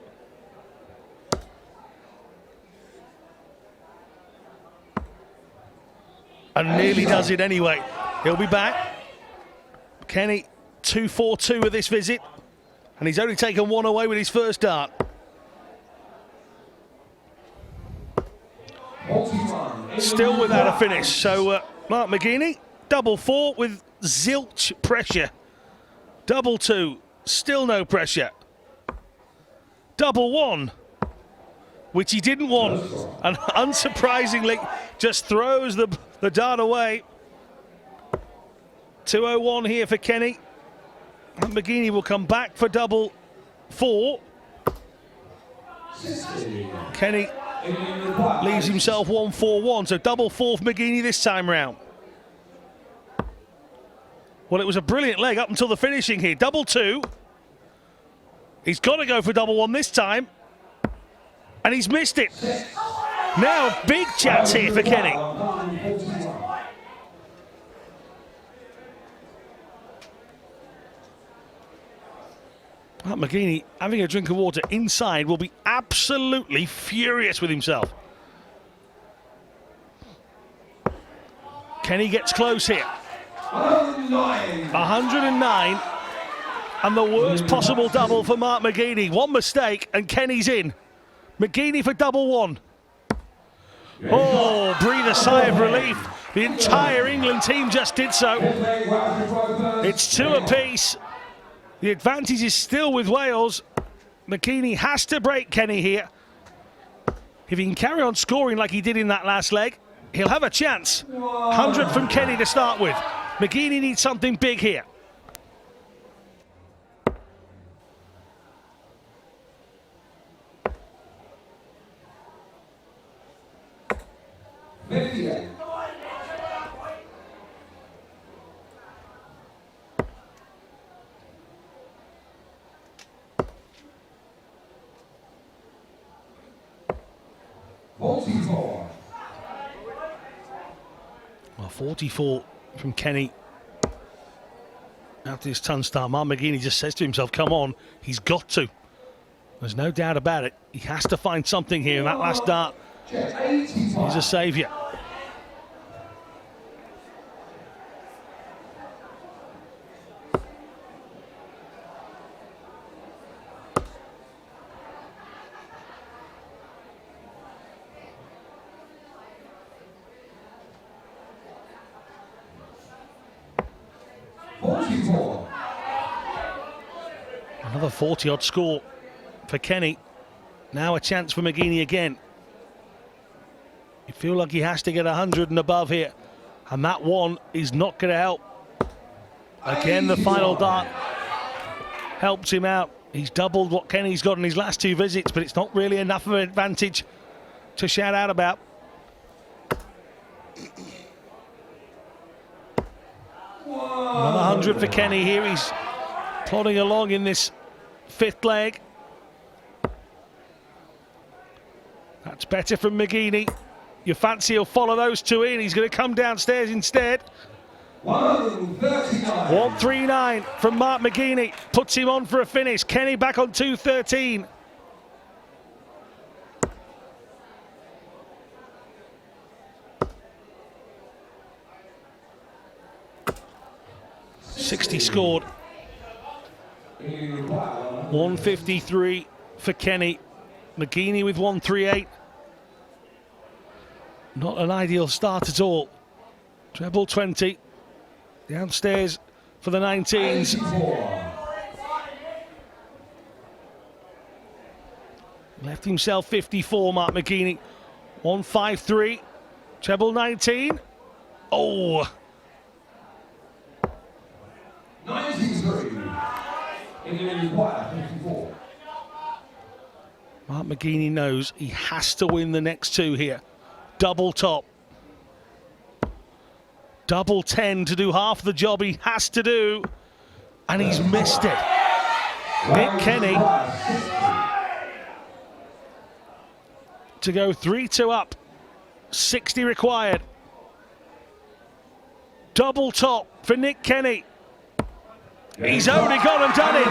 And nearly does it anyway. He'll be back. Kenny 2-4-2 with this visit. and he's only taken one away with his first dart. 41. Still without a finish. So Mark McGeaney, double 4 with zilch pressure. Double 2, still no pressure. Double 1, which he didn't want, and unsurprisingly just throws the dart away. 201 here for Kenny. And McGeaney will come back for double 4. Kenny leaves himself 1-4-1, so double 4 for McGeaney this time round. Well, it was a brilliant leg up until the finishing here. Double 2. He's got to go for double 1 this time, and he's missed it. Now, big chance here for Kenny. Mark McGeaney, having a drink of water inside, will be absolutely furious with himself. Kenny gets close here. 109. And the worst possible double for Mark McGeaney. One mistake and Kenny's in. McGeaney for double 1. Oh, breathe a sigh of relief. The entire England team just did so. It's 2 apiece. The advantage is still with Wales. McGeaney has to break Kenny here. If he can carry on scoring like he did in that last leg, he'll have a chance. 100 from Kenny to start with. McGeaney needs something big here. Well, 44 from Kenny. After his ton start, Mark McGeaney just says to himself, come on, he's got to. There's no doubt about it. He has to find something here, and that last dart is a saviour. Another 40-odd score for Kenny. Now a chance for McGeaney again. You feel like he has to get 100 and above here. And that one is not going to help. Again, the final dart helps him out. He's doubled what Kenny's got in his last 2 visits, but it's not really enough of an advantage to shout out about. Another 100 for Kenny here. He's plodding along in this 5th leg. That's better from McGeaney. You fancy he'll follow those 2 in. He's going to come downstairs instead. 139 from Mark McGeaney. Puts him on for a finish. Kenny back on 213. .60 scored. 153 for Kenny. McGeaney with 138. Not an ideal start at all. Treble 20. Downstairs for the 19s. Left himself 54, Mark McGeaney. 153. Treble 19. Oh. 93. Mark McGeaney knows he has to win the next 2 here. Double top. Double 10 to do half the job he has to do. And he's missed it. Nick Kenny to go 3-2 up. 60 required. Double top for Nick Kenny. He's only gone and done it.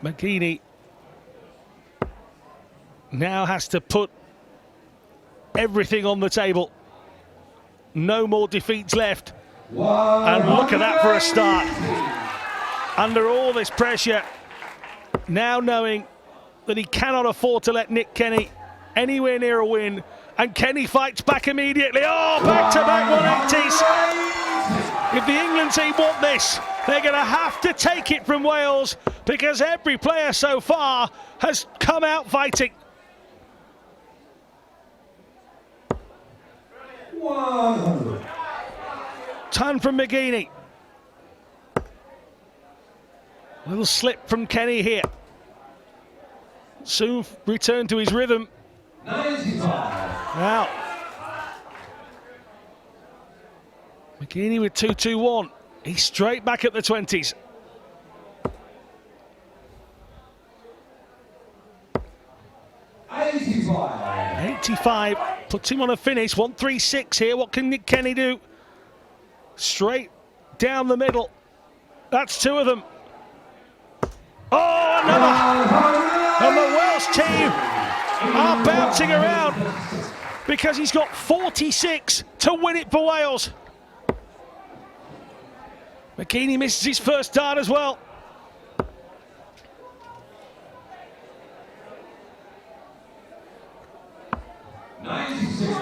McGeaney now has to put everything on the table. No more defeats left. And look at that for a start. Under all this pressure, now knowing that he cannot afford to let Nick Kenny anywhere near a win, and Kenny fights back immediately. Oh, back-to-back 180s. If the England team want this, they're going to have to take it from Wales, because every player so far has come out fighting. 100. Ton from McGeaney. Little slip from Kenny here. Soon return to his rhythm. 95. Now, McGeaney with 2-2-1. He's straight back at the 20s. $85. 85 puts him on a finish. 136 here. What can Nick Kenny do? Straight down the middle. That's two of them. Oh, another! And the Welsh team are bouncing around because he's got 46 to win it for Wales. McGeaney misses his first dart as well.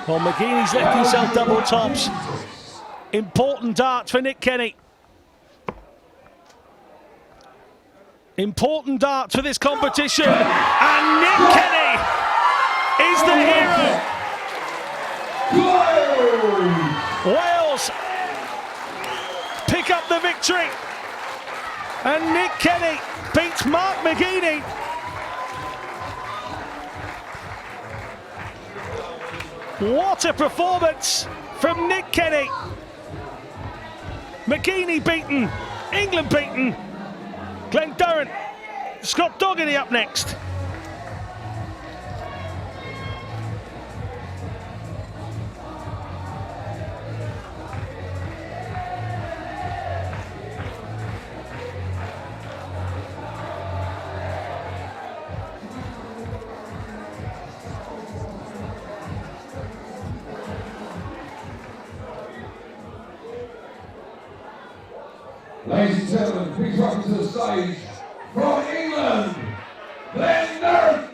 Well, McGeaney's left himself double tops. Important darts for Nick Kenny. Important darts for this competition. And Nick Kenny is the hero. Wales pick up the victory. And Nick Kenny beats Mark McGeaney. What a performance from Nick Kenny. McGeaney beaten, England beaten. Glenn Durrant, Scott Dougherty up next. Ladies and gentlemen, please welcome to the stage from England, Glenn Durrant.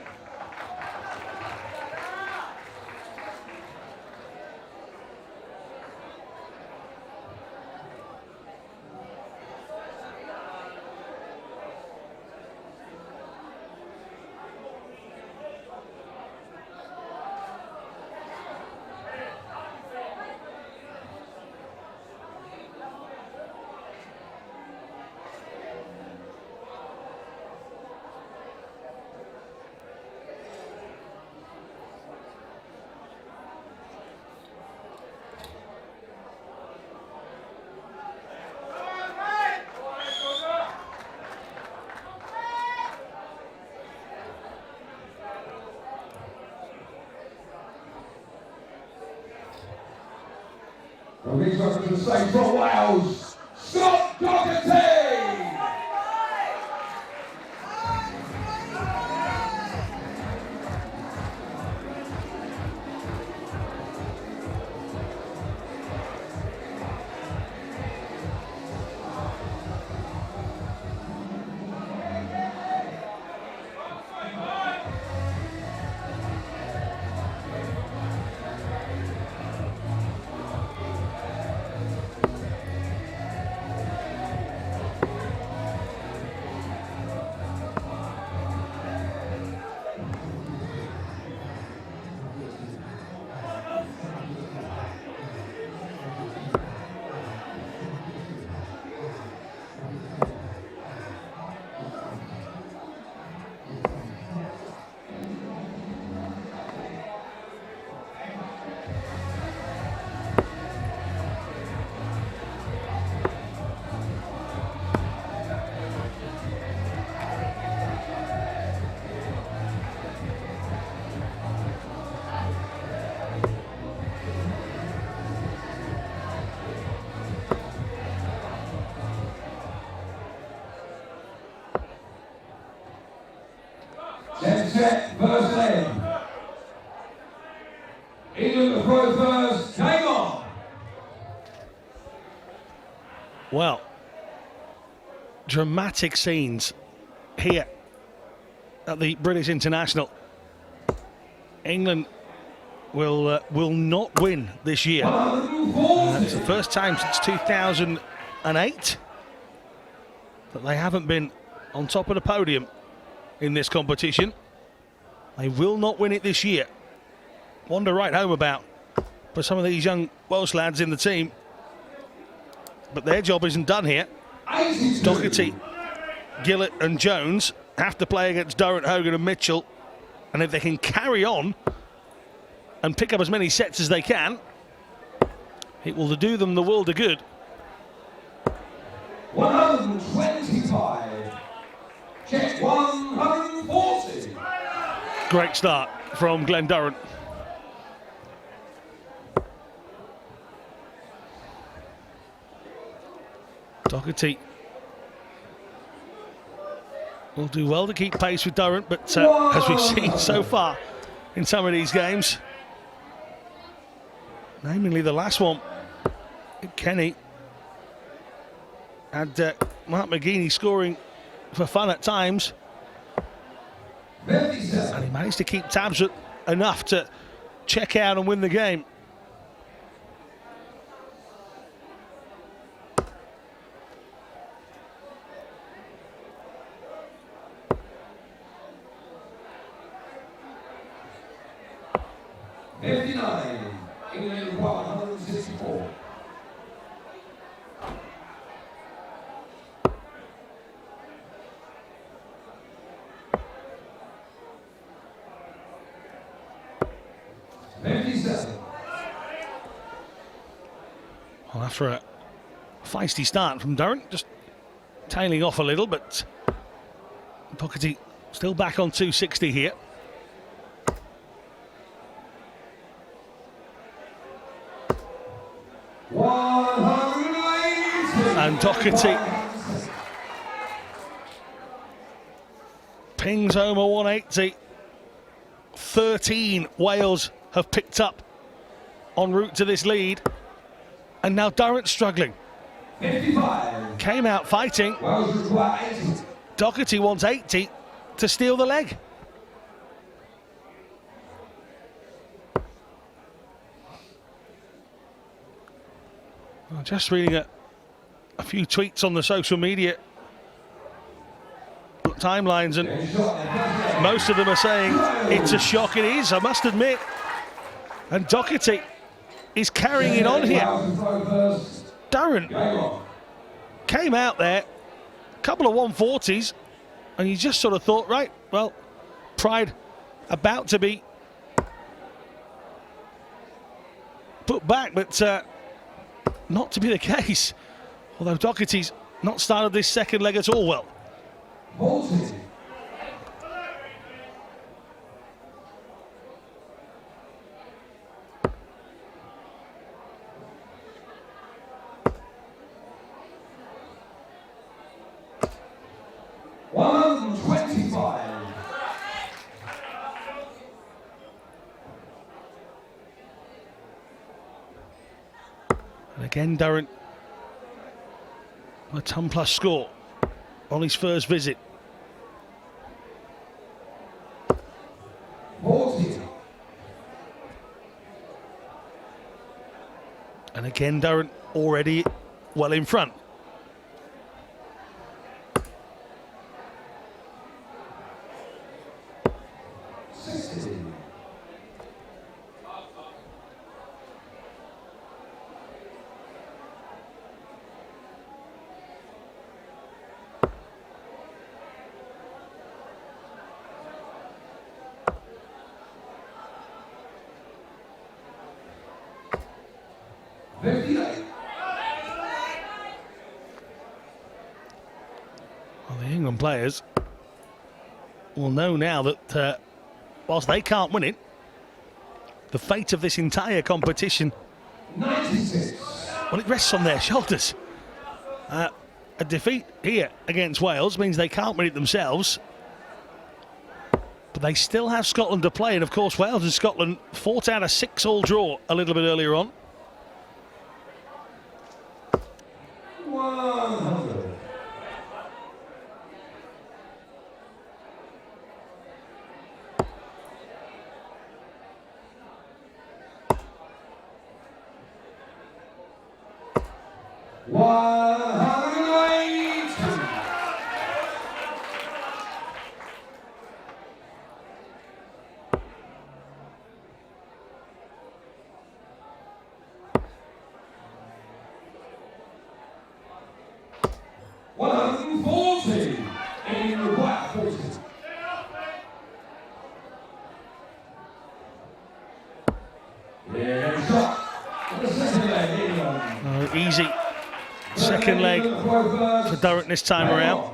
Please welcome to the stage from Wales, Scott Dougherty. Set, first leg. England to throw first, game on. Well, dramatic scenes here at the British International. England will not win this year. It's the first time since 2008 that they haven't been on top of the podium in this competition. They will not win it this year. One to write home about for some of these young Welsh lads in the team. But their job isn't done here. Doherty, Gillett and Jones have to play against Durrant, Hogan and Mitchell. And if they can carry on and pick up as many sets as they can, it will do them the world of good. 125. Check 140. Great start from Glen Durrant. Doherty will do well to keep pace with Durrant, but as we've seen so far in some of these games, namely the last one, Kenny had Mark McGeaney scoring for fun at times, and he managed to keep tabs enough to check out and win the game. England 164. Well, after a feisty start from Durrant, just tailing off a little, but Doherty still back on 260 here. And Doherty pings home a 180. 13 Wales have picked up en route to this lead. And now Durrant struggling. 55. Came out fighting. Doherty wants 80 to steal the leg. Well, just reading a few tweets on the social media timelines, and most of them are saying it's a shock. It is, I must admit. And Doherty is carrying it on here. Durrant came out there, a couple of 140s, and you just sort of thought, right, well, Pride about to be put back, but not to be the case. Although Doherty's not started this second leg at all well. And again, Durrant, a ton plus score on his first visit. 40. And again, Durrant already well in front. Well, the England players will know now that whilst they can't win it, the fate of this entire competition, 96. well, it rests on their shoulders. A defeat here against Wales means they can't win it themselves, but they still have Scotland to play, and of course Wales and Scotland fought out a 6-all draw a little bit earlier on. 180. In the black 40. Yeah, shot. The second leg, England. Easy second leg for Durrant this time around.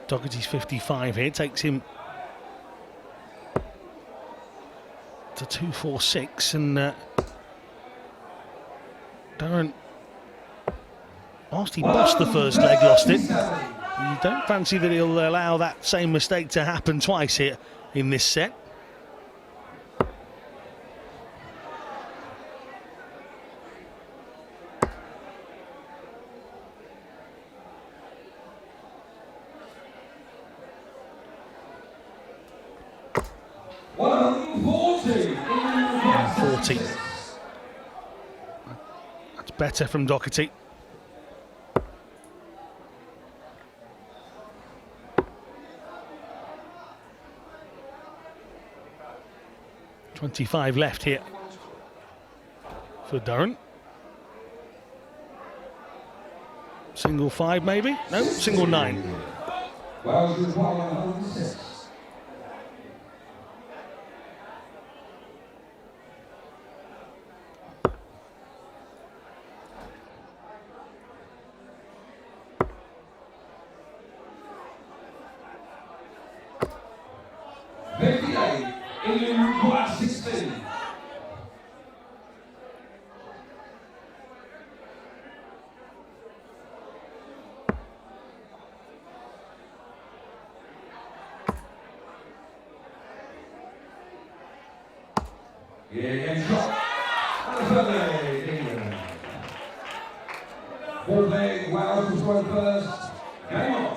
Doherty's 55 here, takes him to 246, and Durrant, whilst he bossed the first leg, lost it. You don't fancy that he'll allow that same mistake to happen twice here in this set. That's better from Doherty. .25 left here for Durrant. Single 5 maybe? No, single 9. Well, you require 106. England requires 16. Yeah, shot. And a third leg, England. Ball leg, Wales was going first. Game on.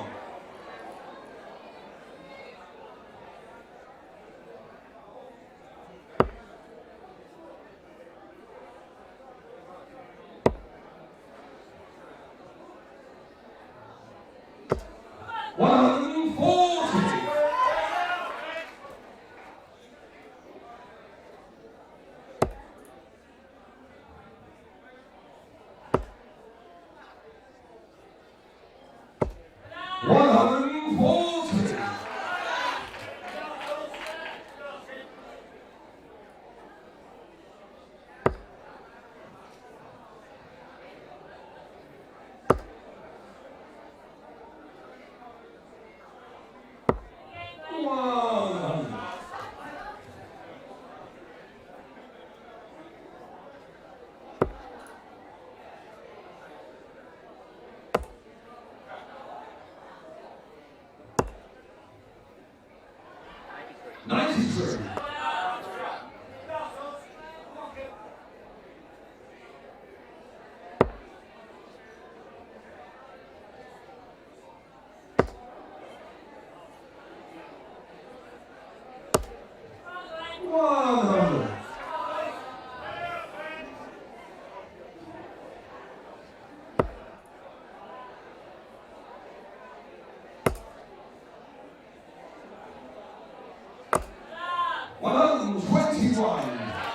93.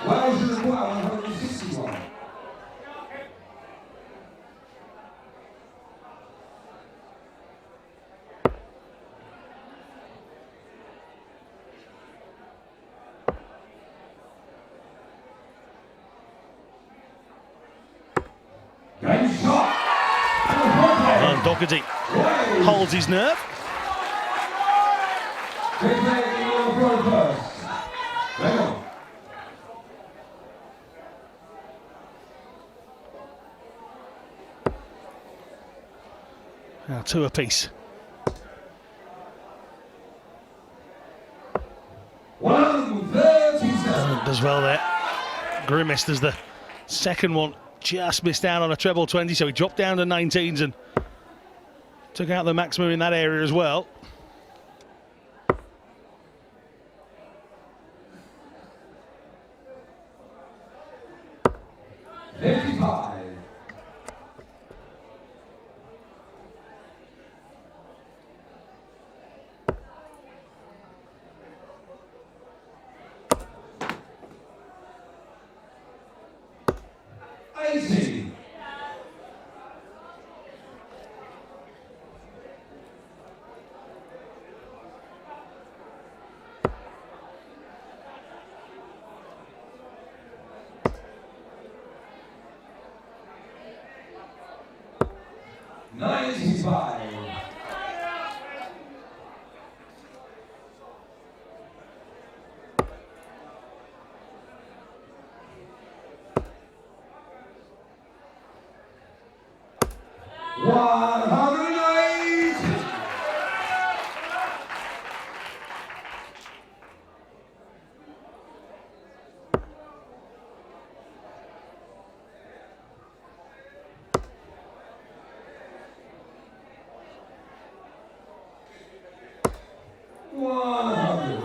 Wales as well, 161. Game shot. And Doherty holds his nerve. Big leg on the front first. Hang on. Now 2 apiece. 137. Does well there. Grimaced as the second one just missed out on a treble 20, so he dropped down to 19s and took out the maximum in that area as well.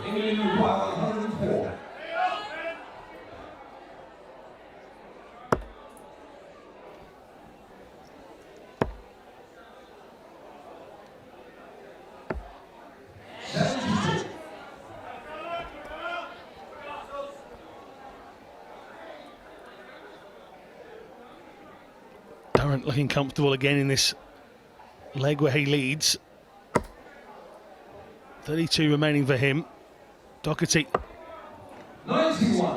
England require 104. Durrant looking comfortable again in this leg where he leads. 32 remaining for him. Doherty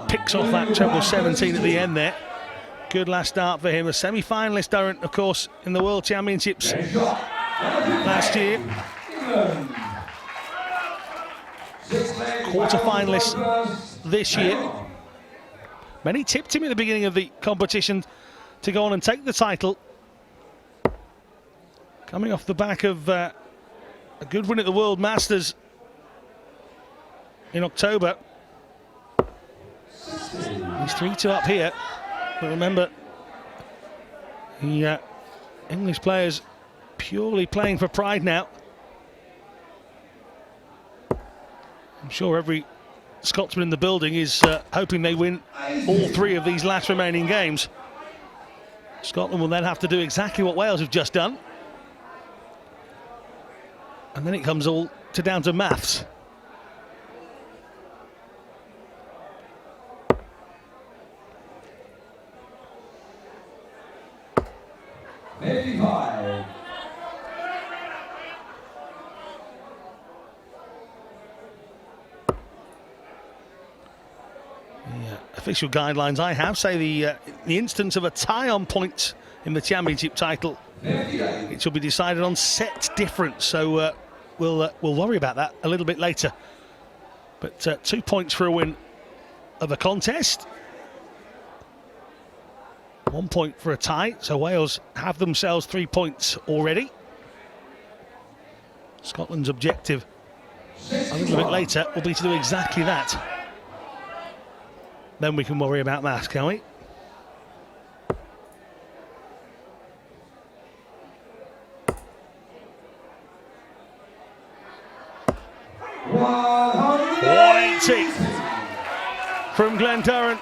picks off that treble 17 at the end there. Good last start for him. A semi-finalist, Durrant, of course, in the World Championships last year. Quarter-finalist this year. Many tipped him at the beginning of the competition to go on and take the title. Coming off the back of a good win at the World Masters in October. He's 3-2 up here. But remember, the English players purely playing for pride now. I'm sure every Scotsman in the building is hoping they win all 3 of these last remaining games. Scotland will then have to do exactly what Wales have just done. And then it comes all down to maths. Official guidelines I have say the instance of a tie on points in the championship title, it shall be decided on set difference. So we'll worry about that a little bit later. But 2 points for a win of a contest, 1 point for a tie. So Wales have themselves 3 points already. Scotland's objective a little bit later will be to do exactly that. Then we can worry about that, can't we? From Glen Durrant,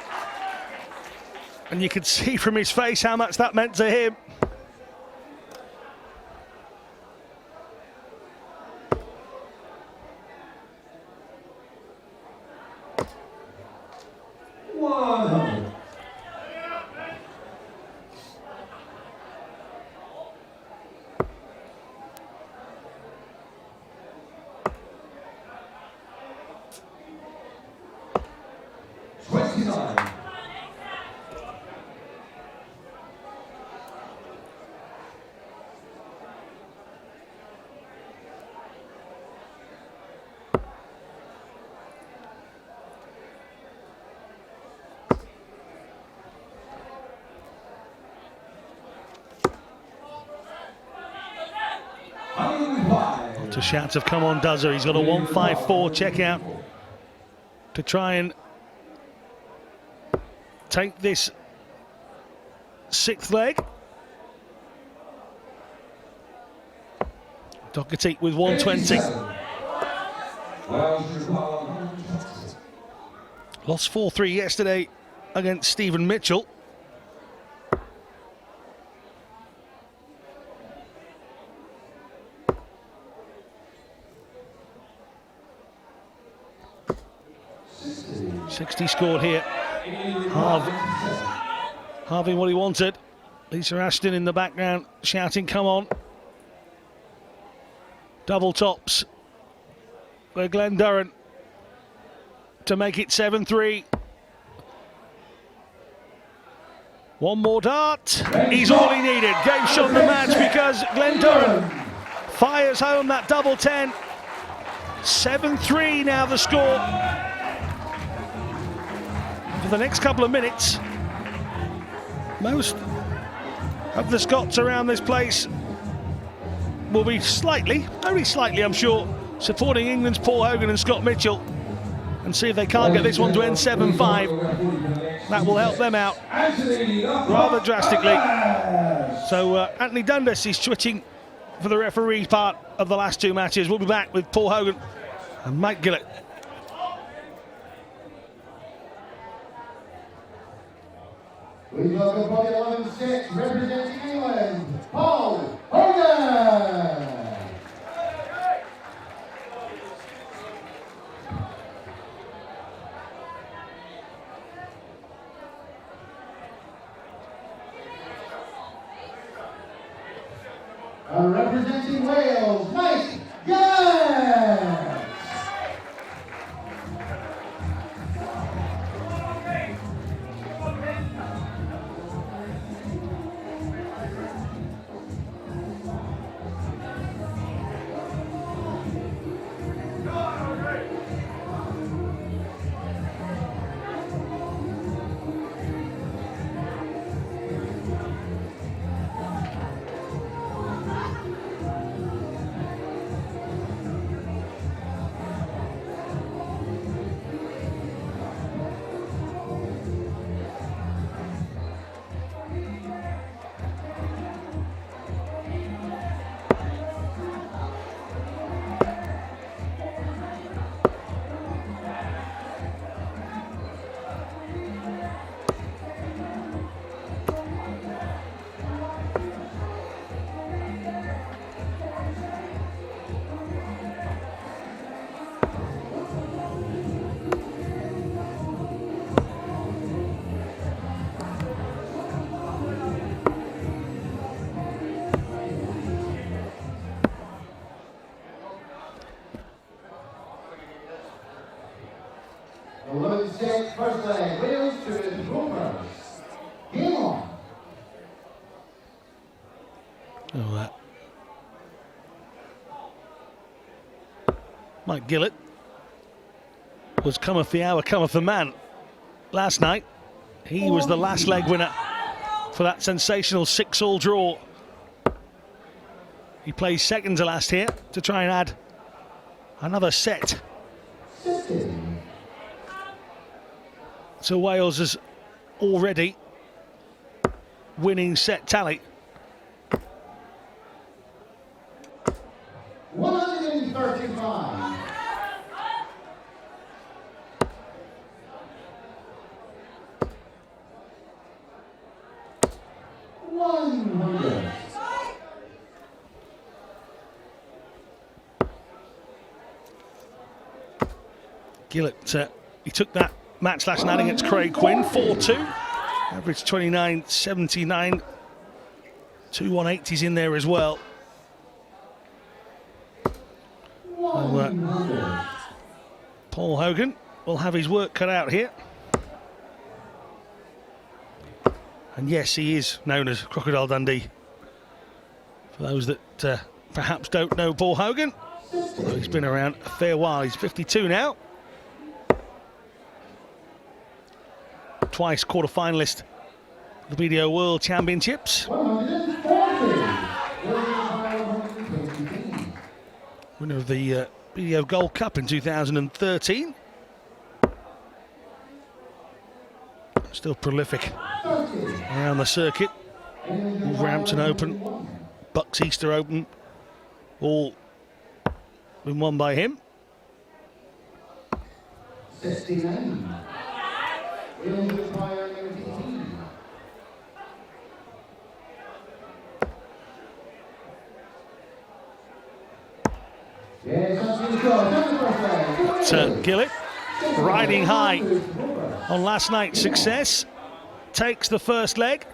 and you could see from his face how much that meant to him. To shouts of "come on, Duzzer." He's got a 154 checkout to try and take this sixth leg. Doherty with 120. Lost 4-3 yesterday against Stephen Mitchell. He scored here. Having what he wanted. Lisa Ashton in the background shouting, "come on." Double tops for Glen Durrant to make it 7-3. One more dart. He's all he needed. Game shot the match because Glen Durrant fires home that double 10. 7-3 now the score. For the next couple of minutes, most of the Scots around this place will be slightly, only slightly I'm sure, supporting England's Paul Hogan and Scott Mitchell, and see if they can't get this one to end 7-5. That will help them out rather drastically. So Anthony Dundas is switching for the referee part of the last two matches. We'll be back with Paul Hogan and Mike Gillett. Please welcome for the 11-6, representing England, Paul Hogan. And representing Wales, Mike Gillett. First leg, Wales to the Rovers. Game on. Oh, that. Mike Gillett was cometh the hour, cometh the man last night. He was the last leg winner for that sensational 6-all draw. He plays second to last here to try and add Another set 60. to Wales' already winning set tally. 135. Gillett, he took that match last night against Craig Quinn, 4-2. Average 29.79. 2 180s in there as well. So, Paul Hogan will have his work cut out here. And yes, he is known as Crocodile Dundee. For those that perhaps don't know Paul Hogan, although he's been around a fair while. He's 52 now. Twice quarter-finalist of the BDO World Championships. 140. Winner of the BDO Gold Cup in 2013. Still prolific around the circuit. Wolverhampton Open, Bucks Easter Open, all been won by him. 69. Gillett riding high on last night's success, takes the first leg.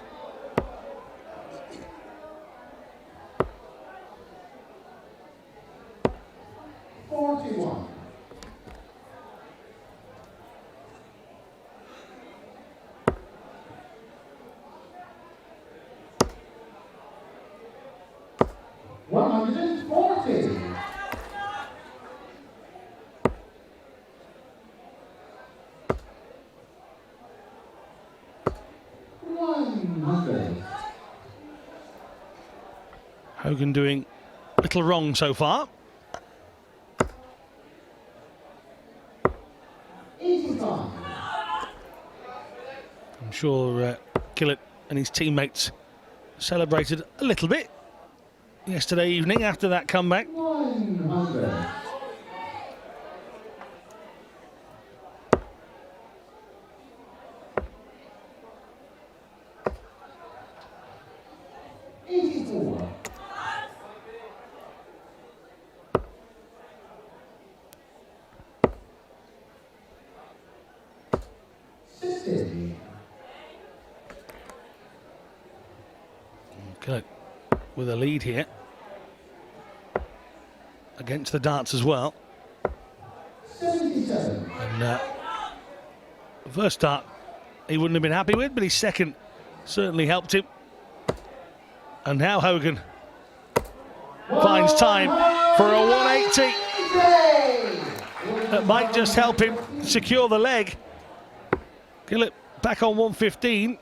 Hogan doing little wrong so far. 85. I'm sure Gillett and his teammates celebrated a little bit yesterday evening after that comeback. 100. Gillett with a lead here against the darts as well. 77. And the first start he wouldn't have been happy with, but his second certainly helped him. And now Hogan finds time for a 180 that might just help him secure the leg. Gillett back on 115.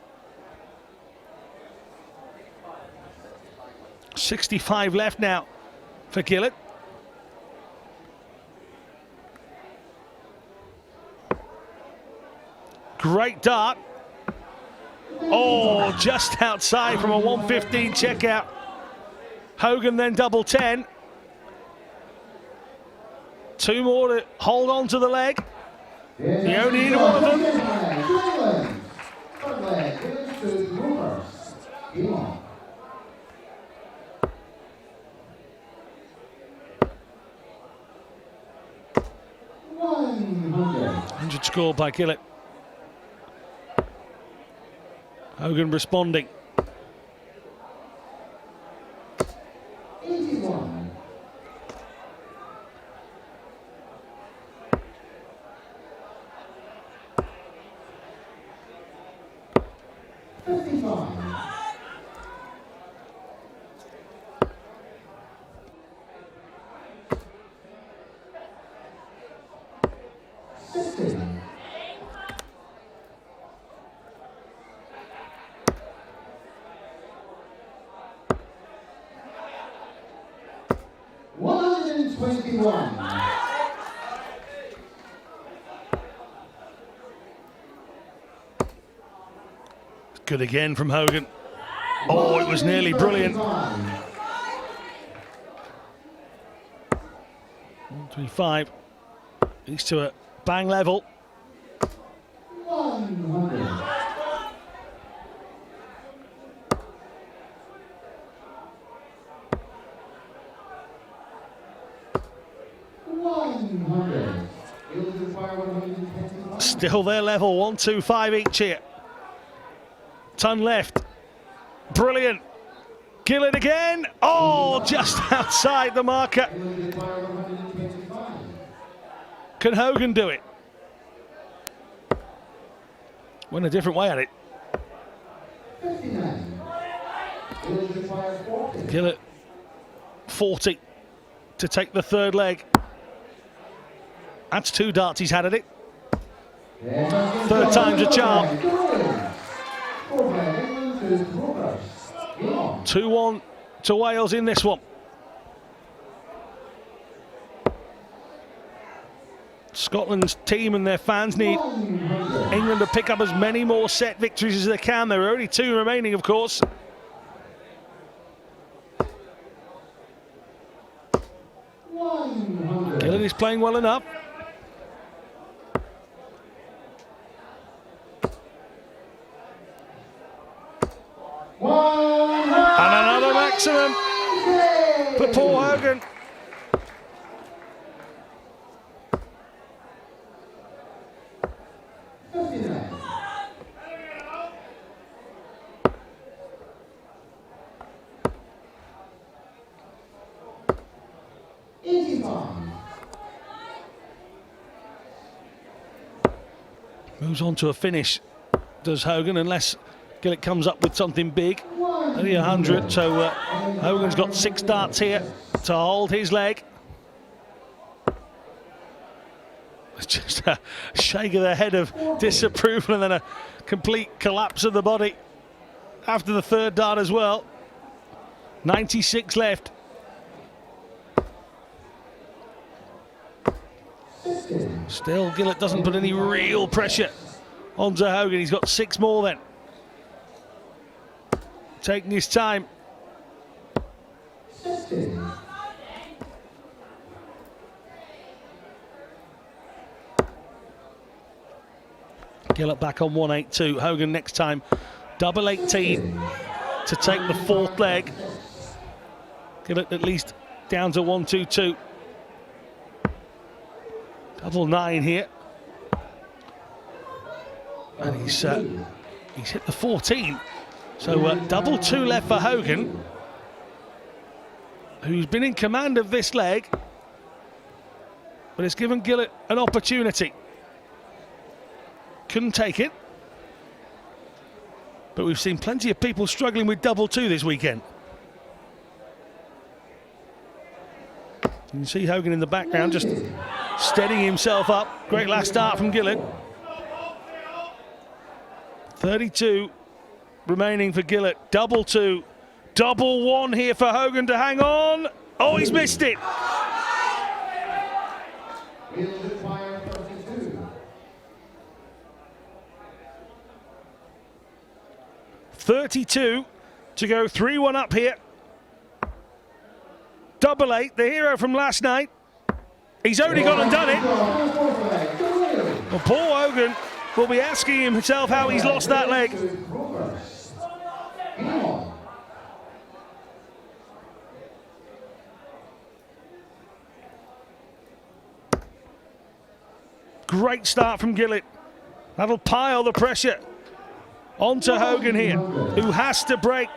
65 left now for Gillett. Great dart. Oh, just outside from a 115 checkout. Hogan then double 10. 2 more to hold on to the leg. He only needed one of them. Scored by Gillett. Hogan responding. 81. 55. 60. 121. Good again from Hogan. Oh, it was nearly brilliant. 135. He's to a bang level. 100. 100. Still their level, 125 each here. Ton left. Brilliant. Gillett again. Oh, just outside the marker. Can Hogan do it? Went a different way at it. 59. Gillett 40 to take the third leg. That's 2 darts he's had at it. Third time's a charm. 2-1 to Wales in this one. Scotland's team and their fans need England to pick up as many more set victories as they can. There are only 2 remaining, of course. Gillett is playing well enough. And another maximum for Paul Hogan. Moves on to a finish, does Hogan, unless Gillett comes up with something big. Only 100, so Hogan's got 6 darts here to hold his leg. It's just a shake of the head of disapproval and then a complete collapse of the body after the third dart as well. 96 left. Still, Gillett doesn't put any real pressure onto Hogan. He's got 6 more then. Taking his time. Gillett back on 182. Hogan next time, double 18 to take the 4th leg. Gillett at least down to 122. Double 9 here. And he's hit the 14. So double 2 left for Hogan, who's been in command of this leg, but it's given Gillett an opportunity. Couldn't take it, but we've seen plenty of people struggling with double 2 this weekend. You can see Hogan in the background just steadying himself up. Great last start from Gillett. 32 remaining for Gillett. Double 2, double 1 here for Hogan to hang on. Oh, he's missed it. 32 to go 3-1 up here. Double 8, the hero from last night. He's only gone and done it. Well, Paul Hogan will be asking himself how he's lost that leg. Great start from Gillett. That'll pile the pressure onto Hogan here, who has to break.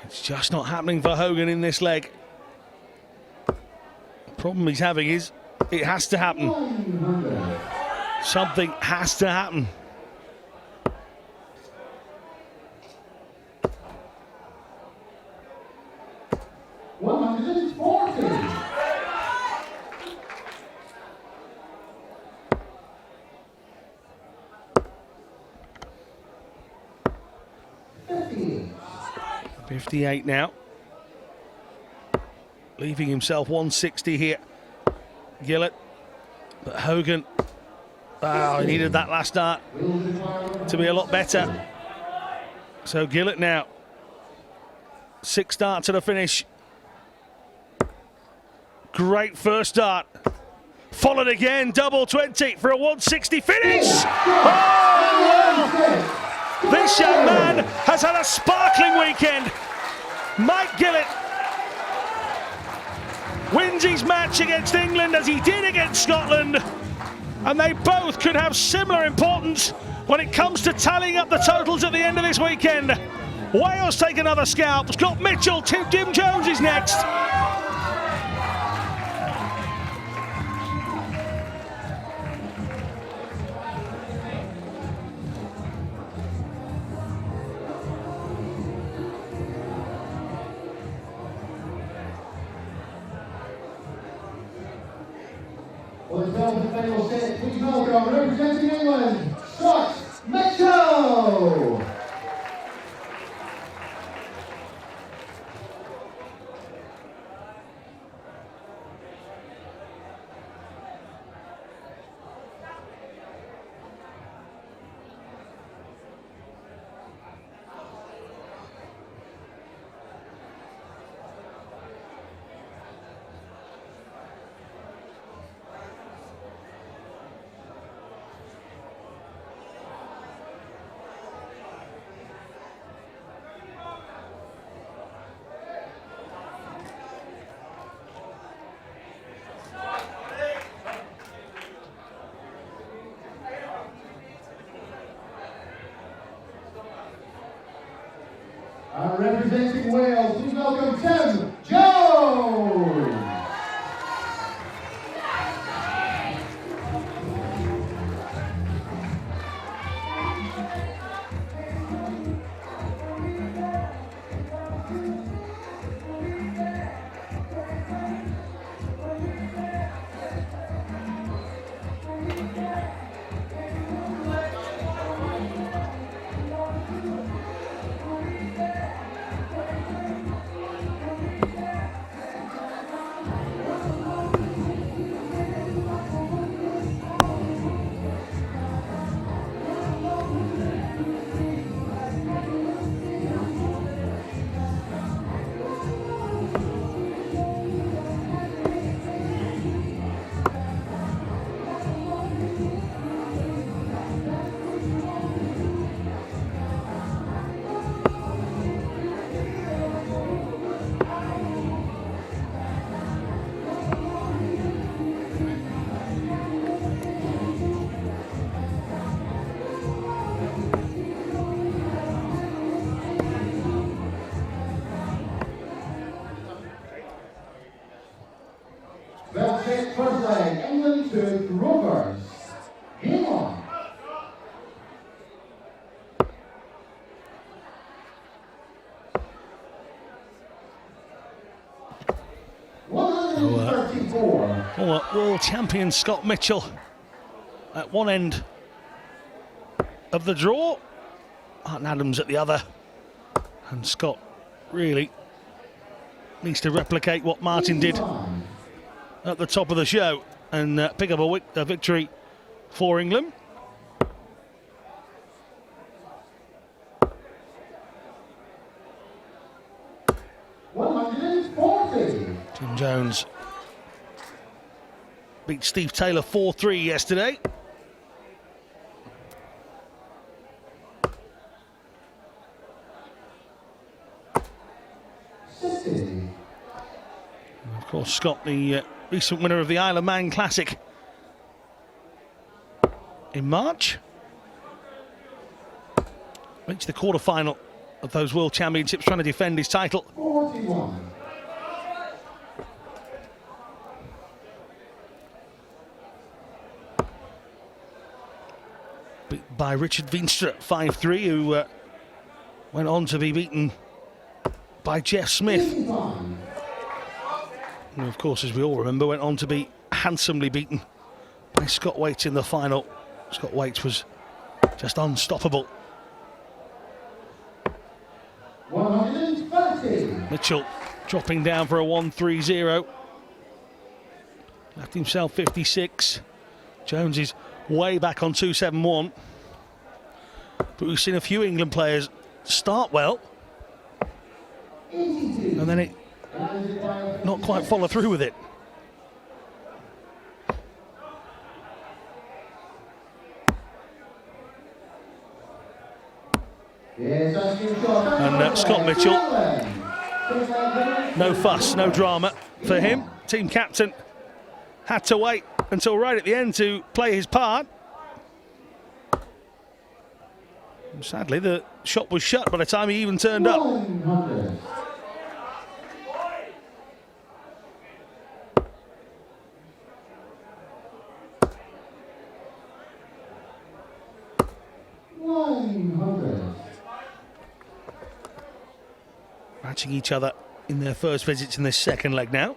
It's just not happening for Hogan in this leg. The problem he's having is it has to happen. Something has to happen 58 now. Leaving himself 160 here. Gillett. But Hogan, he needed that last start to be a lot better. So Gillett now. 6 starts to the finish. Great first start. Followed again, double 20 for a 160 finish. Oh, well, this young man has had a sparkling weekend. Mike Gillett wins his match against England as he did against Scotland. And they both could have similar importance when it comes to tallying up the totals at the end of this weekend. Wales take another scalp. Scott Mitchell, Jim Jones is next. For the 12th and final set, please welcome, representing England, Scott Mitchell! And representing Wales, please welcome Tim Jones! Well set, first leg, England to Rovers. Game on. World champion Scott Mitchell at one end of the draw, Martin Adams at the other, and Scott really needs to replicate what Martin did at the top of the show and pick up a victory for England. Jim Jones beat Steve Taylor 4-3 yesterday. And of course, Scott, the recent winner of the Isle of Man Classic in March. Reached the quarter-final of those World Championships, trying to defend his title. 41. Beat by Richard Veenstra 5-3, who went on to be beaten by Jeff Smith. And of course, as we all remember, went on to be handsomely beaten by Scott Waits in the final. Scott Waits was just unstoppable. 130. Mitchell dropping down for a 1-3-0. Left himself 56. Jones is way back on 2-7-1. But we've seen a few England players start well, and then it not quite follow through with it. And Scott Mitchell, no fuss, no drama for him. Team captain had to wait until right at the end to play his part. And sadly, the shop was shut by the time he even turned up. 100. Matching each other in their first visits in this second leg now.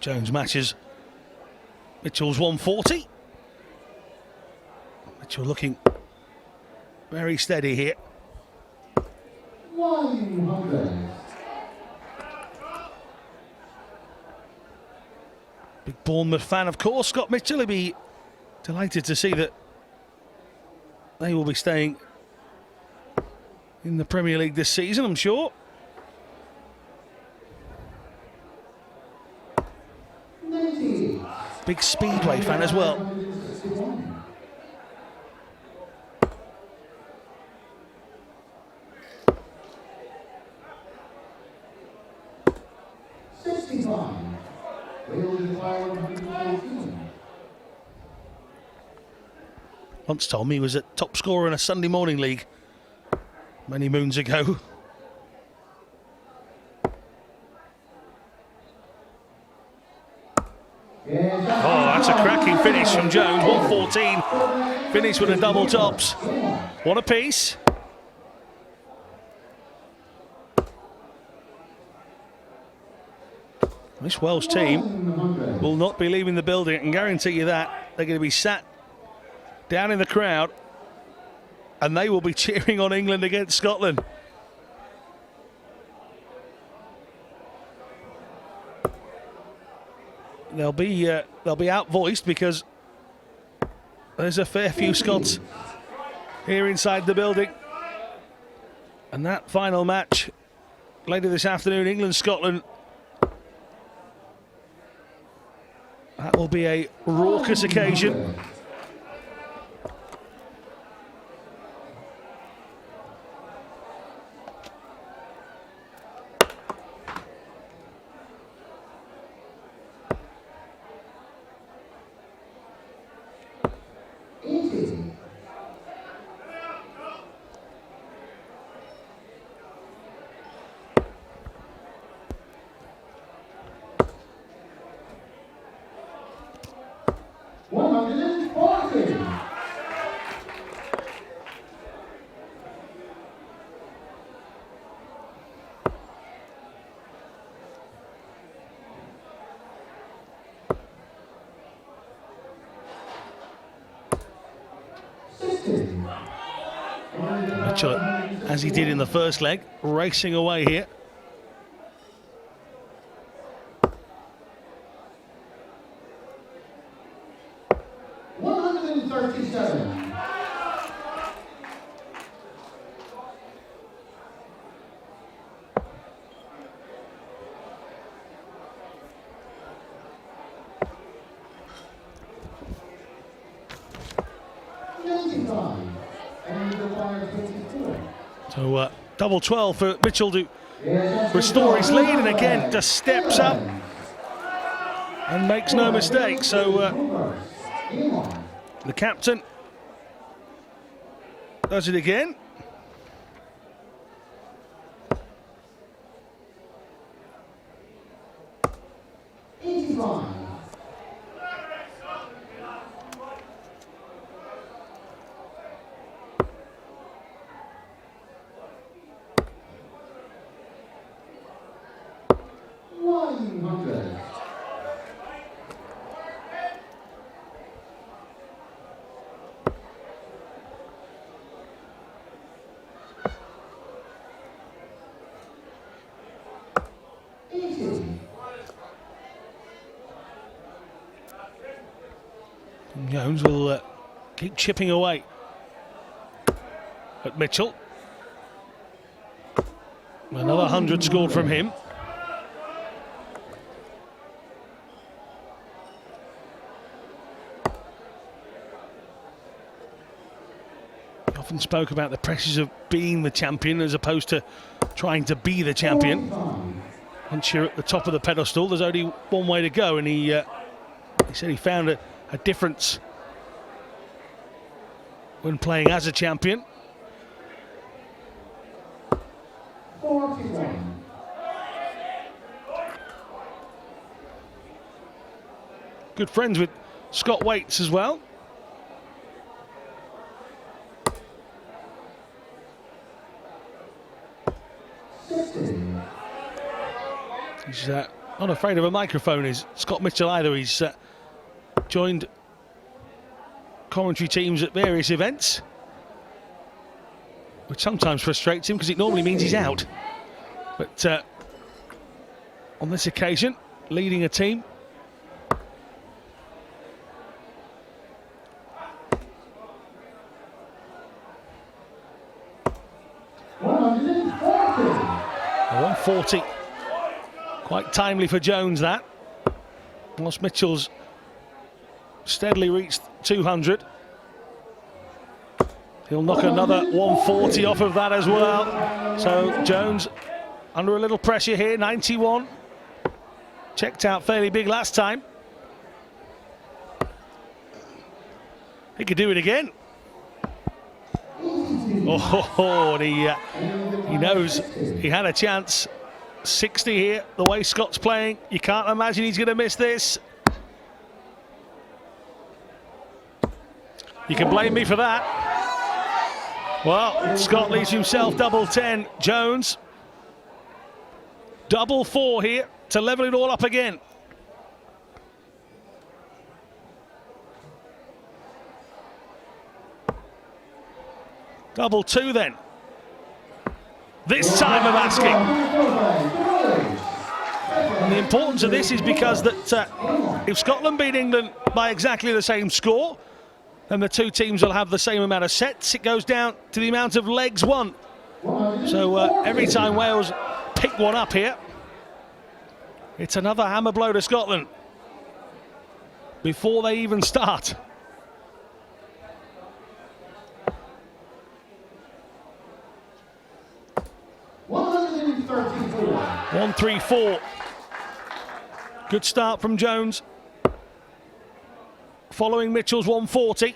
Jones matches Mitchell's 140. Mitchell looking very steady here. 100. Big Bournemouth fan, of course. Scott Mitchell will be delighted to see that they will be staying in the Premier League this season, I'm sure. Big Speedway fan as well. Once told me he was a top scorer in a Sunday morning league many moons ago. Oh, that's a cracking finish from Jones. 114. Finish with a double tops. What a piece. This Welsh team will not be leaving the building. I can guarantee you that. They're going to be sat down in the crowd and they will be cheering on England against Scotland. They'll be outvoiced because there's a fair few Scots here inside the building. And that final match later this afternoon, England-Scotland, that will be a raucous occasion. Mitchell, as he did in the first leg, racing away here. So double 12 for Mitchell to restore his lead, and again just steps up and makes no mistake. So the captain does it again. Jones will keep chipping away at Mitchell. Another 100 scored from him. He often spoke about the pressures of being the champion as opposed to trying to be the champion. Once you're at the top of the pedestal, there's only one way to go, and he said he found a difference when playing as a champion. 41. Good friends with Scott Waits as well. He's not afraid of a microphone, is Scott Mitchell either. He's joined commentary teams at various events, which sometimes frustrates him because it normally means he's out. But on this occasion, leading a team. A 140. Quite timely for Jones, that. Whilst Mitchell's steadily reached 200. He'll knock another 140 off of that as well. So Jones under a little pressure here, 91. Checked out fairly big last time. He could do it again. Oh, and he knows he had a chance. 60 here, the way Scott's playing. You can't imagine he's going to miss this. You can blame me for that. Well, Scott leaves himself double 10. Jones, double 4 here to level it all up again. Double 2 then. This time of asking. And the importance of this is because that if Scotland beat England by exactly the same score, then the two teams will have the same amount of sets. It goes down to the amount of legs won. So every time Wales pick one up here, it's another hammer blow to Scotland before they even start. $134. 134. Good start from Jones. Following Mitchell's 140.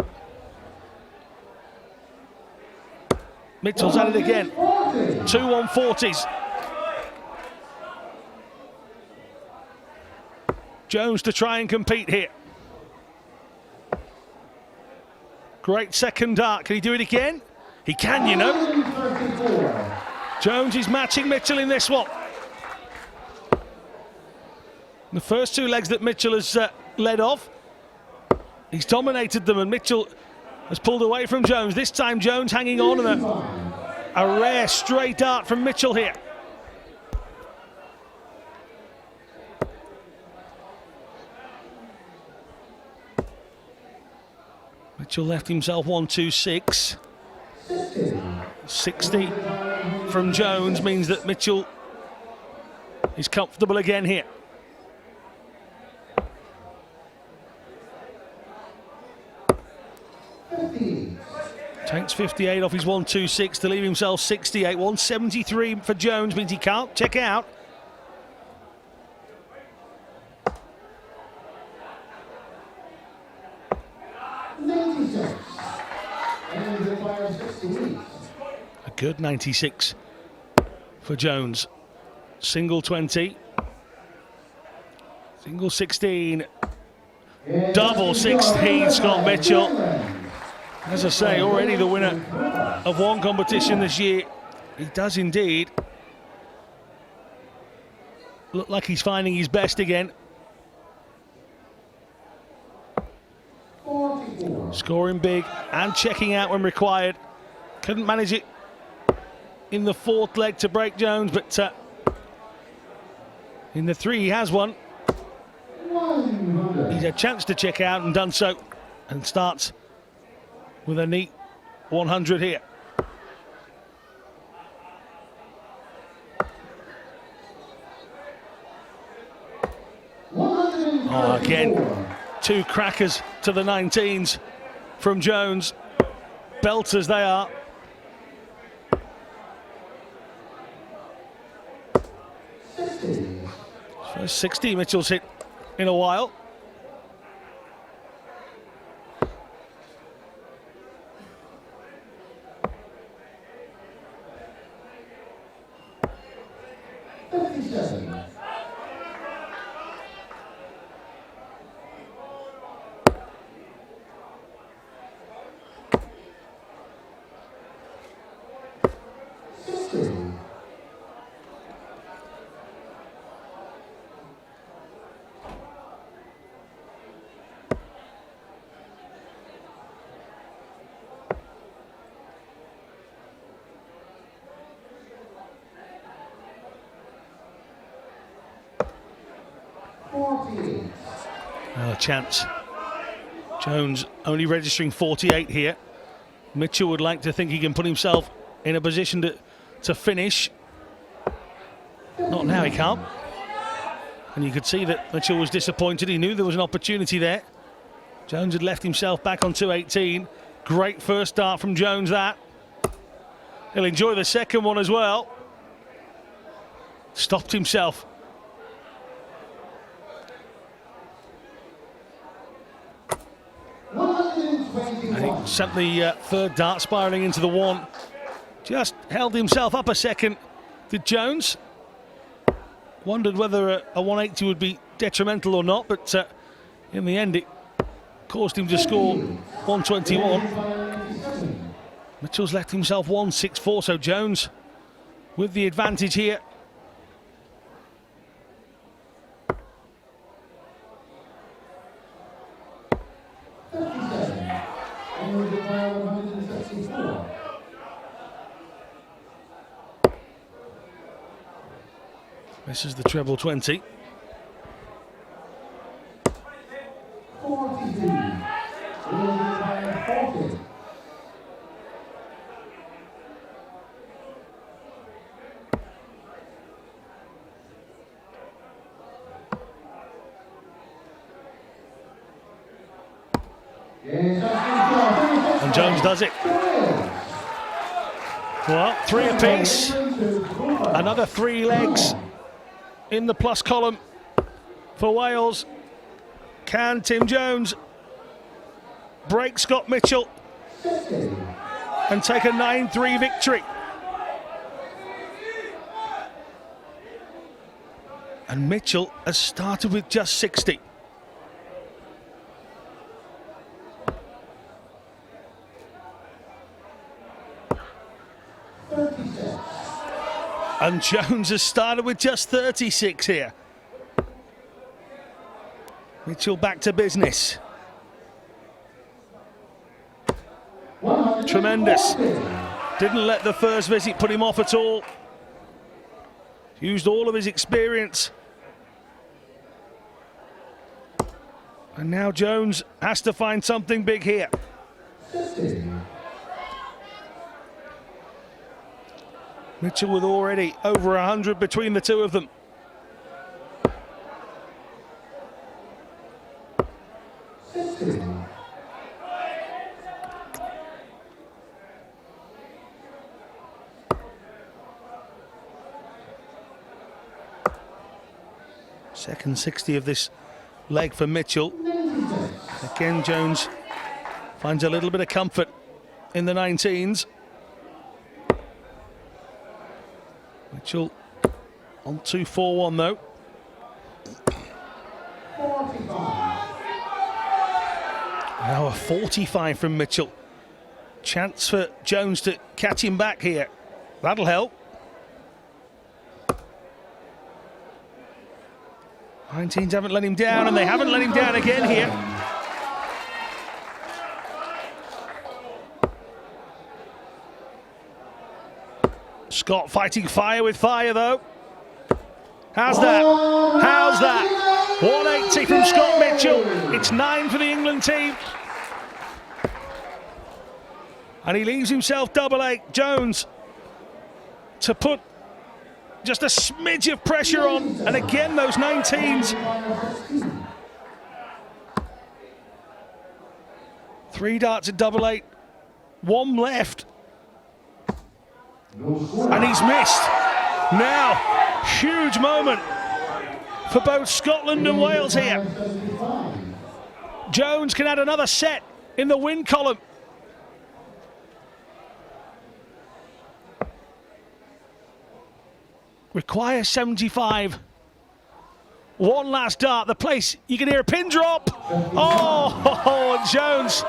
Mitchell's at it again. 2 140s. Jones to try and compete here. Great second dart. Can he do it again? He can, you know. Jones is matching Mitchell in this one. The first two legs that Mitchell has led off, he's dominated them, and Mitchell has pulled away from Jones. This time Jones hanging on, and a rare straight dart from Mitchell here. Mitchell left himself 126. 60 from Jones means that Mitchell is comfortable again here. Takes 58 off his 126 to leave himself 68. 173 for Jones means he can't check out. good 96 for Jones. Single 20. Single 16. Double 16, Scott Mitchell. As I say, already the winner of one competition this year. He does indeed look like he's finding his best again. 44. Scoring big and checking out when required. Couldn't manage it in the fourth leg to break Jones, but in the three he has one. 100. He's had a chance to check out and done so, and starts with a neat 100 here. Oh, again, two crackers to the 19s from Jones. Belters they are. 60. First 60 Mitchell's hit in a while. Another chance. Jones only registering 48 here. Mitchell would like to think he can put himself in a position to finish. Not now, he can't. And you could see that Mitchell was disappointed. He knew there was an opportunity there. Jones had left himself back on 218. Great first start from Jones, that. He'll enjoy the second one as well. Stopped himself. And he sent the third dart spiralling into the one. Just held himself up a second. Did Jones? Wondered whether a 180 would be detrimental or not, but in the end it caused him to score 121. Mitchell's left himself 164, so Jones with the advantage here. This is the treble 20. 42. 40. And Jones does it. Well, three apiece. Another three legs in the plus column for Wales. Can Tim Jones break Scott Mitchell and take a 9-3 victory? And Mitchell has started with just 60. And Jones has started with just 36 here. Mitchell back to business. Tremendous. Didn't let the first visit put him off at all. Used all of his experience. And now Jones has to find something big here. Mitchell with already over 100 between the two of them. Second 60 of this leg for Mitchell. Again, Jones finds a little bit of comfort in the 19s. Mitchell on 2-4-1 though. 45. Now a 45 from Mitchell. Chance for Jones to catch him back here. That'll help. 19s haven't let him down, and they haven't let him down again here. Scott fighting fire with fire though. How's that? How's that? 180 from Scott Mitchell. It's 9 for the England team. And he leaves himself double 8. Jones to put just a smidge of pressure on. And again, those 19s. 3 darts at double 8. 1 left. And he's missed. Now, huge moment for both Scotland and Wales here. Jones can add another set in the win column. Requires 75. 1 last dart. The place, you can hear a pin drop. Oh, and Jones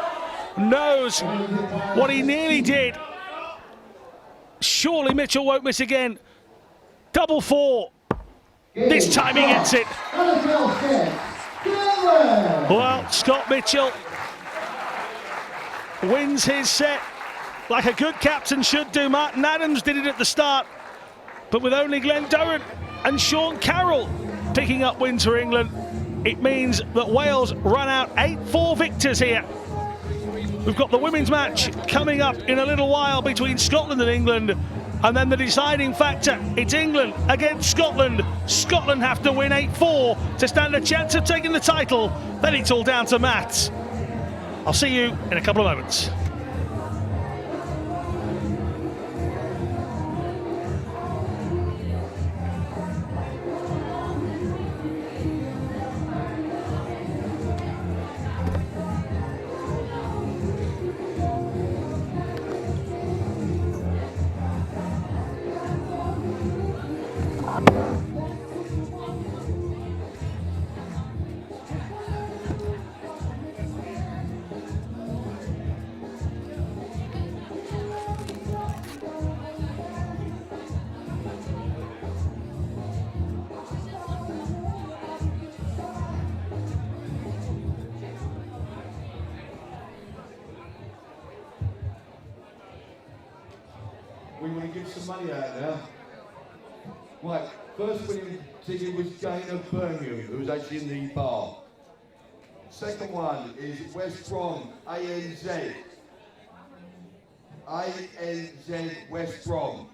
knows what he nearly did. Surely Mitchell won't miss again. Double 4. This time he gets it. Well, Scott Mitchell wins his set like a good captain should do. Martin Adams did it at the start, but with only Glenn Durrant and Sean Carroll picking up wins for England, it means that Wales run out 8-4 victors here. We've got the women's match coming up in a little while between Scotland and England, and then the deciding factor, it's England against Scotland. Scotland have to win 8-4 to stand a chance of taking the title. Then it's all down to maths. I'll see you in a couple of moments. We want to give some money out now. Right, first winning ticket was Gaynor Birmingham, who was actually in the bar. Second one is West Brom, ANZ. ANZ West Brom.